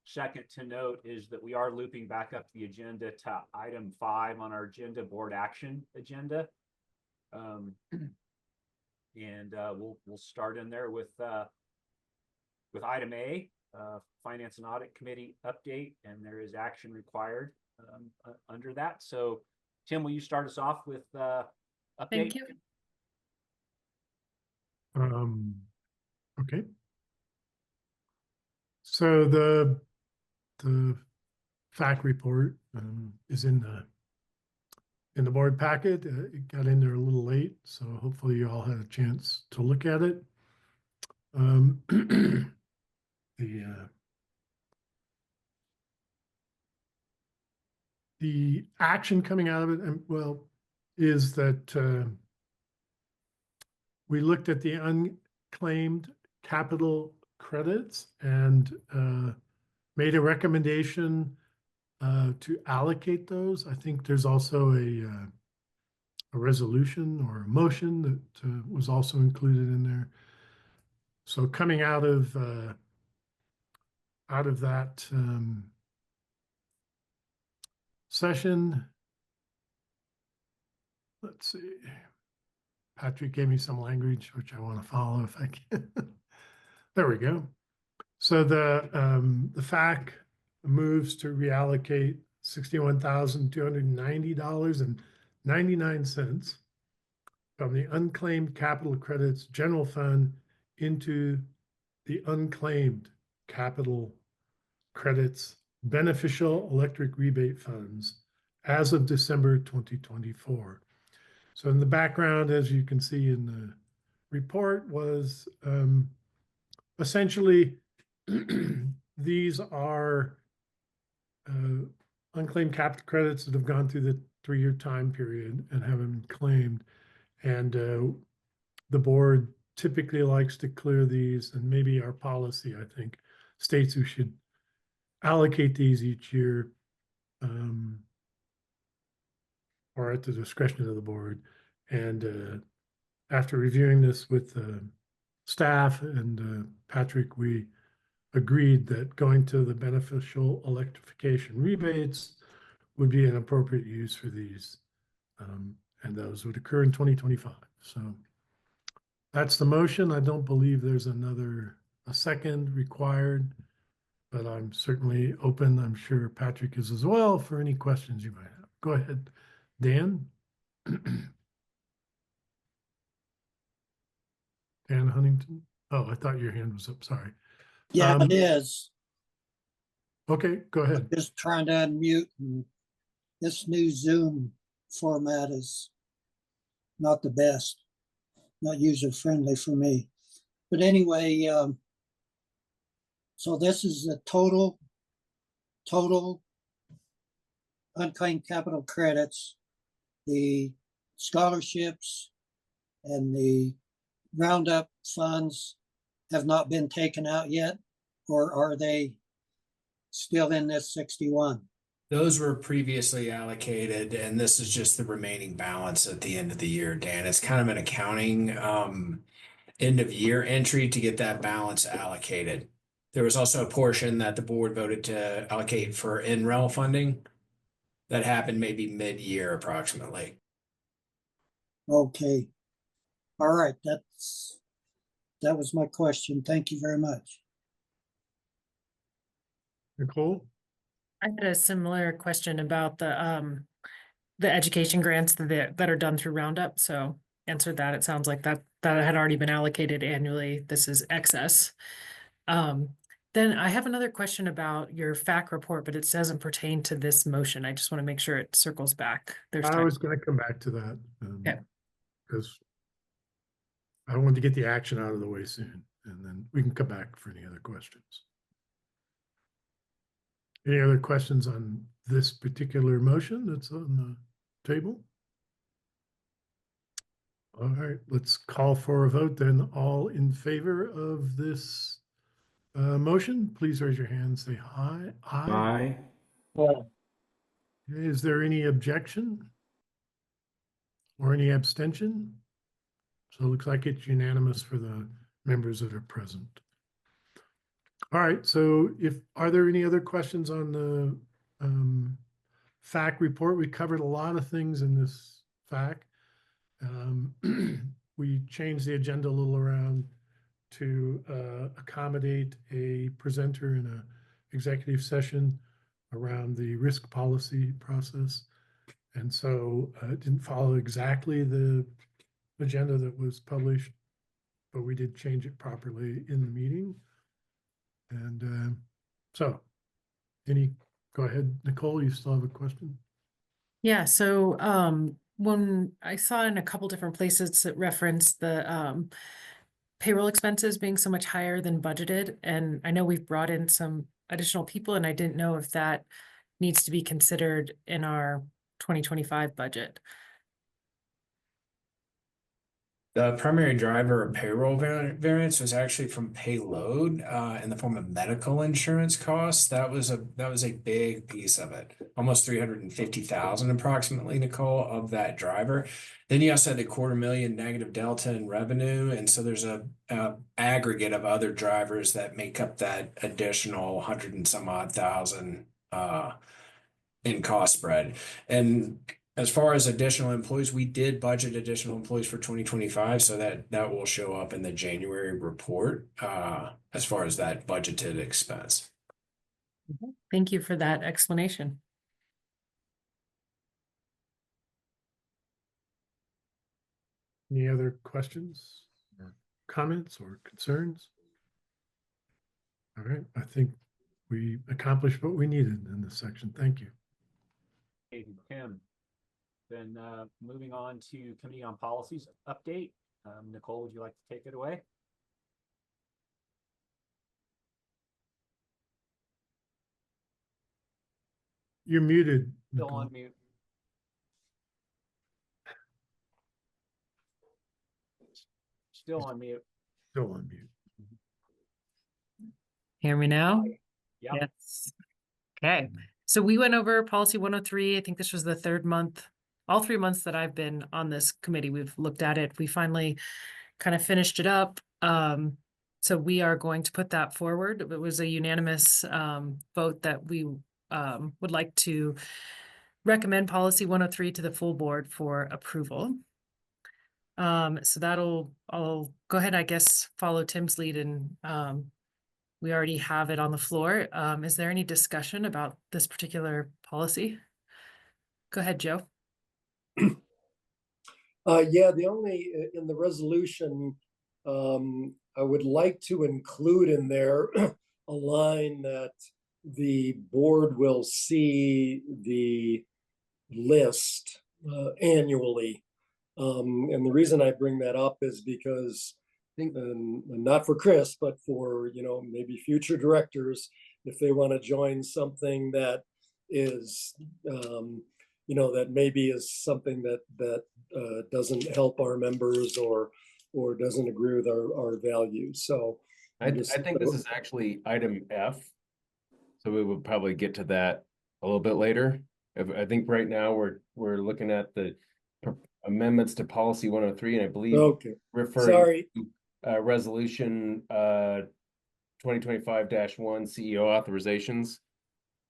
Second to note is that we are looping back up the agenda to item 5 on our agenda, board action agenda. We'll start in there with item A, Finance and Audit Committee update, and there is action required under that. So Tim, will you start us off with update? Thank you. Okay. So the fact report is in the board packet. It got in there a little late, so hopefully you all had a chance to look at it. The action coming out of it, is that we looked at the unclaimed capital credits and made a recommendation to allocate those. I think there's also a resolution or a motion that was also included in there. So coming out of that session, let's see. Patrick gave me some language which I want to follow if I can. There we go. So the FAC moves to reallocate $61,290.99 from the unclaimed capital credits general fund into the unclaimed capital credits beneficial electric rebate funds as of December 2024. So in the background, as you can see in the report, was essentially these are unclaimed capital credits that have gone through the 3-year time period and haven't been claimed. And the board typically likes to clear these, and maybe our policy, I think, states we should allocate these each year or at the discretion of the board. And after reviewing this with staff and Patrick, we agreed that going to the beneficial electrification rebates would be an appropriate use for these. And those would occur in 2025. So that's the motion. I don't believe there's a second required, but I'm certainly open. I'm sure Patrick is as well for any questions you might have. Go ahead, Dan. Dan Huntington. Oh, I thought your hand was up. Sorry. Yeah, it is. Okay, go ahead. Just trying to unmute. And this new Zoom format is not the best, not user friendly for me. But anyway, so this is the total unclaimed capital credits, the scholarships and the roundup funds have not been taken out yet, or are they still in this 61? Those were previously allocated, and this is just the remaining balance at the end of the year, Dan. It's kind of an accounting end of year entry to get that balance allocated. There was also a portion that the board voted to allocate for NREL funding. That happened maybe mid-year approximately. Okay. All right, that was my question. Thank you very much. Nicole? I had a similar question about the education grants that are done through Roundup. So answered that. It sounds like that had already been allocated annually. This is excess. Then I have another question about your FAC report, but it doesn't pertain to this motion. I just want to make sure it circles back. I was going to come back to that. Okay. Because I wanted to get the action out of the way soon, and then we can come back for any other questions. Any other questions on this particular motion that's on the table? All right, let's call for a vote then. All in favor of this motion, please raise your hand, say aye. Aye. Okay, is there any objection or any abstention? So it looks like it's unanimous for the members that are present. All right, so are there any other questions on the FAQ report? We covered a lot of things in this FAQ. We changed the agenda a little around to accommodate a presenter in a executive session around the risk policy process. And so it didn't follow exactly the agenda that was published, but we did change it properly in the meeting. And so go ahead, Nicole, you still have a question? Yeah, so when I saw in a couple different places that referenced the payroll expenses being so much higher than budgeted, and I know we've brought in some additional people, and I didn't know if that needs to be considered in our 2025 budget. The primary driver of payroll variance was actually from payload in the form of medical insurance costs. That was a big piece of it. Almost 350,000 approximately, Nicole, of that driver. Then you also had the $250,000 negative delta in revenue, and so there's a aggregate of other drivers that make up that additional 100 and some odd thousand in cost spread. And as far as additional employees, we did budget additional employees for 2025, so that will show up in the January report as far as that budgeted expense. Thank you for that explanation. Any other questions or comments or concerns? All right, I think we accomplished what we needed in this section. Thank you. Thank you, Tim. Then moving on to Committee on Policies update. Nicole, would you like to take it away? You're muted, Still Nicole. on mute. Still on mute. Still on mute. Hear me now? Yep. Yes. Okay. So we went over policy 103. I think this was the third month. All 3 months that I've been on this committee, we've looked at it. We finally kind of finished it up. So we are going to put that forward. It was a unanimous vote that we would like to recommend policy 103 to the full board for approval. So I'll go ahead, I guess, follow Tim's lead, and we already have it on the floor. Is there any discussion about this particular policy? Go ahead, Joe. Yeah, the only in the resolution, I would like to include in there a line that the board will see the list annually. And the reason I bring that up is because I think, not for Chris, but for, maybe future directors, if they want to join something that is, that maybe is something that doesn't help our members or doesn't agree with our values. So I think this is actually item F. So we will probably get to that a little bit later. I think right now we're looking at the amendments to policy 103, and I believe referring to resolution 2025-1 CEO authorizations.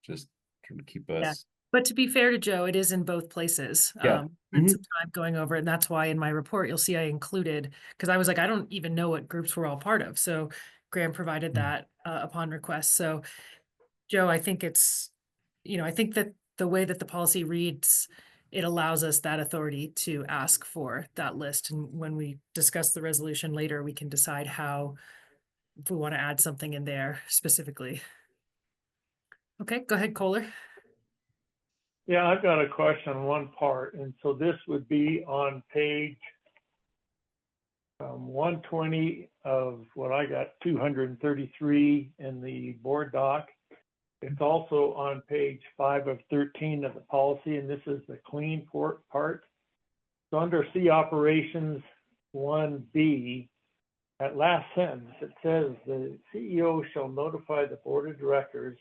Just trying to keep us. Yeah. But to be fair to Joe, it is in both places. Yeah. Spent some time going over it, and that's why in my report you'll see I included, because I was like, I don't even know what groups we're all part of. So Graham provided that upon request. So Joe, I think I think that the way that the policy reads, it allows us that authority to ask for that list. And when we discuss the resolution later, we can decide if we want to add something in there specifically. Okay, go ahead, Kohler. Yeah, I've got a question on one part, and so this would be on page 120 of what I got, 233 in the board doc. It's also on page 5 of 13 of the policy, and this is the clean part. So under C operations 1B, that last sentence, it says the CEO shall notify the board of directors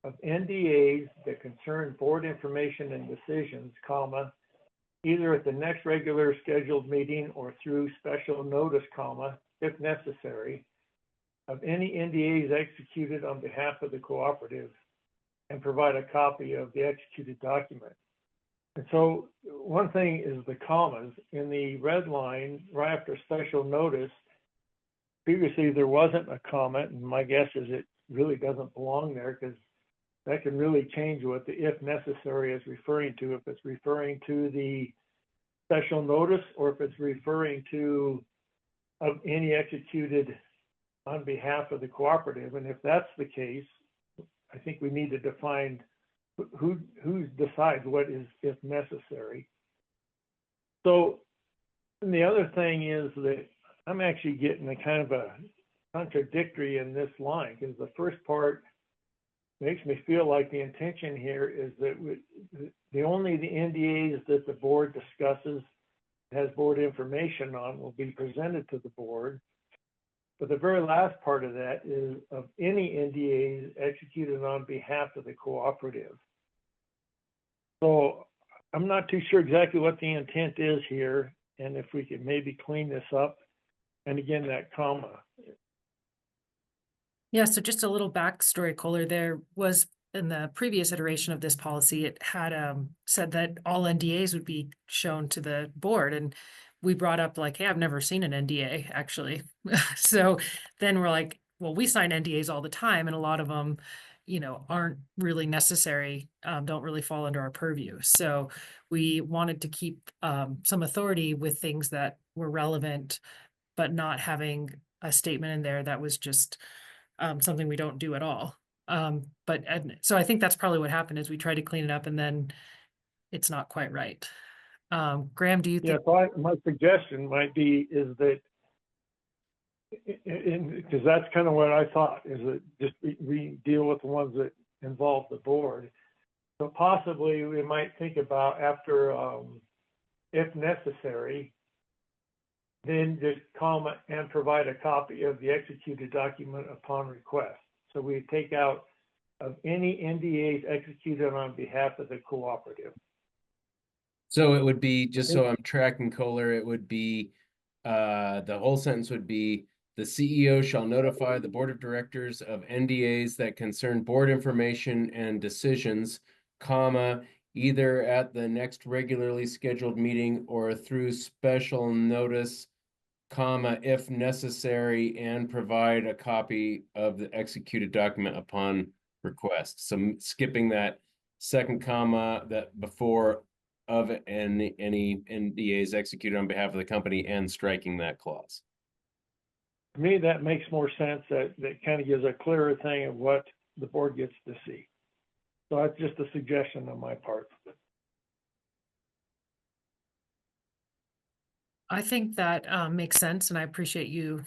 of NDAs that concern board information and decisions, either at the next regular scheduled meeting or through special notice, comma, if necessary, of any NDAs executed on behalf of the cooperative and provide a copy of the executed document. And so one thing is the commas. In the red line, right after special notice, previously there wasn't a comma, and my guess is it really doesn't belong there because that can really change what the if necessary is referring to, if it's referring to the special notice or if it's referring to of any executed on behalf of the cooperative. And if that's the case, I think we need to define who decides what is if necessary. So, and the other thing is that I'm actually getting a kind of a contradictory in this line, because the first part makes me feel like the intention here is that the only the NDAs that the board discusses, has board information on, will be presented to the board. But the very last part of that is of any NDAs executed on behalf of the cooperative. So I'm not too sure exactly what the intent is here, and if we could maybe clean this up. And again, that comma. Yeah, so just a little backstory, Kohler. There was, in the previous iteration of this policy, it had said that all NDAs would be shown to the board. And we brought up like, hey, I've never seen an NDA actually. So then we're like, well, we sign NDAs all the time, and a lot of them, you know, aren't really necessary, don't really fall under our purview. So we wanted to keep some authority with things that were relevant, but not having a statement in there that was just something we don't do at all. So I think that's probably what happened is we tried to clean it up and then it's not quite right. Graham, do you think? Yeah, so my suggestion might be is that, because that's kind of what I thought, is that just we deal with the ones that involve the board. So possibly we might think about after, if necessary, then just comma and provide a copy of the executed document upon request. So we take out of any NDAs executed on behalf of the cooperative. So it would be, just so I'm tracking Kohler, it would be, the whole sentence would be, the CEO shall notify the board of directors of NDAs that concern board information and decisions, comma, either at the next regularly scheduled meeting or through special notice, comma, if necessary, and provide a copy of the executed document upon request. So skipping that second comma that before of any NDAs executed on behalf of the company and striking that clause. To me, that makes more sense. That kind of gives a clearer thing of what the board gets to see. So that's just a suggestion on my part. I think that makes sense, and I appreciate you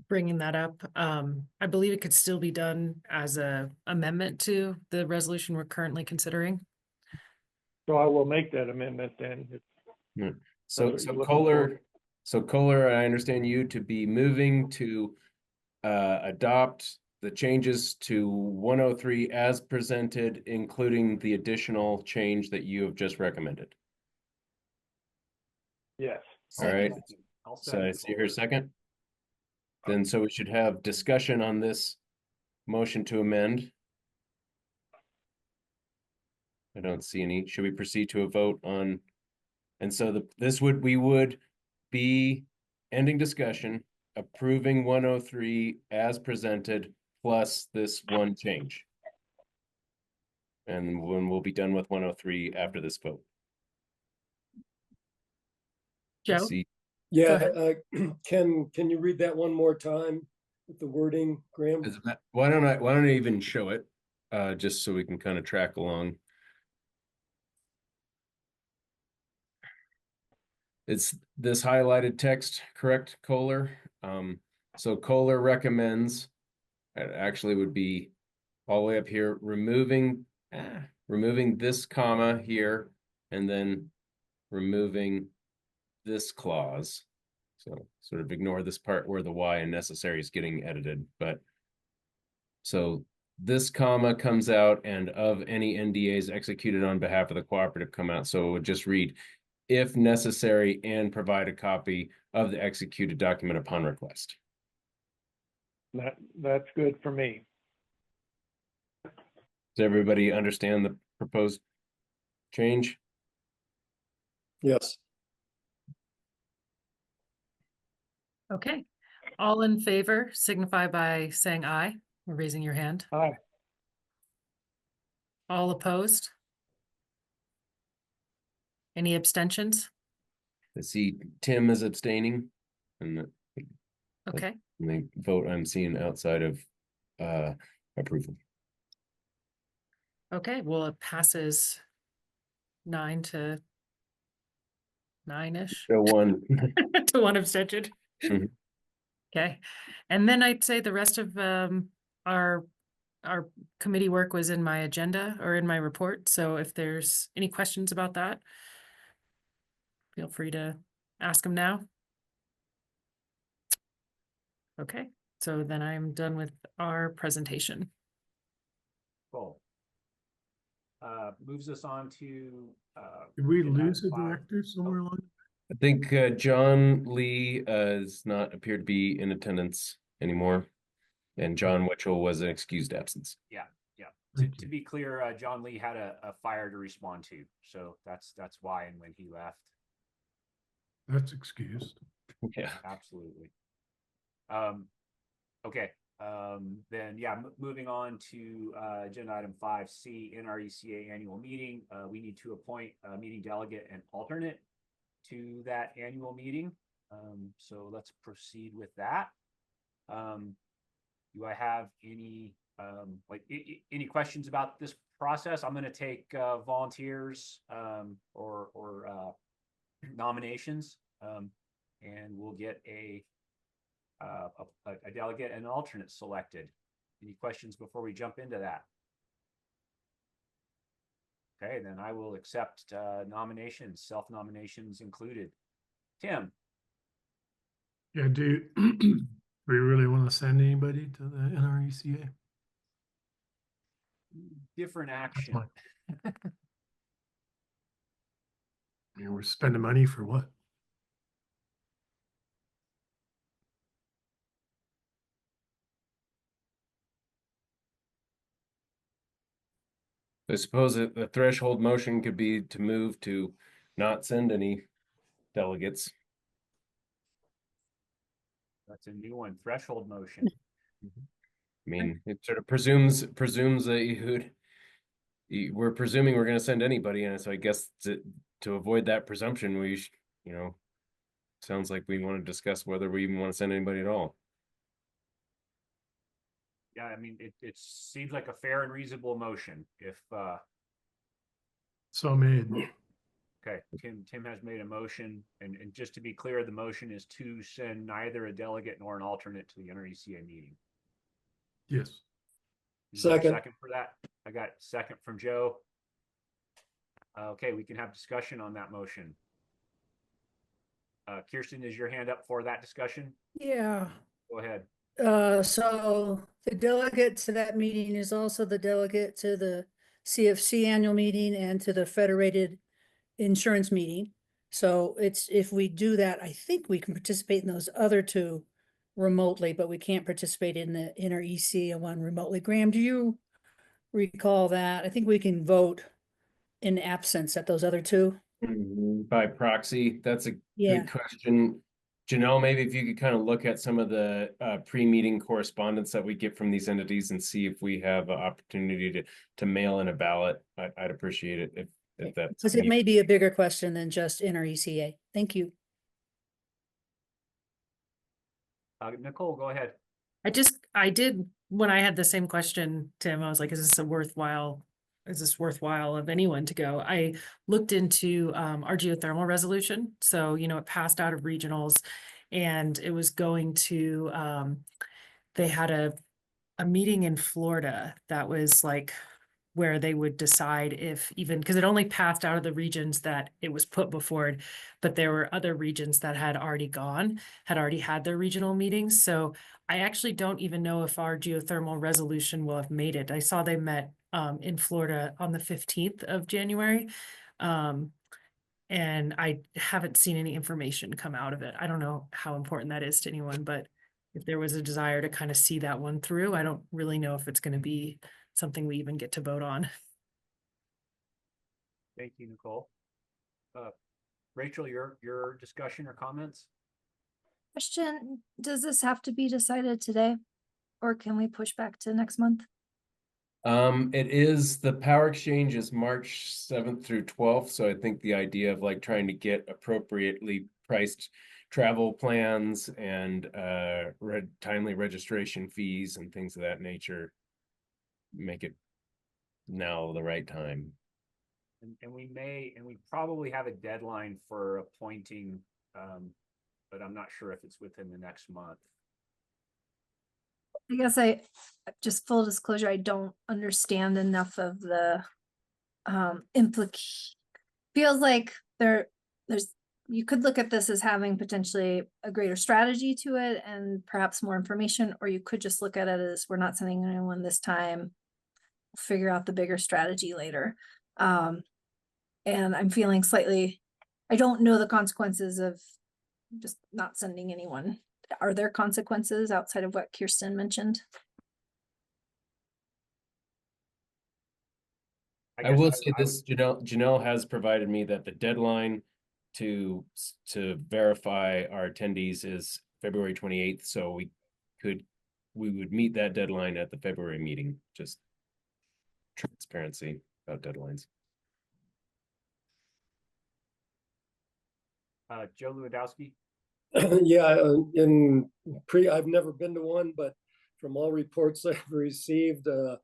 bringing that up. I believe it could still be done as a amendment to the resolution we're currently considering. So I will make that amendment then. Yeah. So Kohler, I understand you to be moving to adopt the changes to 103 as presented, including the additional change that you have just recommended. Yes. All right. So I see her second. Then so we should have discussion on this motion to amend. I don't see any. Should we proceed to a vote on? And so we would be ending discussion, approving 103 as presented, plus this one change. And when we'll be done with 103 after this vote. Joe? Yeah, can you read that one more time with the wording, Graham? Why don't I even show it, just so we can kind of track along. It's this highlighted text, correct, Kohler? So Kohler recommends, it actually would be all the way up here, removing this comma here, and then removing this clause. So sort of ignore this part where the Y and necessary is getting edited. But so this comma comes out, and of any NDAs executed on behalf of the cooperative come out. So it would just read, if necessary, and provide a copy of the executed document upon request. That's good for me. Does everybody understand the proposed change? Yes. Okay, all in favor signify by saying aye or raising your hand. Aye. All opposed? Any abstentions? I see Tim is abstaining, and Okay, the vote I'm seeing outside of approval. okay, well, it passes 9 to 9-ish So one. to 1 abstention. Mhm. Okay, and then I'd say the rest of our committee work was in my agenda or in my report. So if there's any questions about that, feel free to ask them now. Okay, so then I'm done with our presentation. Cool. Moves us on to. Did we agenda lose a item 5. director somewhere along? I think John Lee does not appear to be in attendance anymore, and John Witchell was an excused absence. Yeah, yeah. To be clear, John Lee had a fire to respond to, so that's why and when he left. That's excused. Yeah, absolutely. Okay. Then yeah, moving on to agenda item 5C, NRECA annual meeting. We need to appoint a meeting delegate and alternate to that annual meeting. So let's proceed with that. Do I have any any questions about this process? I'm going to take volunteers or nominations, and we'll get a delegate and an alternate selected. Any questions before we jump into that? Okay, then I will accept nominations, self-nominations included. Tim. Yeah, do we really want to send anybody to the NRECA? Different action. We're spending money for what? I suppose the threshold motion could be to move to not send any delegates. That's a new one, threshold motion. I mean, it sort of presumes that we're presuming we're going to send anybody, and so I guess to avoid that presumption, we sounds like we want to discuss whether we even want to send anybody at all. Yeah, I mean, it seems like a fair and reasonable motion. If So made. okay, Tim has made a motion, and just to be clear, the motion is to send neither a delegate nor an alternate to the NRECA meeting. Yes. Second for that. I got second from Joe. Okay, we can have discussion on that motion. Kirsten, is your hand up for that discussion? Yeah. Go ahead. So the delegate to that meeting is also the delegate to the CFC annual meeting and to the Federated Insurance meeting. So if we do that, I think we can participate in those other two remotely, but we can't participate in the NRECA one remotely. Graham, do you recall that? I think we can vote in absence at those other two. By proxy, that's a Yeah. good question. Janelle, maybe if you could kind of look at some of the pre-meeting correspondence that we get from these entities and see if we have an opportunity to mail in a ballot. I'd appreciate it if that's. Because it may be a bigger question than just NRECA. Thank you. Nicole, go ahead. I did, when I had the same question, Tim, I was like, is this worthwhile of anyone to go? I looked into our geothermal resolution. So, it passed out of regionals and it was going to, they had a meeting in Florida that was like where they would decide if even, because it only passed out of the regions that it was put before it, but there were other regions that had already had their regional meetings. So I actually don't even know if our geothermal resolution will have made it. I saw they met in Florida on the 15th of January. And I haven't seen any information come out of it. I don't know how important that is to anyone, but if there was a desire to kind of see that one through, I don't really know if it's going to be something we even get to vote on. Thank you, Nicole. Rachel, your discussion or comments? Question, does this have to be decided today? Or can we push back to next month? It is, the power exchange is March 7th through 12th. So I think the idea of like trying to get appropriately priced travel plans and timely registration fees and things of that nature make it now the right time. And we probably have a deadline for appointing, but I'm not sure if it's within the next month. I guess just full disclosure, I don't understand enough of the feels like you could look at this as having potentially a greater strategy to it and perhaps more information, or you could just look at it as we're not sending anyone this time, we'll figure out the bigger strategy later. And I'm feeling I don't know the consequences of just not sending anyone. Are there consequences outside of what Kirsten mentioned? I will say this, Janelle has provided me that the deadline to verify our attendees is February 28th. So we would meet that deadline at the February meeting, just transparency about deadlines. Joe Lewandowski. Yeah, I've never been to one, but from all reports I've received, I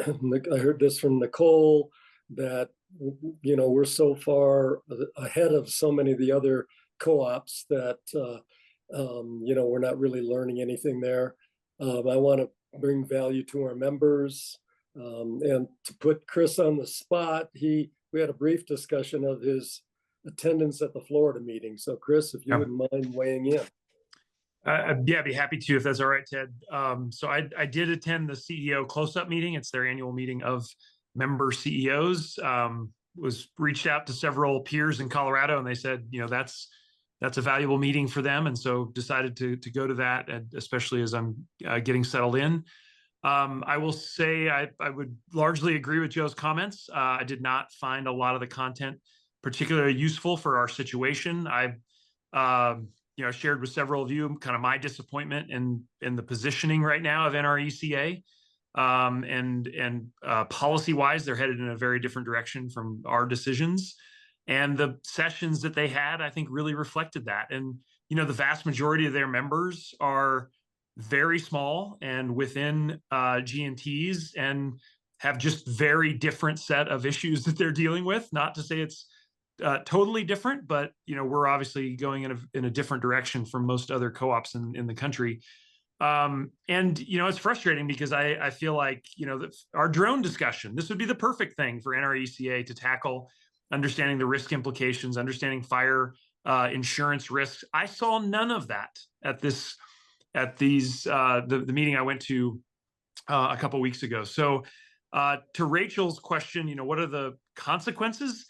heard this from Nicole that, we're so far ahead of so many of the other co-ops that, we're not really learning anything there. I want to bring value to our members, and to put Chris on the spot, we had a brief discussion of his attendance at the Florida meeting. So Chris, if you wouldn't mind weighing in. Yeah, I'd be happy to, if that's all right, Ted. So I did attend the CEO close-up meeting. It's their annual meeting of member CEOs. Was reached out to several peers in Colorado, and they said, that's a valuable meeting for them, and so decided to go to that, especially as I'm getting settled in. I will say I would largely agree with Joe's comments. I did not find a lot of the content particularly useful for our situation. I've shared with several of you kind of my disappointment in the positioning right now of NRECA, and policy wise, they're headed in a very different direction from our decisions. And the sessions that they had, I think, really reflected that. And the vast majority of their members are very small and within G&Ts and have just very different set of issues that they're dealing with. Not to say it's totally different, but we're obviously going in a different direction from most other co-ops in the country. And it's frustrating because I feel like our drone discussion, this would be the perfect thing for NRECA to tackle, understanding the risk implications, understanding fire insurance risks. I saw none of that at the meeting I went to a couple of weeks ago. So to Rachel's question, what are the consequences?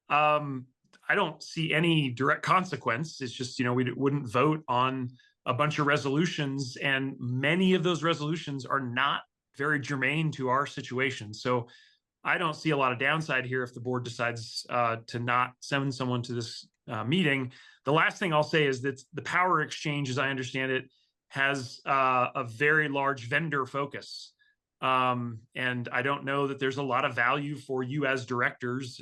I don't see any direct consequence. It's just, we wouldn't vote on a bunch of resolutions, and many of those resolutions are not very germane to our situation. So I don't see a lot of downside here if the board decides to not send someone to this meeting. The last thing I'll say is that the power exchange, as I understand it, has a very large vendor focus. And I don't know that there's a lot of value for you as directors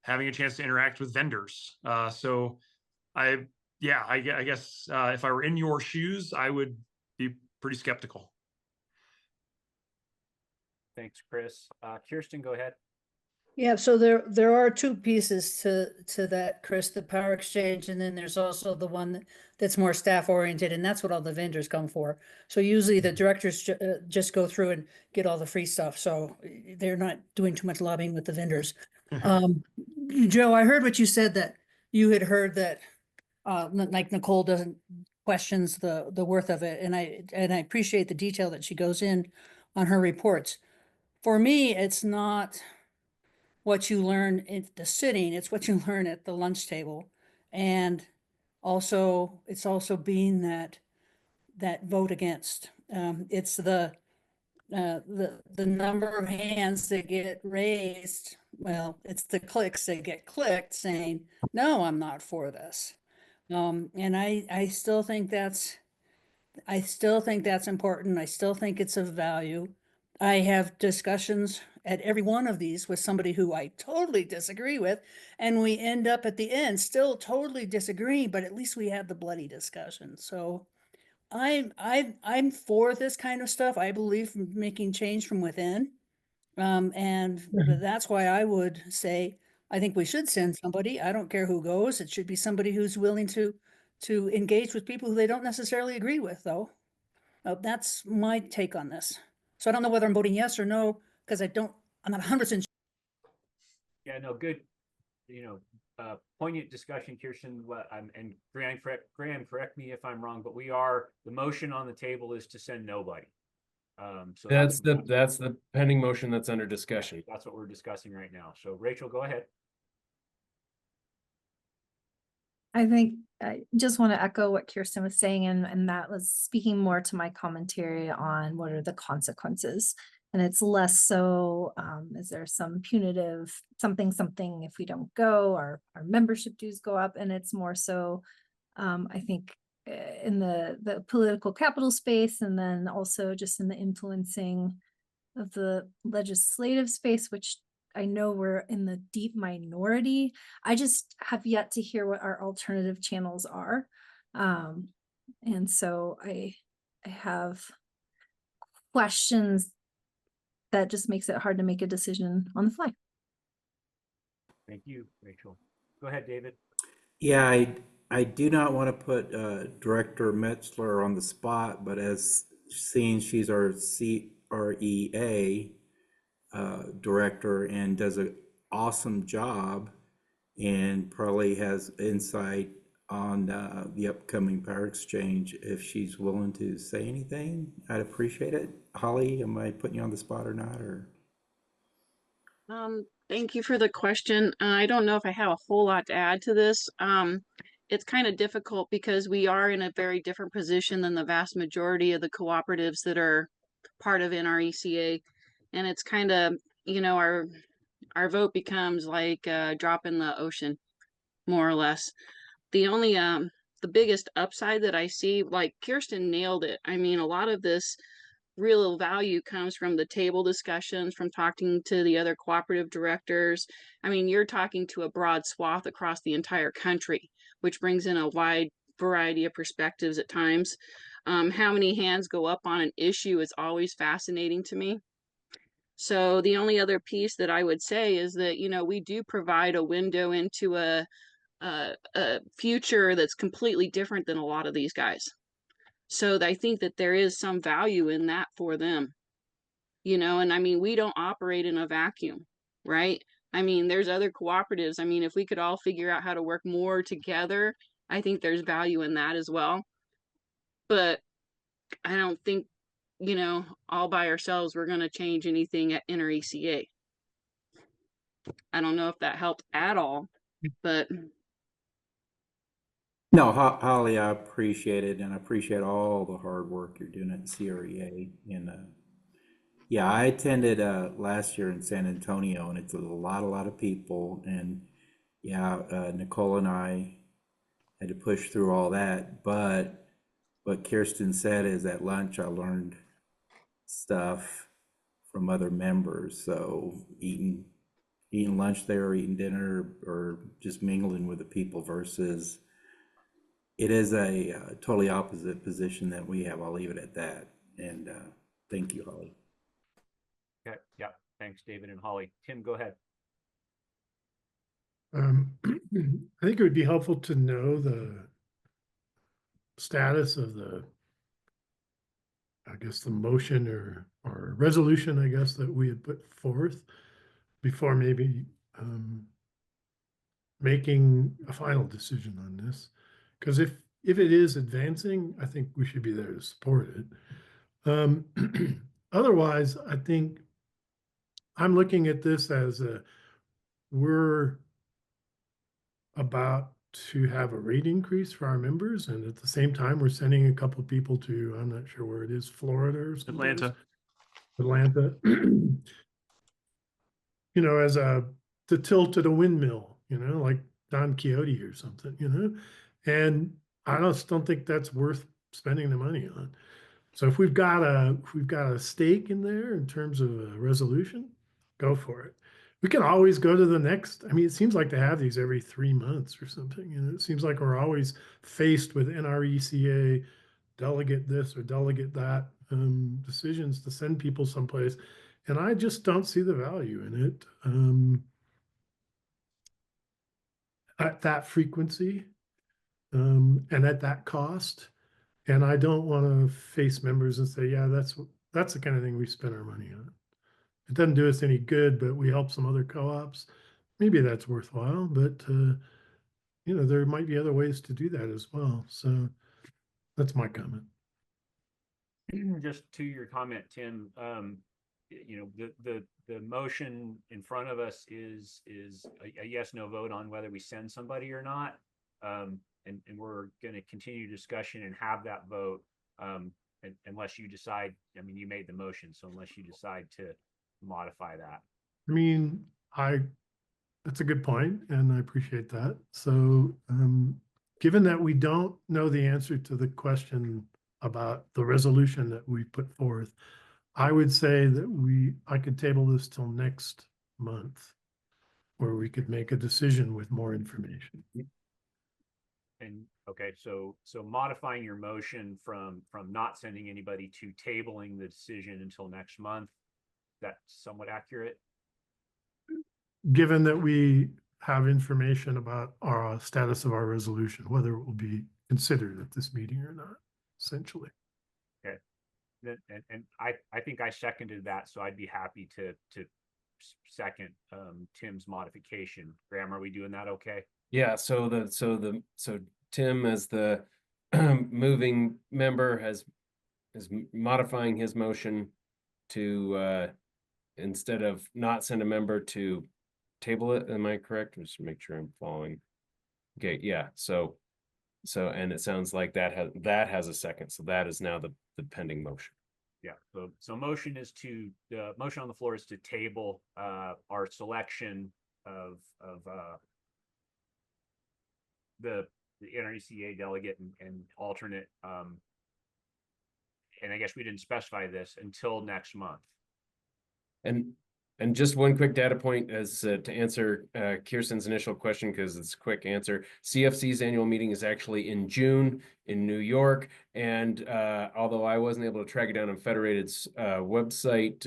having a chance to interact with vendors. So I guess if I were in your shoes, I would be pretty skeptical. Thanks, Chris. Kirsten, go ahead. Yeah, so there are two pieces to that, Chris, the power exchange, and then there's also the one that's more staff oriented, and that's what all the vendors come for. So usually the directors just go through and get all the free stuff, so they're not doing too much lobbying with the vendors. Joe, I heard what you said, that you had heard that like Nicole doesn't questions the worth of it, and I appreciate the detail that she goes in on her reports. For me, it's not what you learn in the sitting, it's what you learn at the lunch table. And also, it's also being that vote against. It's the number of hands that get raised. Well, it's the clicks that get clicked saying, no, I'm not for this. And I still think that's important. I still think it's of value. I have discussions at every one of these with somebody who I totally disagree with, and we end up at the end still totally disagreeing, but at least we had the bloody discussion. So I'm for this kind of stuff. I believe in making change from within. And that's why I would say, I think we should send somebody. I don't care who goes. It should be somebody who's willing to engage with people who they don't necessarily agree with, though. That's my take on this. So I don't know whether I'm voting yes or no, because I'm not 100%. Yeah, no, good, poignant discussion, Kirsten. And Graham, correct me if I'm wrong, but the motion on the table is to send nobody. So that's the pending motion that's under discussion. That's what we're discussing right now. So Rachel, go ahead. I think I just want to echo what Kirsten was saying, and that was speaking more to my commentary on what are the consequences. And it's less so, is there some punitive something if we don't go, our membership dues go up, and it's more so, I think, in the political capital space, and then also just in the influencing of the legislative space, which I know we're in the deep minority. I just have yet to hear what our alternative channels are. And so I have questions that just makes it hard to make a decision on the fly. Thank you, Rachel. Go ahead, David. Yeah, I do not want to put Director Metzler on the spot, but as seeing she's our CREA director and does an awesome job and probably has insight on the upcoming power exchange, if she's willing to say anything, I'd appreciate it. Holly, am I putting you on the spot or not? Or thank you for the question. I don't know if I have a whole lot to add to this. It's kind of difficult because we are in a very different position than the vast majority of the cooperatives that are part of NRECA. And it's kind of, our vote becomes like a drop in the ocean, more or less. The only, the biggest upside that I see, like Kirsten nailed it. I mean, a lot of this real value comes from the table discussions, from talking to the other cooperative directors. I mean, you're talking to a broad swath across the entire country, which brings in a wide variety of perspectives at times. How many hands go up on an issue is always fascinating to me. So the only other piece that I would say is that, we do provide a window into a future that's completely different than a lot of these guys. So I think that there is some value in that for them, and I mean, we don't operate in a vacuum, right? I mean, there's other cooperatives. I mean, if we could all figure out how to work more together, I think there's value in that as well. But I don't think, all by ourselves, we're going to change anything at NRECA. I don't know if that helped at all, but. no, Holly, I appreciate it, and I appreciate all the hard work you're doing at CREA. And yeah, I attended last year in San Antonio, and it's a lot of people. And yeah, Nicole and I had to push through all that. But what Kirsten said is at lunch, I learned stuff from other members. So eating lunch there, or eating dinner, or just mingling with the people versus it is a totally opposite position that we have. I'll leave it at that. And thank you, Holly. Okay. Yeah. Thanks, David and Holly. Tim, go ahead. I think it would be helpful to know the status of the motion or resolution, I guess, that we had put forth before maybe making a final decision on this. Because if it is advancing, I think we should be there to support it. Otherwise, I think I'm looking at this as we're about to have a rate increase for our members, and at the same time, we're sending a couple of people to, I'm not sure where it is, Florida or someplace. Atlanta. You know, as to tilt at a windmill, you know, like Don Quixote or something, you know, and I just don't think that's worth spending the money on. So if we've got a stake in there in terms of a resolution, go for it. We can always go to the next. I mean, it seems like they have these every 3 months or something. You know, it seems like we're always faced with NRECA delegate this or delegate that decisions to send people someplace. And I just don't see the value in it at that frequency and at that cost. And I don't want to face members and say, yeah, that's the kind of thing we spend our money on. It doesn't do us any good, but we help some other co-ops. Maybe that's worthwhile, but you know, there might be other ways to do that as well. So that's my comment. Just to your comment, Tim, you know, the motion in front of us is a yes, no vote on whether we send somebody or not. And we're going to continue discussion and have that vote unless you decide, I mean, you made the motion, so unless you decide to modify that. I mean, that's a good point, and I appreciate that. So given that we don't know the answer to the question about the resolution that we put forth, I would say that I could table this till next month, where we could make a decision with more information. And okay, so modifying your motion from not sending anybody to tabling the decision until next month, that's somewhat accurate? Given that we have information about our status of our resolution, whether it will be considered at this meeting or not, essentially. Okay. And I think I seconded that, so I'd be happy to second Tim's modification. Graham, are we doing that okay? Yeah, so Tim, as the moving member, is modifying his motion to instead of not send a member, to table it. Am I correct? Just to make sure I'm following. Okay, yeah. So and it sounds like that has a second. So that is now the pending motion. Yeah. So motion is to the motion on the floor is to table our selection of the NRECA delegate and alternate. And I guess we didn't specify this until next month. And just one quick data point as to answer Kirsten's initial question, because it's a quick answer. CFC's annual meeting is actually in June in New York. And although I wasn't able to track it down on Federated's website,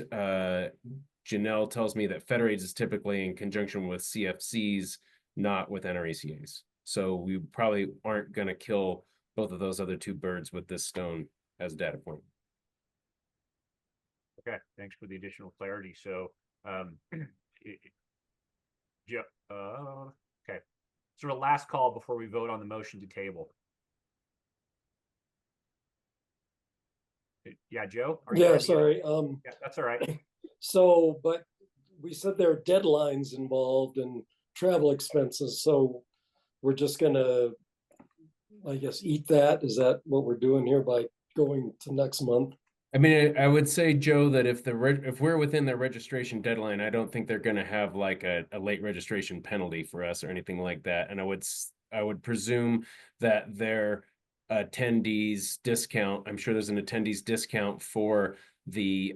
Janelle tells me that Federated is typically in conjunction with CFCs, not with NRECAs. So we probably aren't going to kill both of those other two birds with this stone as a data point. Okay, thanks for the additional clarity. So okay, sort of last call before we vote on the motion to table. Yeah, Joe? Yeah, sorry. Yeah, that's all right. So, but we said there are deadlines involved and travel expenses, so we're just gonna, I guess, eat that. Is that what we're doing here by going to next month? I mean, I would say, Joe, that if we're within their registration deadline, I don't think they're going to have like a late registration penalty for us or anything like that. And I would presume that their attendees discount, I'm sure there's an attendees discount for the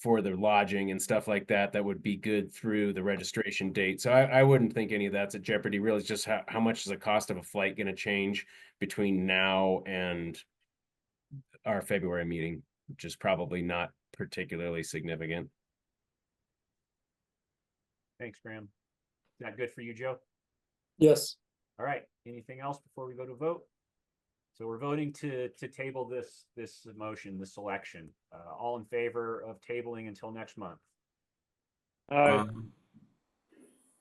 lodging and stuff like that, that would be good through the registration date. So I wouldn't think any of that's at jeopardy. Really, it's just how much is the cost of a flight going to change between now and our February meeting, which is probably not particularly significant. Thanks, Graham. Is that good for you, Joe? Yes. All right. Anything else before we go to vote? So we're voting to table this motion, this selection. All in favor of tabling until next month?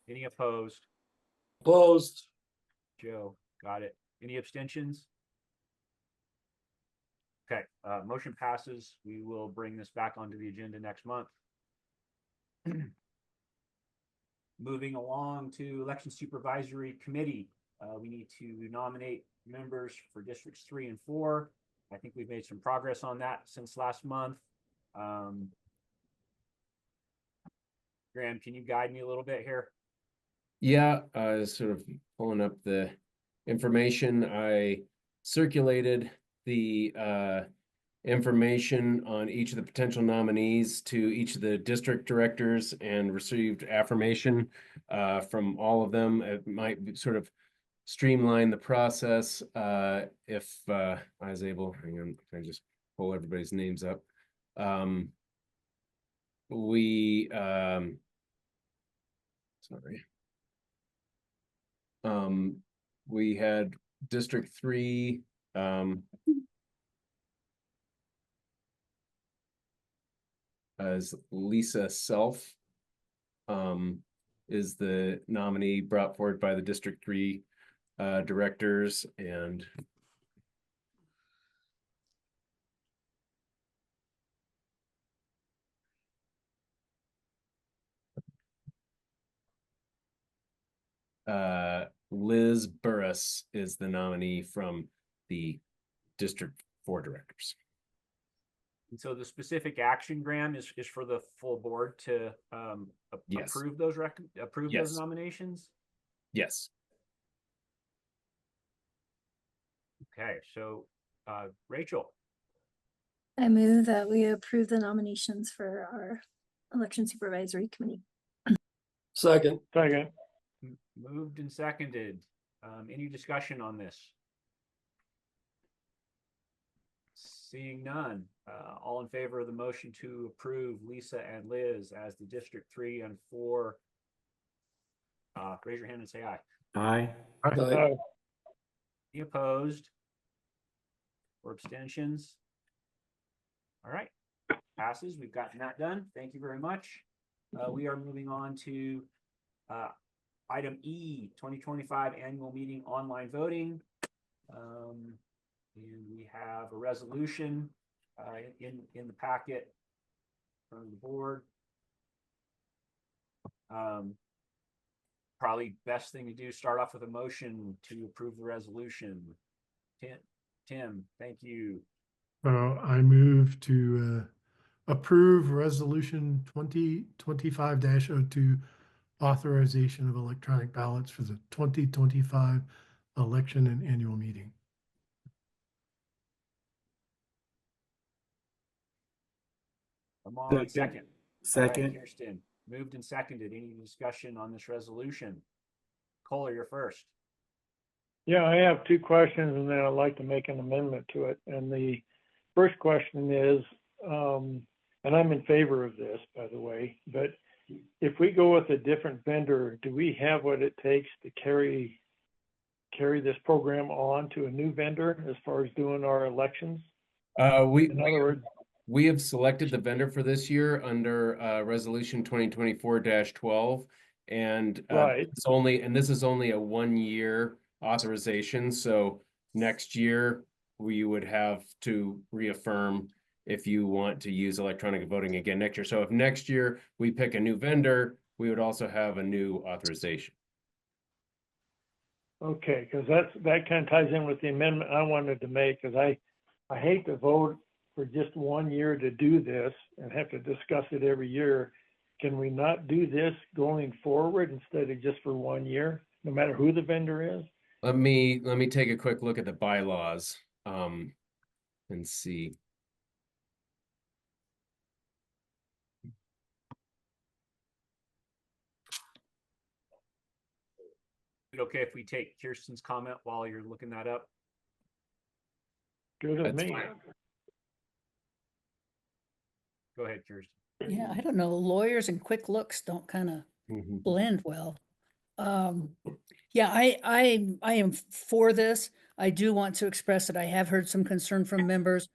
Any opposed? Opposed. Joe, got it. Any abstentions? Okay, motion passes. We will bring this back onto the agenda next month. moving along to Election Supervisory Committee. We need to nominate members for districts 3 and 4. I think we've made some progress on that since last month. Graham, can you guide me a little bit here? Yeah, sort of pulling up the information. I circulated the information on each of the potential nominees to each of the district directors and received affirmation from all of them. It might be sort of streamline the process if I was able. Hang on, can I just pull everybody's names up? We had District 3 as Lisa Self is the nominee brought forward by the District 3 directors, and Liz Burris is the nominee from the District 4 directors. And so the specific action, Graham, is for the full board to Yes. approve those Yes. those nominations? Yes. Okay, so Rachel. I move that we approve the nominations for our election supervisory committee. Second. Second. Moved and seconded. Any discussion on this? Seeing none. All in favor of the motion to approve Lisa and Liz as the District 3 and 4, raise your hand and say aye. Aye. Aye. Any opposed? Or abstentions? All right, passes. We've gotten that done. Thank you very much. We are moving on to item E, 2025 annual meeting online voting. And we have a resolution in the packet from the board. Probably best thing to do, start off with a motion to approve the resolution. Tim, thank you. I move to approve resolution 2025-02, authorization of electronic ballots for the 2025 election and annual meeting. I'm on second. Second. All right, Kirsten, moved and seconded. Any discussion on this resolution? Kohler, you're first. Yeah, I have two questions and then I'd like to make an amendment to it. And the first question is, and I'm in favor of this, by the way, but if we go with a different vendor, do we have what it takes to carry this program on to a new vendor as far as doing our elections? In other words, we have selected the vendor for this year under resolution 2024-12, and right. This is only a 1-year authorization. So next year we would have to reaffirm if you want to use electronic voting again next year. So if next year we pick a new vendor, we would also have a new authorization. Okay, because that kind of ties in with the amendment I wanted to make, because I hate to vote for just 1 year to do this and have to discuss it every year. Can we not do this going forward instead of just for 1 year, no matter who the vendor is? Let me take a quick look at the bylaws and see. Is it okay if we take Kirsten's comment while you're looking that up? Good with me. Fine. Go ahead, Kirsten. Yeah, I don't know. Lawyers and quick looks don't kind of blend well. Yeah, I am for this. I do want to express that I have heard some concern from members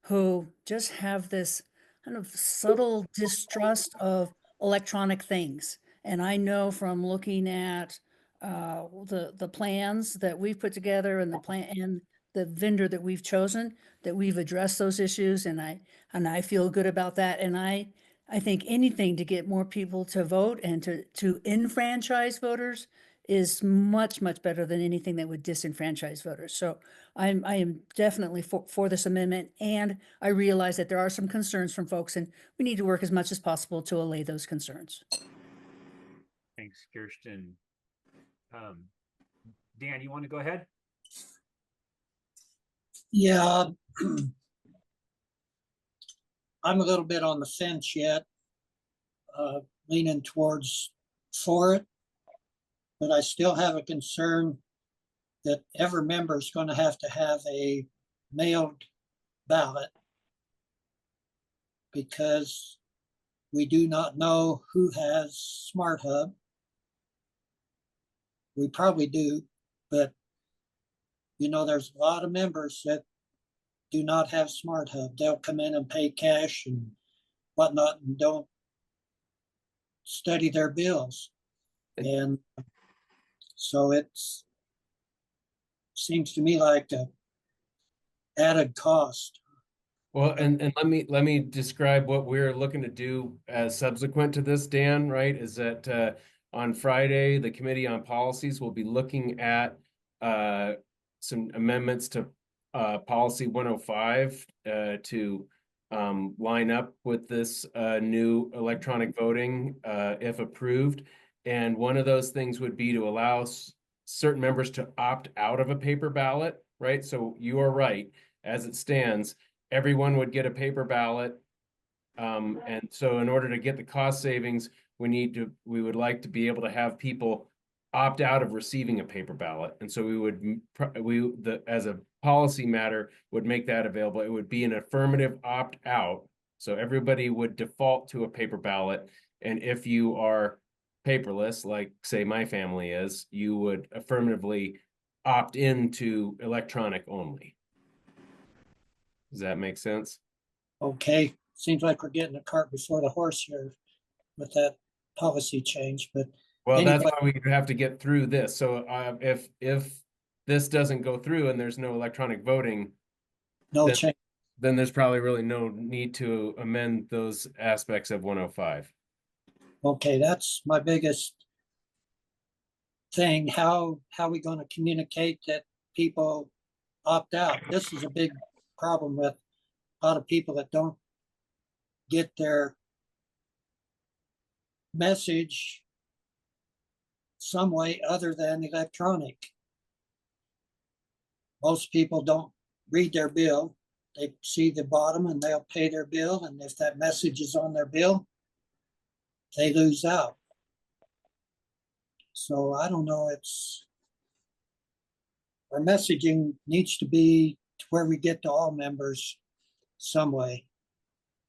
who just have this kind of subtle distrust of electronic things. And I know from looking at the plans that we've put together and the plan and the vendor that we've chosen, that we've addressed those issues, and I feel good about that. And I I think anything to get more people to vote and to enfranchise voters is much, much better than anything that would disenfranchise voters. So I am definitely for this amendment, and I realize that there are some concerns from folks, and we need to work as much as possible to allay those concerns. Thanks, Kirsten. Dan, you want to go ahead? Yeah, I'm a little bit on the fence yet, leaning towards for it, but I still have a concern that every member is going to have a mailed ballot, because we do not know who has Smart Hub. We probably do, but you know, there's a lot of members that do not have Smart Hub. They'll come in and pay cash and whatnot and don't study their bills. And so it's seems to me like a added cost. Well, and let me describe what we're looking to do as subsequent to this, Dan, right? Is that on Friday, the Committee on Policies will be looking at some amendments to Policy 105 to line up with this new electronic voting if approved. And one of those things would be to allow certain members to opt out of a paper ballot, right? So you are right, as it stands, everyone would get a paper ballot. And so in order to get the cost savings, we would like to be able to have people opt out of receiving a paper ballot. And so as a policy matter, would make that available. It would be an affirmative opt out. So everybody would default to a paper ballot. And if you are paperless, like say my family is, you would affirmatively opt into electronic only. Does that make sense? Okay, seems like we're getting the cart before the horse here with that policy change, but well, anyway. That's why we have to get through this. So if this doesn't go through and there's no electronic voting, then there's probably really no need to amend those aspects of 105. Okay, that's my biggest thing. How are we going to communicate that people opt out? This is a big problem with a lot of people that don't get their message some way other than electronic. Most people don't read their bill. They see the bottom and they'll pay their bill. And if that message is on their bill, they lose out. So I don't know, our messaging needs to be to where we get to all members some way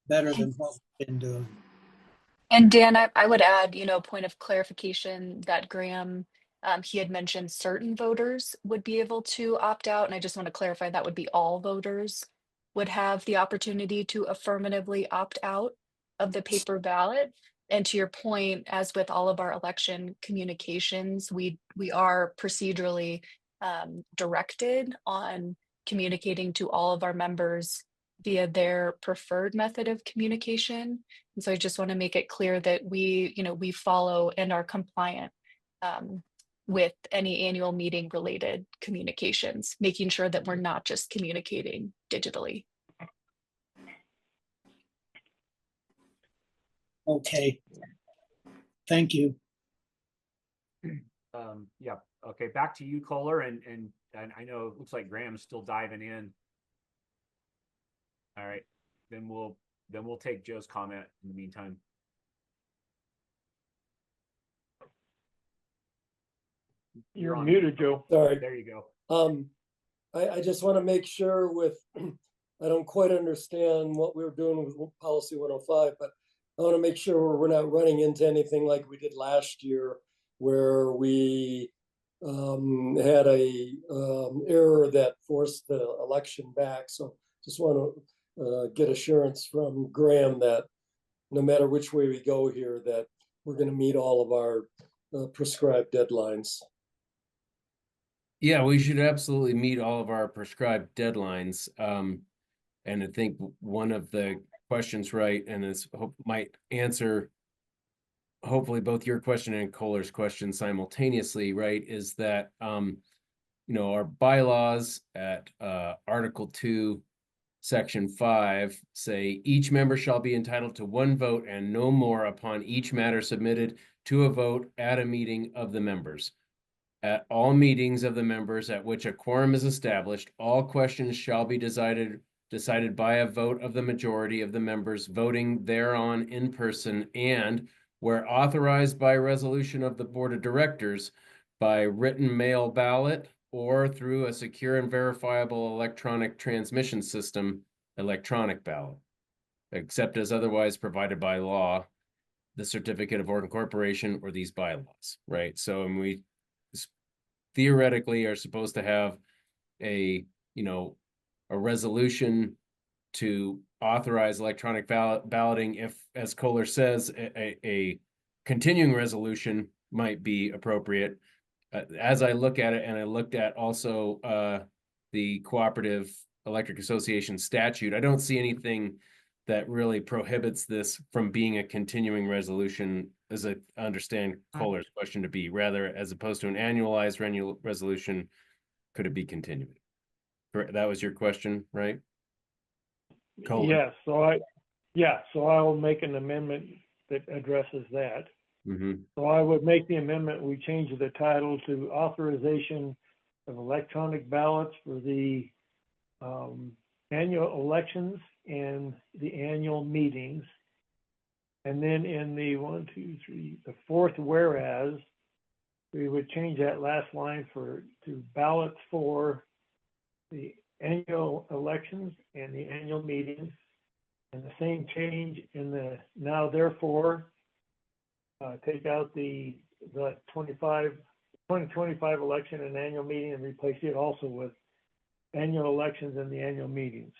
better than what we've been doing. And Dan, I would add, point of clarification that Graham, he had mentioned certain voters would be able to opt out. And I just want to clarify that would be all voters would have the opportunity to affirmatively opt out of the paper ballot. And to your point, as with all of our election communications, we are procedurally directed on communicating to all of our members via their preferred method of communication. And so I just want to make it clear that we follow and are compliant with any annual meeting related communications, making sure that we're not just communicating digitally. Okay. Thank you. Yeah. Okay. Back to you, Kohler, and I know it looks like Graham's still diving in. All right, then we'll take Joe's comment in the meantime. You're muted, Joe. Sorry. There you go. I just want to make sure I don't quite understand what we're doing with policy 105, but I want to make sure we're not running into anything like we did last year, where we had a error that forced the election back. So just want to get assurance from Graham that no matter which way we go here, that we're going to meet all of our prescribed deadlines. Yeah, we should absolutely meet all of our prescribed deadlines. And I think one of the questions right, and might answer hopefully both your question and Kohler's question simultaneously, right? Is that our bylaws at Article 2, Section 5 say each member shall be entitled to one vote and no more upon each matter submitted to a vote at a meeting of the members. At all meetings of the members at which a quorum is established, all questions shall be decided by a vote of the majority of the members voting thereon in person, and where authorized by resolution of the Board of Directors, by written mail ballot or through a secure and verifiable electronic transmission system, electronic ballot, except as otherwise provided by law, the certificate of incorporation, or these bylaws, right? So, and we theoretically are supposed to have a resolution to authorize electronic balloting if, as Kohler says, a continuing resolution might be appropriate. As I look at it, and I looked at also the Cooperative Electric Association statute, I don't see anything that really prohibits this from being a continuing resolution, as I understand Kohler's question to be. Rather, as opposed to an annualized resolution, could it be continued? That was your question, right? Kohler? Yes, so I will make an amendment that addresses that. So I would make the amendment, we change the title to authorization of electronic ballots for the annual elections and the annual meetings. And then in the the fourth whereas, we would change that last line to ballots for the annual elections and the annual meetings. And the same change in the now therefore, take out the 2025 election and annual meeting and replace it also with annual elections and the annual meetings.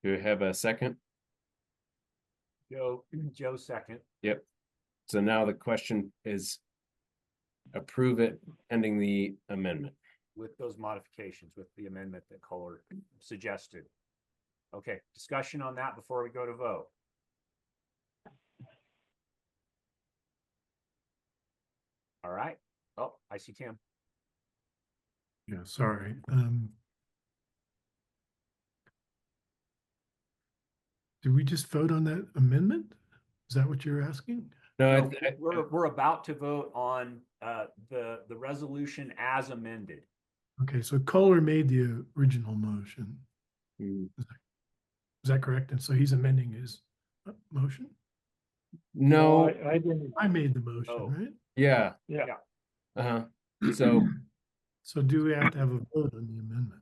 Do we have a second? Joe second. Yep. So now the question is approve it pending the amendment. With those modifications, with the amendment that Kohler suggested. Okay, discussion on that before we go to vote. All right. Oh, I see Tim. Yeah, sorry. Did we just vote on that amendment? Is that what you're asking? No, we're about to vote on the resolution as amended. Okay, so Kohler made the original motion. Is that correct? And so he's amending his motion? No, I didn't. I made the motion, right? Yeah. So so do we have to have a vote on the amendment?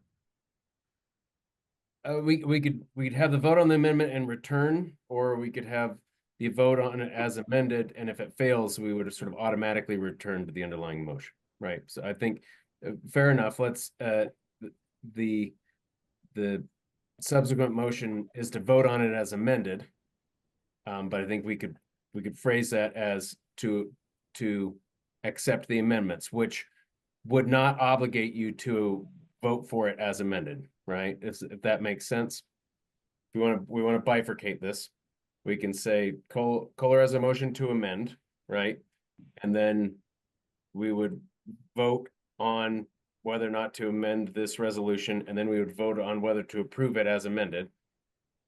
we'd have the vote on the amendment and return, or we could have the vote on it as amended, and if it fails, we would have sort of automatically return to the underlying motion, right? So I think fair enough. Let's the subsequent motion is to vote on it as amended, but I think we could phrase that as to accept the amendments, which would not obligate you to vote for it as amended, right? If that makes sense. We want to bifurcate this. We can say Kohler has a motion to amend, right? And then we would vote on whether or not to amend this resolution, and then we would vote on whether to approve it as amended.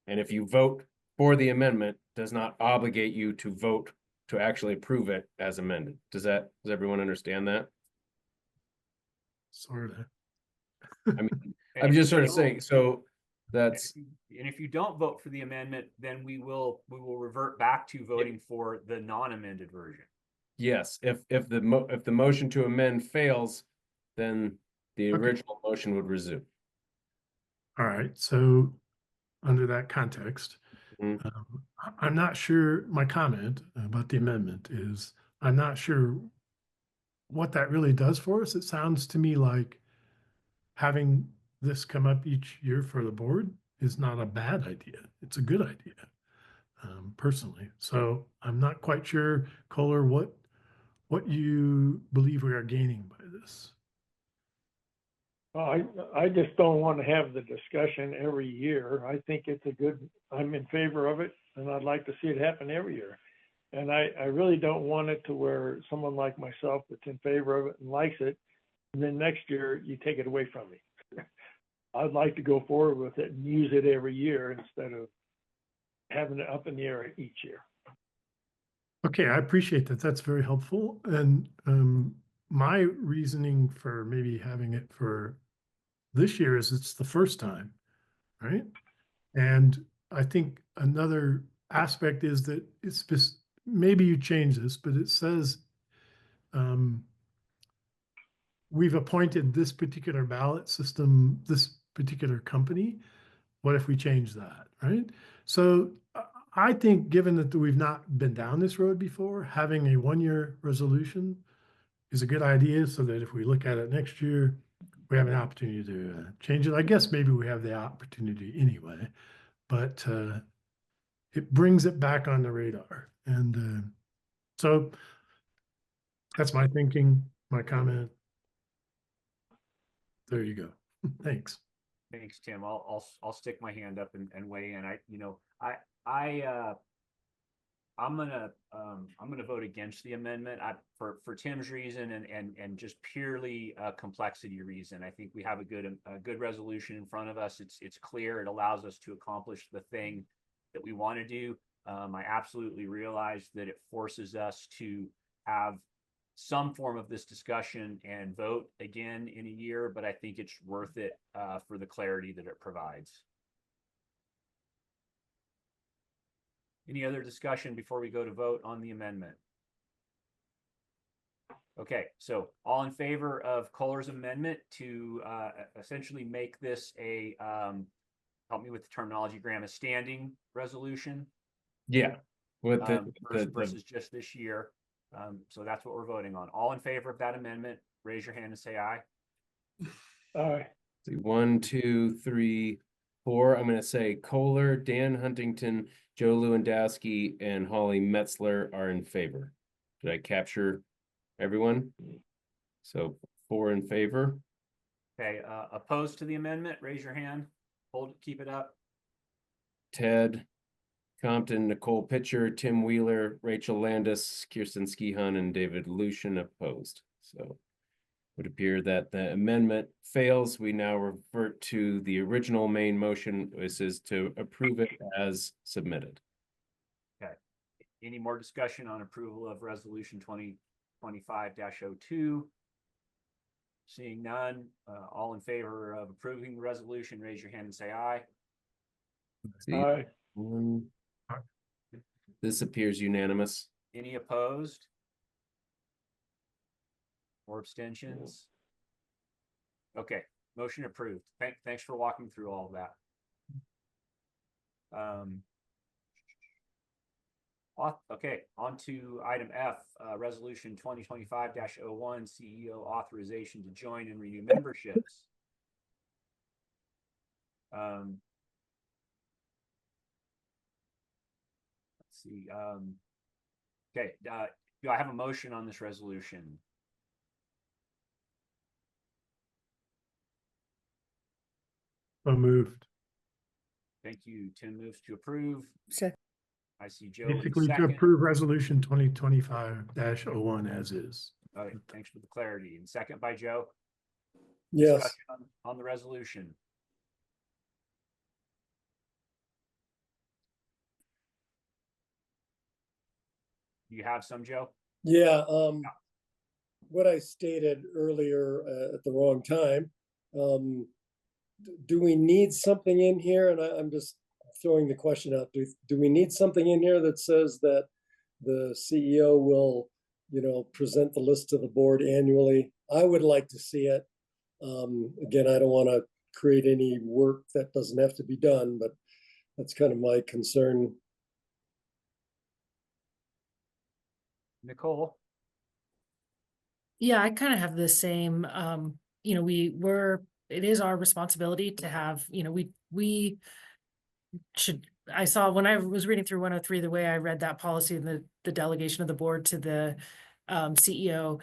And if you vote for the amendment, does not obligate you to vote to actually approve it as amended. Does everyone understand that? Sort of. I mean, I'm just sort of saying, so that's. And if you don't vote for the amendment, then we will revert back to voting for the non-amended version. Yes, if the motion to amend fails, then the original motion would resume. All right, so under that context, I'm not sure, my comment about the amendment is, I'm not sure what that really does for us. It sounds to me like having this come up each year for the board is not a bad idea. It's a good idea, personally. So I'm not quite sure, Kohler, what you believe we are gaining by this. I just don't want to have the discussion every year. I think it's I'm in favor of it, and I'd like to see it happen every year. And I really don't want it to where someone like myself that's in favor of it and likes it, and then next year you take it away from me. I'd like to go forward with it and use it every year instead of having it up in the air each year. Okay, I appreciate that. That's very helpful. And my reasoning for maybe having it for this year is it's the first time, right? And I think another aspect is that it's just, maybe you change this, but it says we've appointed this particular ballot system, this particular company. What if we change that, right? So I think given that we've not been down this road before, having a one-year resolution is a good idea so that if we look at it next year, we have an opportunity to change it. I guess maybe we have the opportunity anyway, but it brings it back on the radar. And so that's my thinking, my comment. There you go. Thanks. Thanks, Tim. I'll stick my hand up and weigh in. I'm gonna vote against the amendment for Tim's reason and just purely complexity reason. I think we have a good resolution in front of us. It's clear. It allows us to accomplish the thing that we want to do. I absolutely realize that it forces us to have some form of this discussion and vote again in a year, but I think it's worth it for the clarity that it provides. Any other discussion before we go to vote on the amendment? Okay, so all in favor of Kohler's amendment to essentially make this a, help me with the terminology, Graham, a standing resolution? Yeah, with versus just this year. So that's what we're voting on. All in favor of that amendment, raise your hand and say aye. Aye. 1, 2, 3, 4. I'm going to say Kohler, Dan Huntington, Joe Lewandowski, and Holly Metzler are in favor. Did I capture everyone? So 4 in favor. Okay, opposed to the amendment, raise your hand. Hold it, keep it up. Ted Compton, Nicole Pitcher, Tim Wheeler, Rachel Landis, Kirsten Skihan, and David Lucian opposed. So it would appear that the amendment fails. We now revert to the original main motion. This is to approve it as submitted. Okay. Any more discussion on approval of resolution 2025-02? Seeing none, all in favor of approving the resolution, raise your hand and say aye. Aye. This appears unanimous. Any opposed? Or abstentions? Okay, motion approved. Thanks for walking through all of that. Okay, on to item F, resolution 2025-01, CEO authorization to join and renew memberships. Let's see. Okay, do I have a motion on this resolution? So moved. Thank you. Tim moves to approve. Second. I see Joe in Basically to second. approve resolution 2025-01 as is. All right, thanks for the clarity. And second by Joe. Yes. Discussion on the resolution. Do you have some, Joe? Yeah, what I stated earlier at the wrong time, do we need something in here? And I'm just throwing the question out. Do we need something in here that says that the CEO will, present the list to the board annually? I would like to see it. Again, I don't want to create any work that doesn't have to be done, but that's kind of my concern. Nicole? Yeah, I kind of have the same, it is our responsibility to have, we should, I saw when I was reading through 103, the way I read that policy and the delegation of the board to the CEO,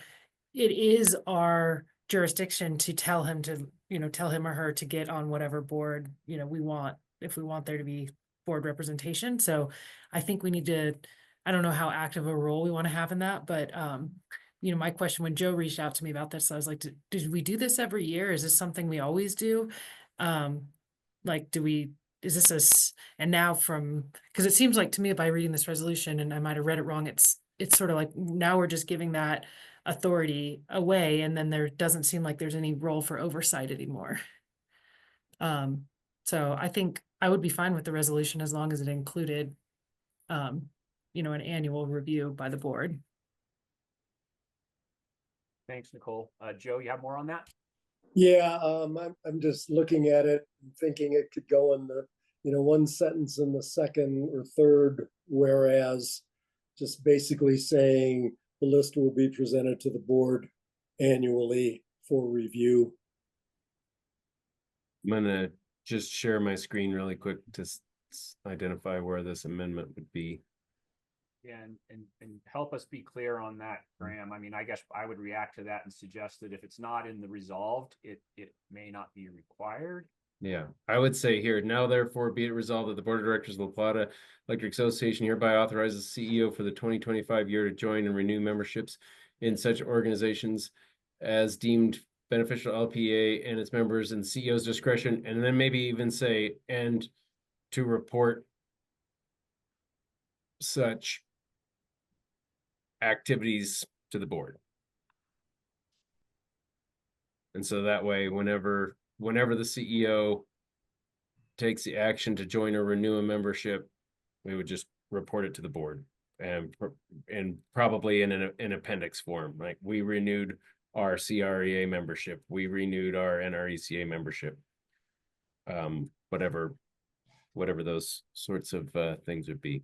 it is our jurisdiction to tell him to, tell him or her to get on whatever board, we want, if we want there to be board representation. So I think we need to, I don't know how active a role we want to have in that, but my question when Joe reached out to me about this, I was like, did we do this every year? Is this something we always do? Like, is this and now because it seems like to me by reading this resolution, and I might have read it wrong, it's sort of like now we're just giving that authority away, and then there doesn't seem like there's any role for oversight anymore. So I think I would be fine with the resolution as long as it included, an annual review by the board. Thanks, Nicole. Joe, you have more on that? Yeah, I'm just looking at it and thinking it could go in the, one sentence in the second or third, whereas just basically saying the list will be presented to the board annually for review. I'm gonna just share my screen really quick to identify where this amendment would be. Yeah, and help us be clear on that, Graham. I mean, I guess I would react to that and suggest that if it's not in the resolved, it may not be required. Yeah, I would say here, now therefore be it resolved that the Board of Directors of La Plata Electric Association hereby authorizes the CEO for the 2025 year to join and renew memberships in such organizations as deemed beneficial LPEA and its members in CEO's discretion, and then maybe even say, and to report such activities to the board. And so that way, whenever the CEO takes the action to join or renew a membership, we would just report it to the board, and probably in an appendix form. Like, we renewed our CREA membership, we renewed our NRECA membership, whatever those sorts of things would be.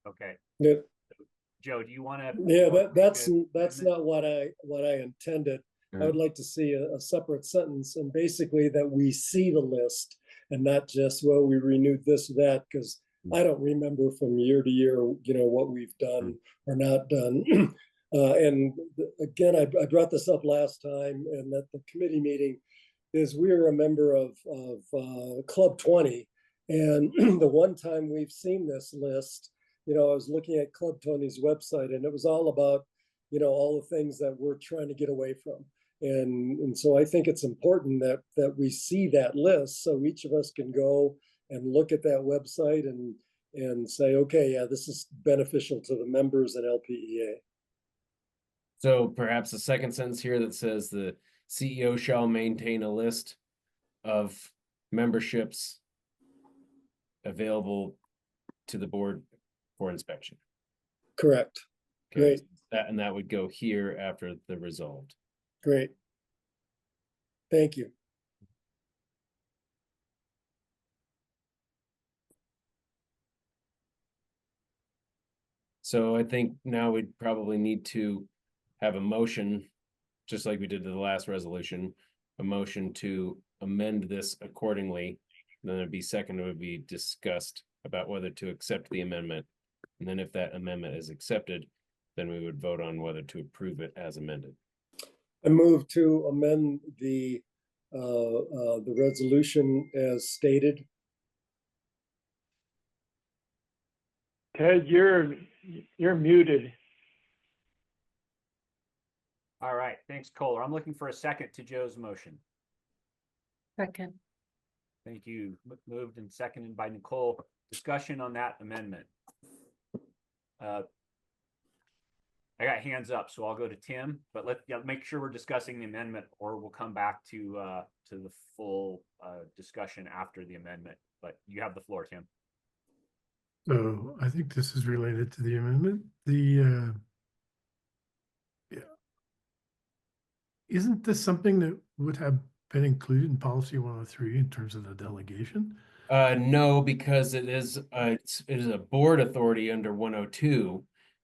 Okay. Yeah. Joe, do you want to? Yeah, that's not what I intended. I would like to see a separate sentence, and basically that we see the list and not just, well, we renewed this or that, because I don't remember from year to year, what we've done or not done. And again, I brought this up last time, and at the committee meeting, is we are a member of Club 20, and the one time we've seen this list, I was looking at Club 20's website, and it was all about, all the things that we're trying to get away from. And so I think it's important that we see that list, so each of us can go and look at that website and say, okay, yeah, this is beneficial to the members and LPEA. So perhaps a second sentence here that says the CEO shall maintain a list of memberships available to the board for inspection. Correct. Okay. Great. That would go here after the resolved. Great. Thank you. So I think now we'd probably need to have a motion, just like we did to the last resolution, a motion to amend this accordingly. Then it'd be second, it would be discussed about whether to accept the amendment. And then if that amendment is accepted, then we would vote on whether to approve it as amended. I move to amend the resolution as stated. Ted, you're muted. All right, thanks, Kohler. I'm looking for a second to Joe's motion. Second. Thank you. Moved and seconded by Nicole. Discussion on that amendment. I got hands up, so I'll go to Tim, but let's make sure we're discussing the amendment, or we'll come back to the full discussion after the amendment. But you have the floor, Tim. So I think this is related to the amendment. Isn't this something that would have been included in policy 103 in terms of the delegation? No, because it is a board authority under 102.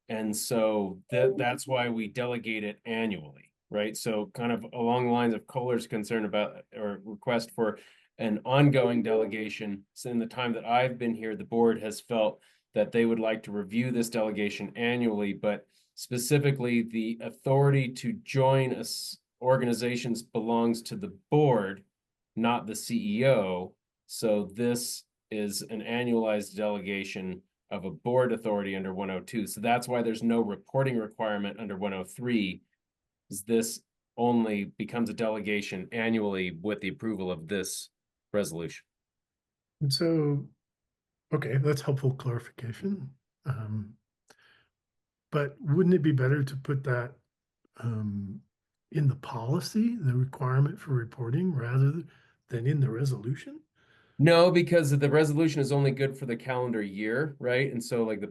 And so that's why we delegate it annually, right? So kind of along the lines of Kohler's concern about, or request for an ongoing delegation. So in the time that I've been here, the board has felt that they would like to review this delegation annually, but specifically the authority to join organizations belongs to the board, not the CEO. So this is an annualized delegation of a board authority under 102. So that's why there's no reporting requirement under 103, is this only becomes a delegation annually with the approval of this resolution. And so, okay, that's helpful clarification. But wouldn't it be better to put that in the policy, the requirement for reporting, rather than in the resolution? No, because the resolution is only good for the calendar year, right? And so like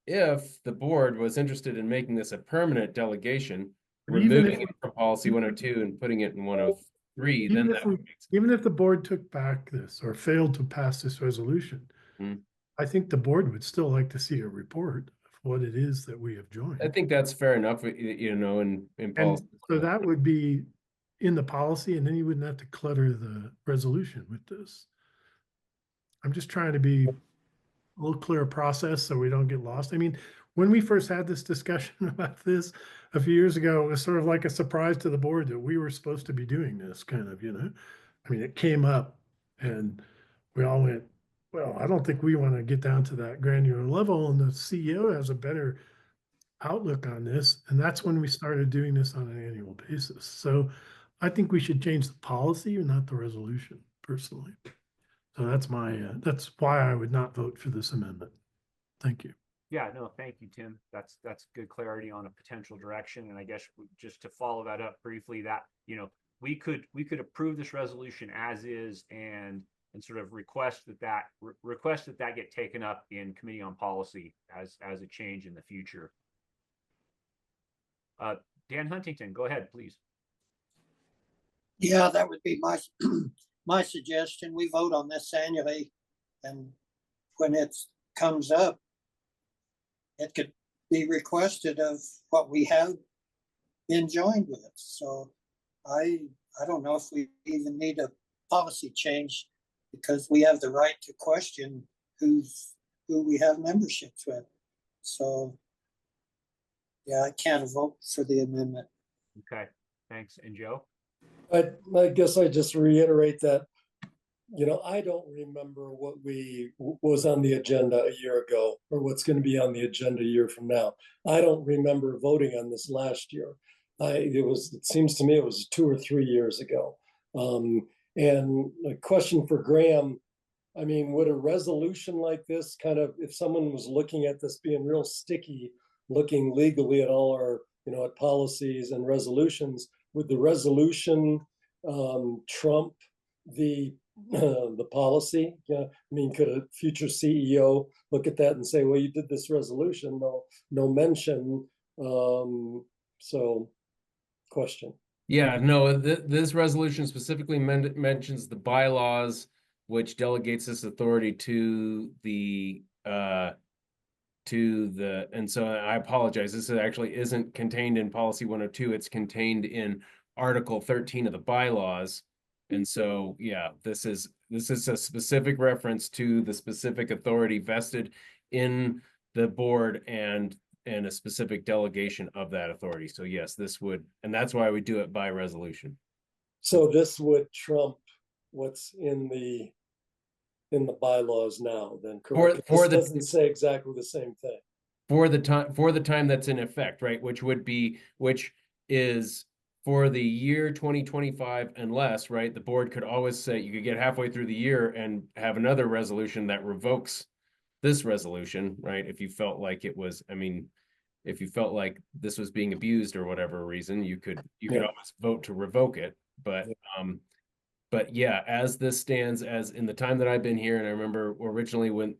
if the board was interested in making this a permanent delegation, But even removing if it from policy 102 and putting it in 103, then that would make sense. even if the board took back this or failed to pass this resolution, I think the board would still like to see a report of what it is that we have joined. I think that's fair enough, you know, in policy. And so that would be in the policy, and then you wouldn't have to clutter the resolution with this. I'm just trying to be a little clearer process so we don't get lost. I mean, when we first had this discussion about this a few years ago, it was sort of like a surprise to the board that we were supposed to be doing this kind of, you know. I mean, it came up and we all went, well, I don't think we want to get down to that granular level, and the CEO has a better outlook on this. And that's when we started doing this on an annual basis. So I think we should change the policy, not the resolution, personally. So that's that's why I would not vote for this amendment. Thank you. Yeah, no, thank you, Tim. That's good clarity on a potential direction. And I guess just to follow that up briefly, that, you know, we could approve this resolution as is and sort of request that get taken up in committee on policy as a change in the future. Dan Huntington, go ahead, please. Yeah, that would be my my suggestion. We vote on this annually, and when it comes up, it could be requested of what we have been joined with. So I don't know if we even need a policy change, because we have the right to question who we have memberships with. So yeah, I can't vote for the amendment. Okay, thanks. And Joe? I guess I just reiterate that, you know, I don't remember what was on the agenda a year ago or what's going to be on the agenda a year from now. I don't remember voting on this last year. It seems to me it was 2 or 3 years ago. And a question for Graham, I mean, would a resolution like this kind of, if someone was looking at this being real sticky, looking legally at all our, you know, at policies and resolutions, would the resolution trump the policy? Yeah, I mean, could a future CEO look at that and say, well, you did this resolution, no mention. So question. Yeah, no, this resolution specifically mentions the bylaws, which delegates this authority to the and so I apologize. This actually isn't contained in policy 102. It's contained in Article 13 of the bylaws. And so, yeah, this is a specific reference to the specific authority vested in the board and a specific delegation of that authority. So yes, this would, and that's why we do it by resolution. So this would trump what's in the bylaws now, then, correct? This doesn't say exactly the same thing. For the time that's in effect, right? Which is for the year 2025 and less, right? The board could always say, you could get halfway through the year and have another resolution that revokes this resolution, right? If you felt like it was, I mean, if you felt like this was being abused or whatever reason, you could always vote to revoke it. But yeah, as this stands, as in the time that I've been here, and I remember originally when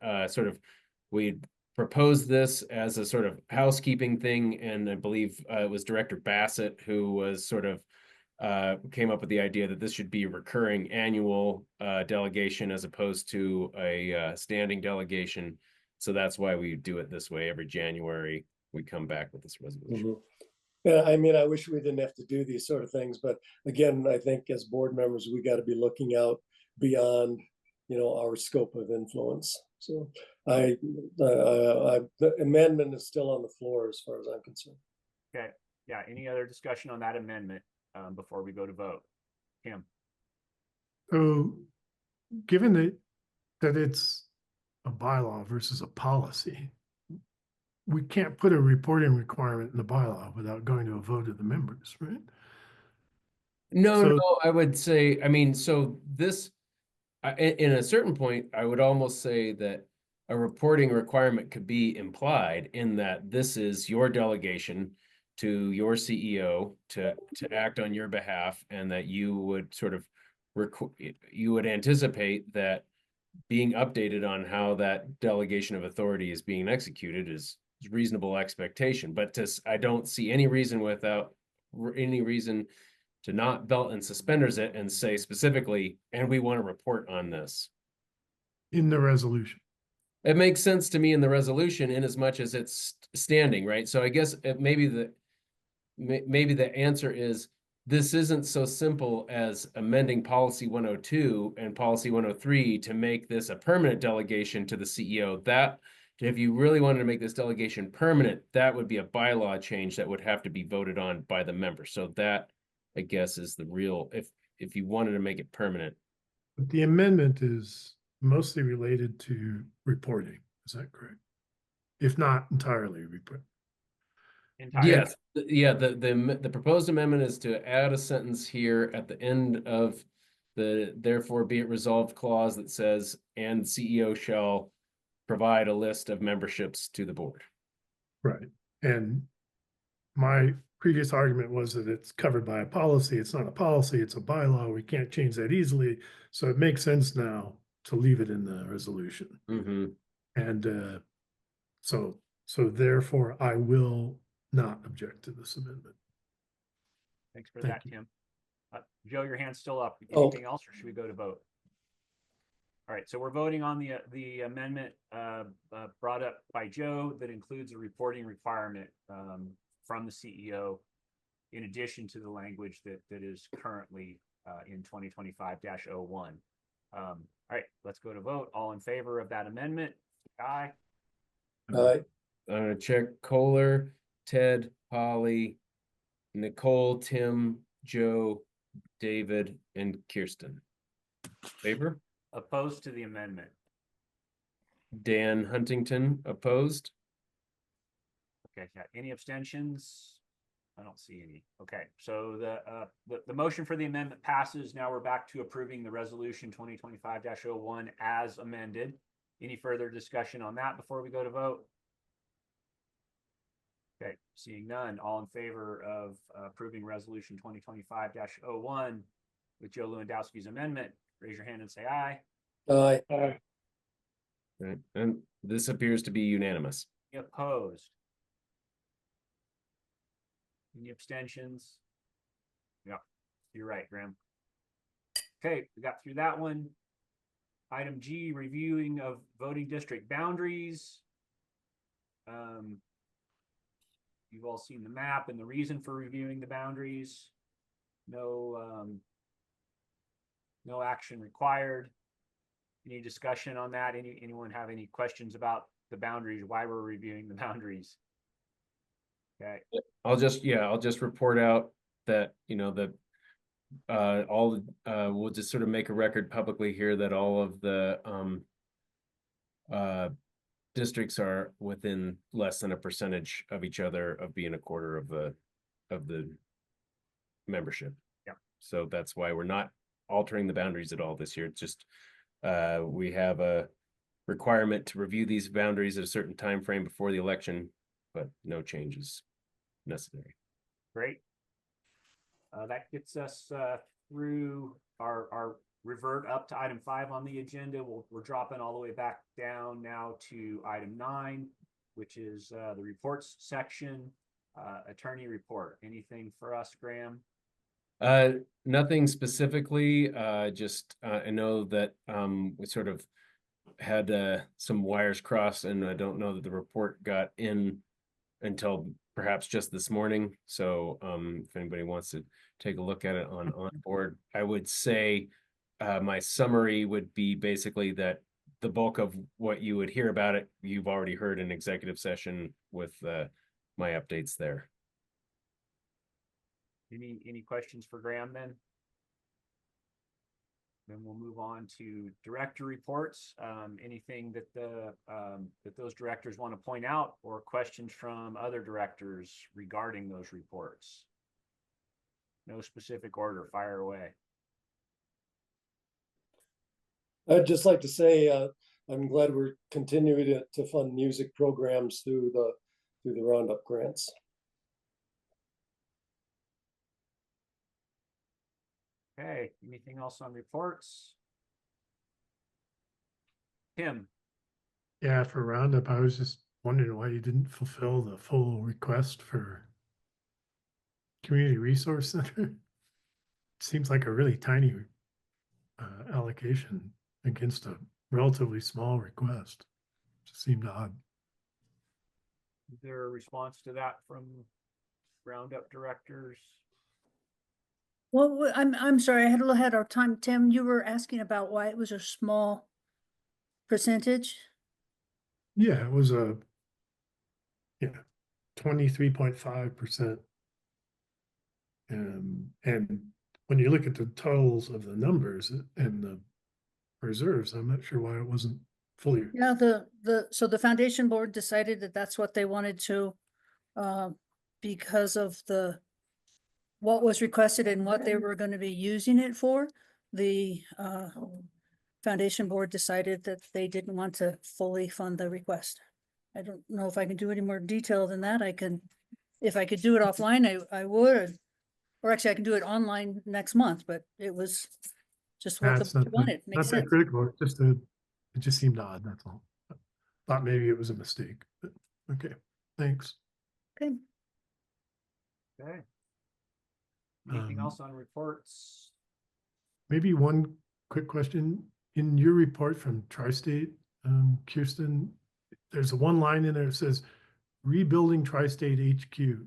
we proposed this as a sort of housekeeping thing, and I believe it was Director Bassett who was sort of came up with the idea that this should be a recurring annual delegation as opposed to a standing delegation. So that's why we do it this way. Every January we come back with this resolution. Mm-hmm. Yeah, I mean, I wish we didn't have to do these sort of things, but again, I think as board members, we got to be looking out beyond, you know, our scope of influence. So the amendment is still on the floor as far as I'm concerned. Okay, Yeah, any other discussion on that amendment before we go to vote? Kim? So, given that it's a bylaw versus a policy, we can't put a reporting requirement in the bylaw without going to a vote of the members, right? No, So- no, I would say, I mean, so this, in a certain point, I would almost say that a reporting requirement could be implied in that this is your delegation to your CEO to act on your behalf, and that you would sort of you would anticipate that being updated on how that delegation of authority is being executed is reasonable expectation. But I don't see any reason to not belt and suspenders it and say specifically, and we want to report on this. In the resolution. It makes sense to me in the resolution in as much as it's standing, right? So I guess maybe the answer is this isn't so simple as amending policy 102 and policy 103 to make this a permanent delegation to the CEO. That if you really wanted to make this delegation permanent, that would be a bylaw change that would have to be voted on by the members. So that, I guess, is the real, if you wanted to make it permanent. But the amendment is mostly related to reporting. Is that correct? If not entirely report. Yes, yeah, the proposed amendment is to add a sentence here at the end of the therefore be it resolved clause that says, and CEO shall provide a list of memberships to the board. Right. And my previous argument was that it's covered by a policy. It's not a policy, it's a bylaw. We can't change that easily. So it makes sense now to leave it in the resolution. Mm-hmm. And so therefore I will not object to this amendment. Thanks for Thank that, you. Kim. Joe, your hand's still up. Oh. Anything else, or should we go to vote? All right, so we're voting on the amendment brought up by Joe that includes a reporting requirement from the CEO, in addition to the language that is currently in 2025-01. All right, let's go to vote. All in favor of that amendment? Aye. Aye. I'm gonna check Kohler, Ted, Holly, Nicole, Tim, Joe, David, and Kirsten. Favor? Opposed to the amendment? Dan Huntington, opposed? Okay, yeah. Any abstentions? I don't see any. Okay, so the motion for the amendment passes. Now we're back to approving the resolution 2025-01 as amended. Any further discussion on that before we go to vote? Okay, seeing none, all in favor of approving resolution 2025-01 with Joe Lewandowski's amendment, raise your hand and say aye. Aye. Aye. Right, and this appears to be unanimous. Opposed? Any abstentions? Yeah, you're right, Graham. Okay, we got through that one. Item G, reviewing of voting district boundaries. You've all seen the map and the reason for reviewing the boundaries. No action required. Any discussion on that? Anyone have any questions about the boundaries, why we're reviewing the boundaries? Okay. I'll just report out that, you know, that we'll just sort of make a record publicly here that all of the districts are within less than a percentage of each other of being a quarter of the membership. Yeah. So that's why we're not altering the boundaries at all this year. It's just we have a requirement to review these boundaries at a certain time frame before the election, but no changes necessary. Great. That gets us through our revert up to item 5 on the agenda. We're dropping all the way back down now to item 9, which is the reports section, attorney report. Anything for us, Graham? Nothing specifically. Just I know that we sort of had some wires crossed, and I don't know that the report got in until perhaps just this morning. So if anybody wants to take a look at it on board, I would say my summary would be basically that the bulk of what you would hear about it, you've already heard in executive session with my updates there. Any questions for Graham then? Then we'll move on to director reports. Anything that that those directors want to point out, or questions from other directors regarding those reports? No specific order, fire away. I'd just like to say, I'm glad we're continuing to fund music programs through the Roundup grants. Okay, anything else on reports? Tim? Yeah, for Roundup, I was just wondering why you didn't fulfill the full request for Community Resource Center. Seems like a really tiny allocation against a relatively small request. Just seemed odd. Is there a response to that from Roundup directors? Well, I'm sorry, I had a little ahead of time. Tim, you were asking about why it was a small percentage? Yeah, it was 23.5%. And when you look at the totals of the numbers and the reserves, I'm not sure why it wasn't fully. Yeah, so the foundation board decided that that's what they wanted to, because of what was requested and what they were going to be using it for. The foundation board decided that they didn't want to fully fund the request. I don't know if I can do any more detail than that. If I could do it offline, I would, or actually I can do it online next month, but it was just what the board wanted. Makes sense. Not that critical, it just seemed odd, that's all. Thought maybe it was a mistake, but okay, thanks. Okay. Okay. Anything else on reports? Maybe one quick question. In your report from Tri-State, Kirsten, there's one line in there that says rebuilding Tri-State HQ.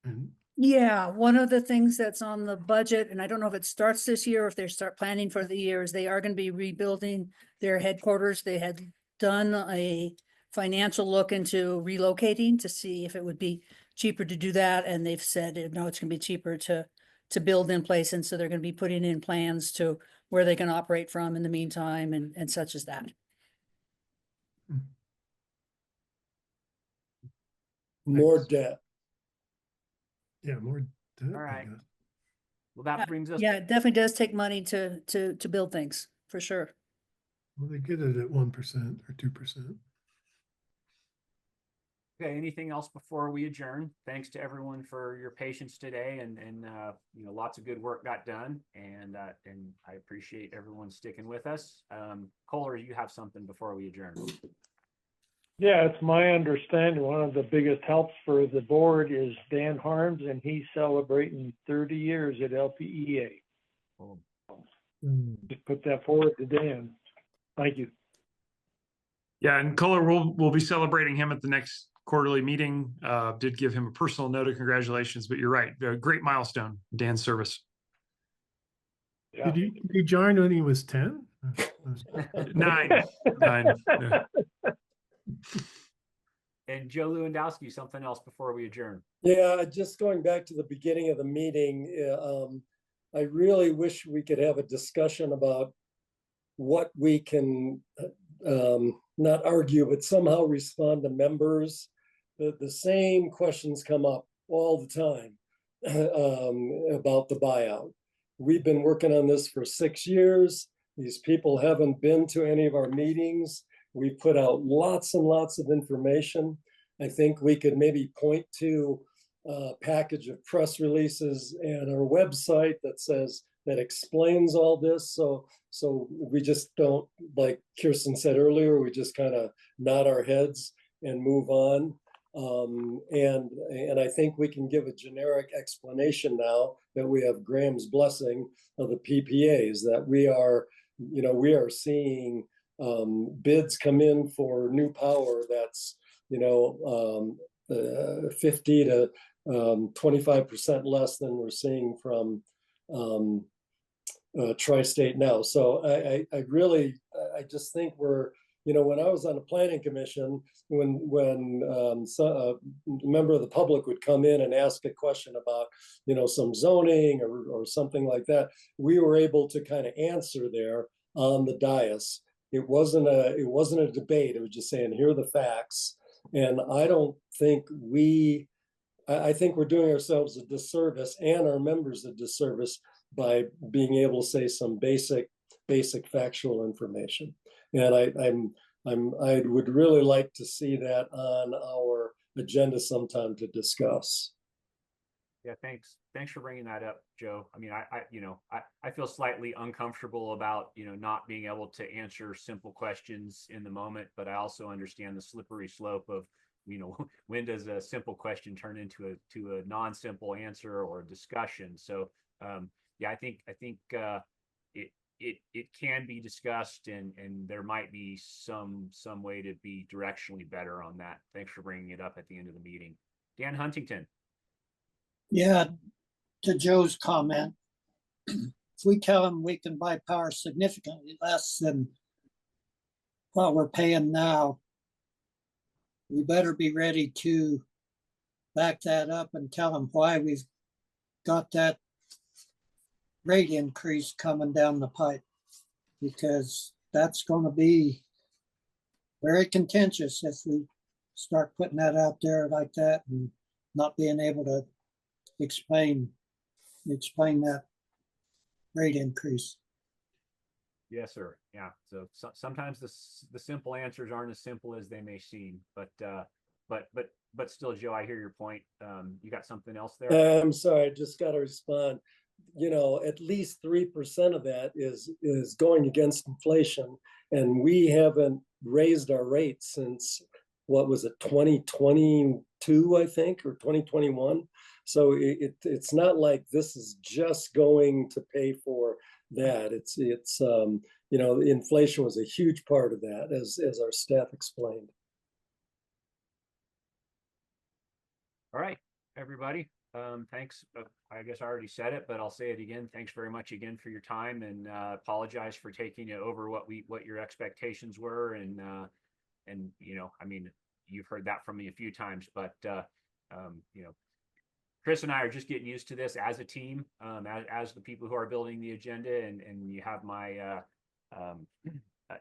And Yeah, one of the things that's on the budget, and I don't know if it starts this year or if they start planning for the year, is they are going to be rebuilding their headquarters. They had done a financial look into relocating to see if it would be cheaper to do that. And they've said, no, it's going to be cheaper to build in place. And so they're going to be putting in plans to where they can operate from in the meantime and such as that. More debt. Yeah, more debt. All right. Well, that brings us. Yeah, it definitely does take money to build things, for sure. Well, they get it at 1% or 2%. Okay, anything else before we adjourn? Thanks to everyone for your patience today, and lots of good work got done, and I appreciate everyone sticking with us. Kohler, you have something before we adjourn? Yeah, it's my understanding one of the biggest helps for the board is Dan Harms, and he's celebrating 30 years at LPEA. Oh. Just put that forward to Dan. Thank you. Yeah, and Kohler, we'll be celebrating him at the next quarterly meeting. Did give him a personal note of congratulations, but you're right, a great milestone, Dan's service. Yeah. Did he join when he was 10? 9. Yeah. And Joe Lewandowski, something else before we adjourn? Yeah, just going back to the beginning of the meeting, I really wish we could have a discussion about what we can not argue, but somehow respond to members. The same questions come up all the time about the buyout. We've been working on this for 6 years. These people haven't been to any of our meetings. We put out lots and lots of information. I think we could maybe point to a package of press releases and our website that explains all this. So we just don't, like Kirsten said earlier, we just kind of nod our heads and move on. And I think we can give a generic explanation now that we have Graham's blessing of the PPAs, that we are seeing bids come in for new power that's 50 to 25% less than we're seeing from Tri-State now. So I just think we're when I was on the planning commission, when a member of the public would come in and ask a question about, some zoning or something like that, we were able to kind of answer there on the dais. It wasn't a debate. It was just saying, here are the facts. And I don't think I think we're doing ourselves a disservice and our members a disservice by being able to say some basic factual information. And I would really like to see that on our agenda sometime to discuss. Yeah, thanks. Thanks for bringing that up, Joe. I mean, I feel slightly uncomfortable about, not being able to answer simple questions in the moment, but I also understand the slippery slope of, when does a simple question turn into a non-simple answer or a discussion? So, yeah, I think it can be discussed, and there might be some way to be directionally better on that. Thanks for bringing it up at the end of the meeting. Dan Huntington. Yeah, to Joe's comment, if we tell them we can buy power significantly less than what we're paying now, we better be ready to back that up and tell them why we've got that rate increase coming down the pipe, because that's going to be very contentious if we start putting that out there like that and not being able to explain that rate increase. Yes, sir. Yeah. So sometimes the simple answers aren't as simple as they may seem, but still, Joe, I hear your point. You got something else there? I'm sorry, I just got to respond. At least 3% of that is going against inflation, and we haven't raised our rates since, what was it, 2022, I think, or 2021. So it's not like this is just going to pay for that. It's inflation was a huge part of that, as our staff explained. All right, everybody. Thanks. I guess I already said it, but I'll say it again. Thanks very much again for your time, and apologize for taking it over what your expectations were. And I mean, you've heard that from me a few times, but Chris and I are just getting used to this as a team, as the people who are building the agenda, and you have my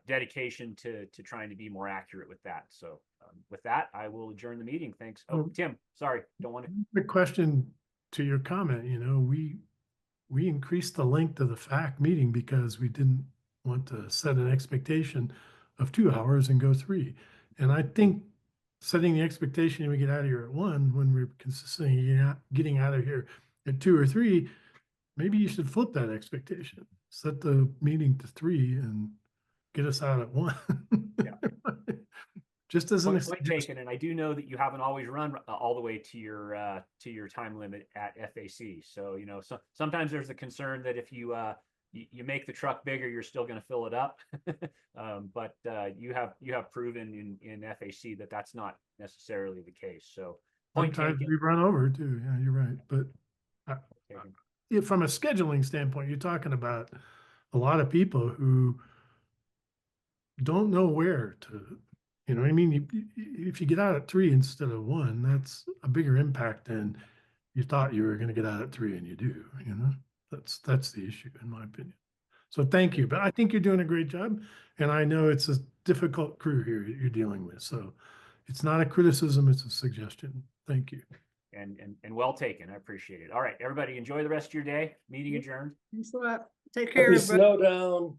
dedication to trying to be more accurate with that. So with that, I will adjourn the meeting. Thanks. Oh, Tim, sorry, don't want to. The question to your comment, we increased the length of the FAC meeting because we didn't want to set an expectation of 2 hours and go 3. And I think setting the expectation we get out of here at 1 when we're consistently getting out of here at 2 or 3, maybe you should flip that expectation. Set the meeting to 3 and get us out at 1. Yeah. Just as an point taken, and I do know that you haven't always run all the way to your time limit at FAC. So sometimes there's a concern that if you make the truck bigger, you're still going to fill it up. But you have proven in FAC that that's not necessarily the case. So sometimes we run over too. Yeah, you're right. But from a scheduling standpoint, you're talking about a lot of people who don't know where to. You know what I mean? If you get out at 3 instead of 1, that's a bigger impact than you thought you were going to get out at 3 and you do. That's the issue in my opinion. So thank you, but I think you're doing a great job, and I know it's a difficult crew here you're dealing with. So it's not a criticism; it's a suggestion. Thank you. And well taken. I appreciate it. All right, everybody, enjoy the rest of your day. Meeting adjourned. Thanks a lot. Take care, Happy everybody. snow down.